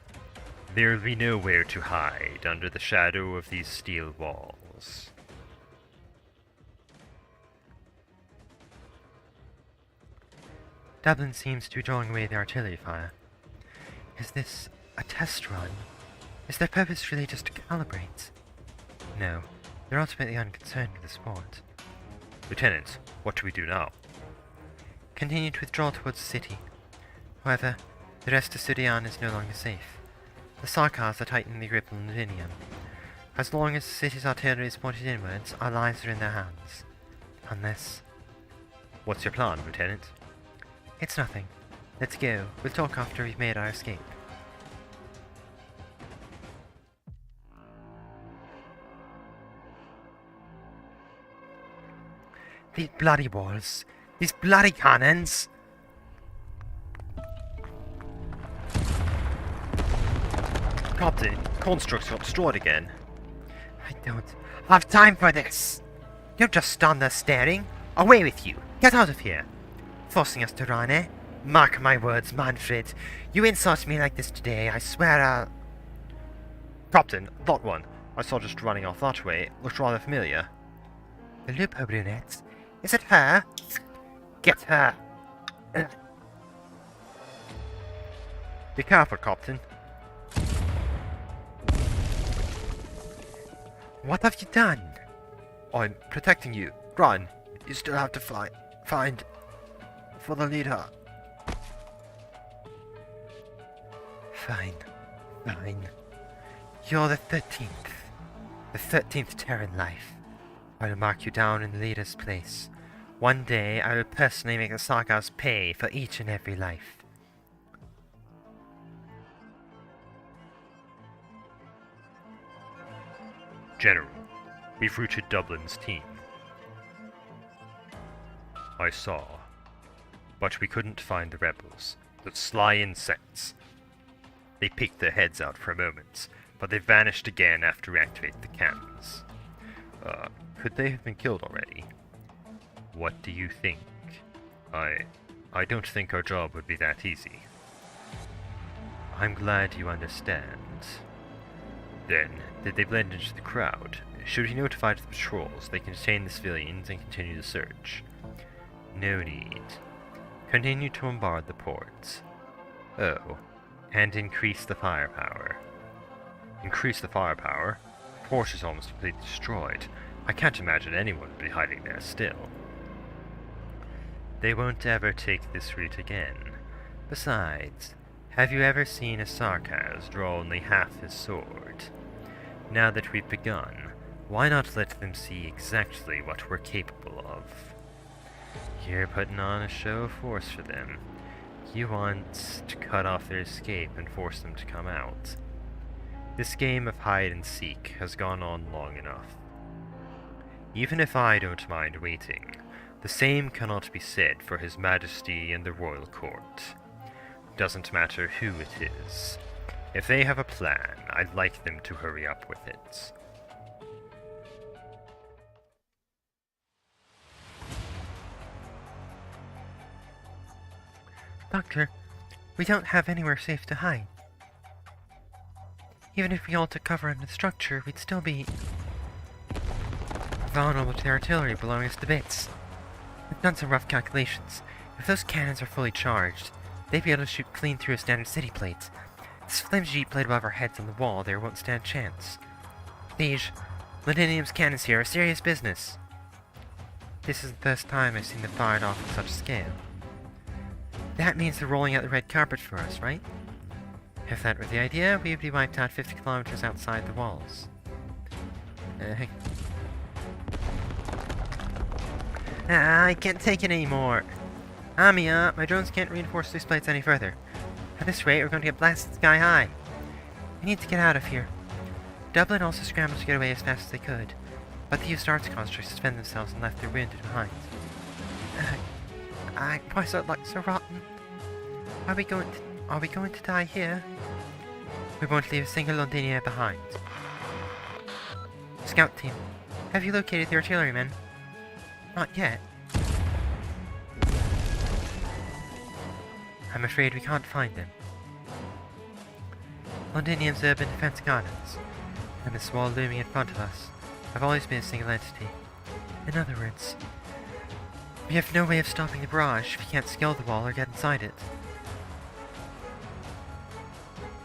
C: there will be nowhere to hide under the shadow of these steel walls.
B: Dublin seems to be drawing away the artillery fire. Is this a test run? Is their purpose really just to calibrate? No, they're ultimately unconcerned with the sport.
C: Lieutenant, what do we do now?
B: Continue to withdraw towards the city. However, the rest of Sudian is no longer safe. The Sarkars are tightening the grip on Londinium. As long as the city's artillery is pointed inwards, our lives are in their hands. Unless...
C: What's your plan, Lieutenant?
B: It's nothing. Let's go. We'll talk after we've made our escape. These bloody walls! These bloody cannons!
C: Captain, constructs got destroyed again.
B: I don't have time for this! You're just stand there staring. Away with you! Get out of here! Forcing us to run, eh? Mark my words, Manfred. You insult me like this today, I swear I'll...
C: Captain, that one. I saw just running off that way. Looked rather familiar.
B: The Lupo brunette? Is it her? Get her!
C: Be careful, Captain.
B: What have you done?
C: I'm protecting you. Run. You still have to find for the leader.
B: Fine. Fine. You're the 13th. The 13th Terran life. I will mark you down in the leader's place. One day I will personally make the Sarkars pay for each and every life.
C: General, we've routed Dublin's team. I saw. But we couldn't find the rebels. The sly insects. They peeked their heads out for a moment, but they vanished again after we activated the cannons. Could they have been killed already? What do you think? I don't think our job would be that easy. I'm glad you understand. Then, did they blend into the crowd? Should we notify the patrols they can detain the civilians and continue the search? No need. Continue to bombard the ports. Oh, and increase the firepower. Increase the firepower? The port is almost completely destroyed. I can't imagine anyone would be hiding there still. They won't ever take this route again. Besides, have you ever seen a Sarkaz draw only half his sword? Now that we've begun, why not let them see exactly what we're capable of? You're putting on a show of force for them. You want to cut off their escape and force them to come out. This game of hide and seek has gone on long enough. Even if I don't mind waiting, the same cannot be said for His Majesty and the Royal Court. Doesn't matter who it is. If they have a plan, I'd like them to hurry up with it.
B: Doctor, we don't have anywhere safe to hide. Even if we all took cover under the structure, we'd still be vulnerable to the artillery blowing us to bits. We've done some rough calculations. If those cannons are fully charged, they'd be able to shoot clean through a standard city plate. This flimsy jeep plate above our heads on the wall there won't stand a chance. Liege, Ladinium's cannons here are serious business. This is the first time I've seen them fired off on such a scale. That means they're rolling out the red carpet for us, right? If that were the idea, we would be wiped out 50 kilometers outside the walls. I can't take it anymore. Amiya, my drones can't reinforce these plates any further. At this rate, we're going to get blasted sky high. We need to get out of here. Dublin also scrambled to get away as fast as they could, but the used arts concentrates to defend themselves and left their wounded behind. Why is that luck so rotten? Are we going to die here? We won't leave a single Londinier behind. Scout team, have you located the artillerymen? Not yet. I'm afraid we can't find them. Londinium's urban defense gardens, and this wall looming in front of us, have always been a single entity. In other words, we have no way of stopping the barrage if we can't scale the wall or get inside it.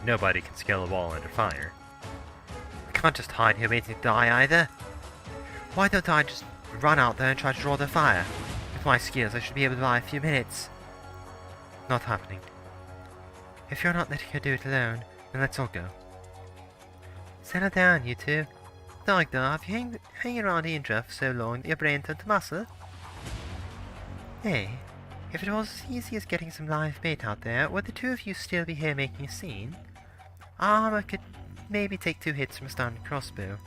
C: Nobody can scale a wall under fire.
B: We can't just hide here waiting to die either. Why don't I just run out there and try to draw the fire? With my skills, I should be able to buy a few minutes. Not happening. If you're not letting her do it alone, then let's all go. Settle down, you two. Doctor, have you hanging around Indra for so long that your brain turned to muscle? Hey, if it was as easy as getting some live bait out there, would the two of you still be here making a scene? Armor could maybe take 2 hits from a standard crossbow.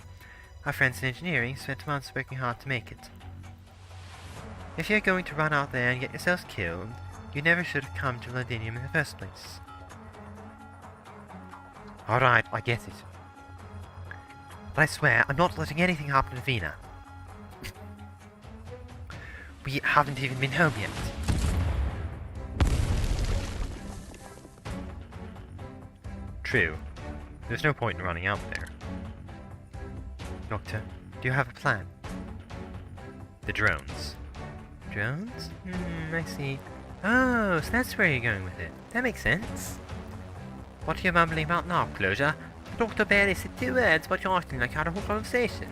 B: Our friends in engineering spent months working hard to make it. If you're going to run out there and get yourselves killed, you never should have come to Londinium in the first place. Alright, I get it. But I swear, I'm not letting anything happen to Vina. We haven't even been home yet.
C: True. There's no point in running out there.
B: Doctor, do you have a plan?
C: The drones.
B: Drones? I see. Oh, so that's where you're going with it. That makes sense. What are you mumbling about now, Closure? Dr. barely said 2 words, but you're acting like you had a whole conversation.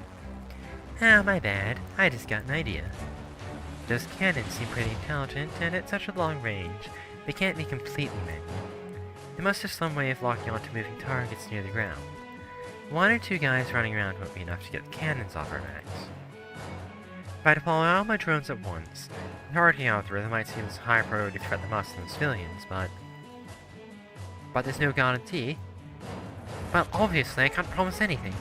B: Ah, my bad. I just got an idea. Those cannons seem pretty intelligent, and at such a long range, they can't be completely manual. They must have some way of locking onto moving targets near the ground. 1 or 2 guys running around won't be enough to get the cannons off our backs. If I deploy all my drones at once, the targeting algorithm might seem as a higher priority threat than us than civilians, but there's no guarantee. Well, obviously, I can't promise anything.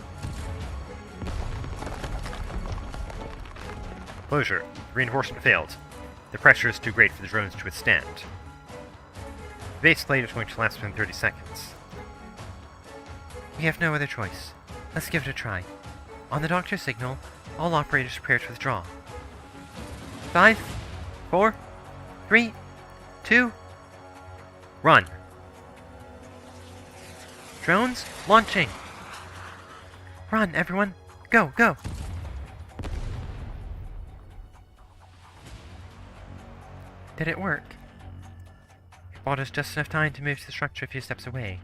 C: Closure. Reinforcement failed. The pressure is too great for the drones to withstand. The base plate is going to last within 30 seconds.
B: We have no other choice. Let's give it a try. On the doctor's signal, all operators prepare to withdraw. 5, 4, 3, 2,
C: run!
B: Drones launching! Run, everyone! Go, go! Did it work? It bought us just enough time to move to the structure a few steps away.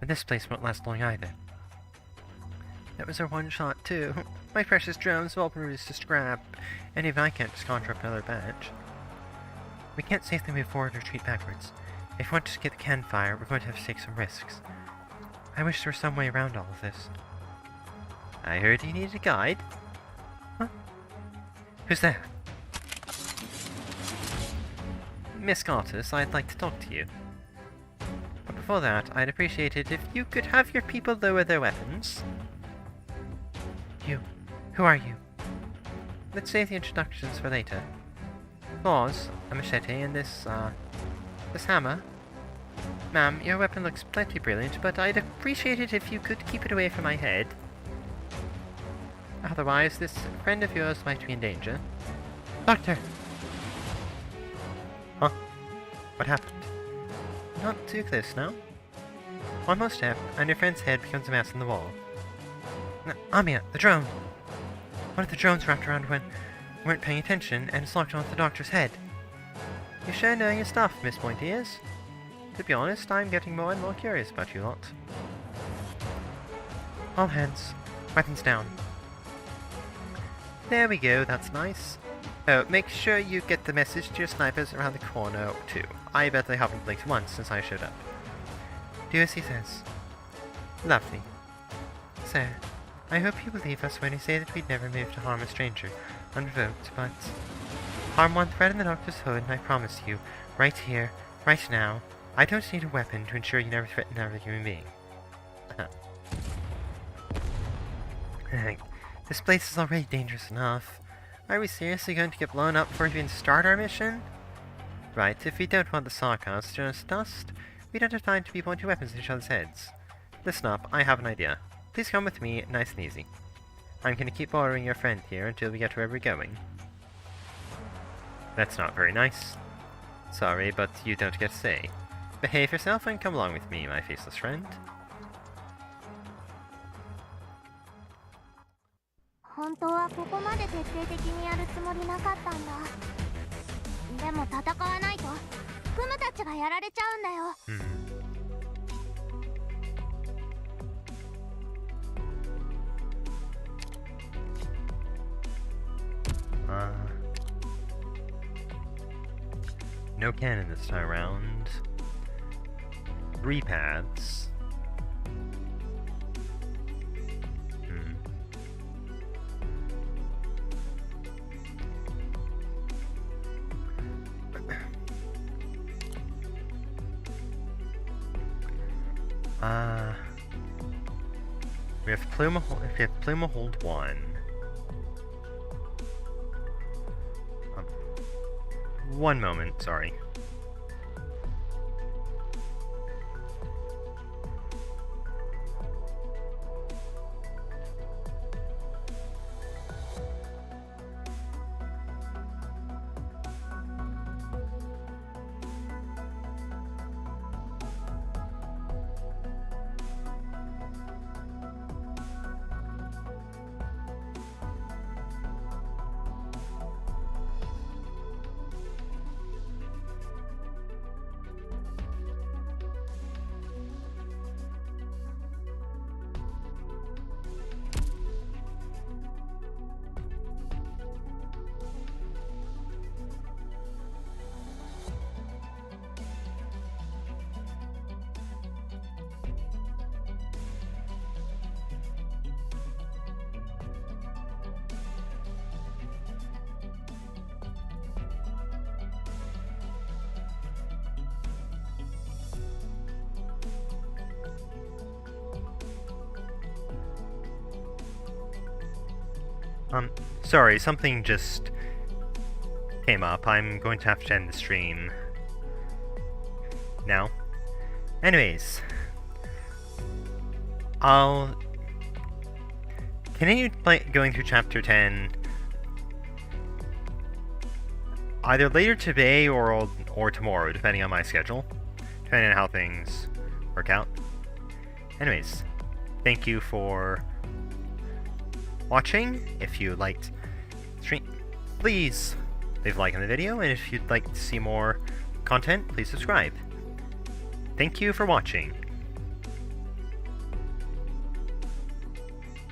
B: But this place won't last long either. That was our one shot, too. My precious drones have all been reduced to scrap, and even I can't just conjure up another batch. We can't safely move forward or retreat backwards. If we want to get the campfire, we're going to have to take some risks. I wish there was some way around all of this.
C: I heard you needed a guide.
B: Huh? Who's there?
C: Miss Cartus, I'd like to talk to you. But before that, I'd appreciate it if you could have your people lower their weapons.
B: You. Who are you?
C: Let's save the introductions for later. Claws, a machete, and this hammer. Ma'am, your weapon looks plenty brilliant, but I'd appreciate it if you could keep it away from my head. Otherwise, this friend of yours might be in danger.
B: Doctor! Huh? What happened?
C: Not too close now. One more step, and your friend's head becomes a mess on the wall.
B: Amiya, the drone! One of the drones wrapped around when we weren't paying attention, and it's locked onto the doctor's head.
C: You sure know your stuff, Miss Pointy Ears. To be honest, I'm getting more and more curious about you lot.
B: All hands. Weapons down.
C: There we go, that's nice. Oh, make sure you get the message to your snipers around the corner, too. I bet they haven't blinked once since I showed up.
B: Do as he says.
C: Lovely.
B: Sir, I hope you believe us when we say that we'd never move to harm a stranger, unprovoked, but harm one thread in the doctor's hood, and I promise you, right here, right now, I don't need a weapon to ensure you never threaten another human being. This place is already dangerous enough.
C: Are we seriously going to get blown up before we even start our mission? Right, if we don't want the sarcasm to turn us to dust, we don't have time to be pointing weapons at each other's heads. Listen up, I have an idea. Please come with me, nice and easy. I'm going to keep bothering your friend here until we get to where we're going. That's not very nice. Sorry, but you don't get to say. Behave yourself and come along with me, my faceless friend.
G: 本当はここまで徹底的にやるつもりなかったんだ。でも戦わないとクムたちがやられちゃうんだよ。
C: No cannon this time around. 3 paths. We have Pluma hold 1. One moment, sorry. Sorry, something just came up. I'm going to have to end the stream now. Anyways, I'll continue going through Chapter 10 either later today or tomorrow, depending on my schedule, depending on how things work out. Anyways, thank you for
B: watching. If you liked stream, please leave a like on the video, and if you'd like to see more content, please subscribe. Thank you for watching.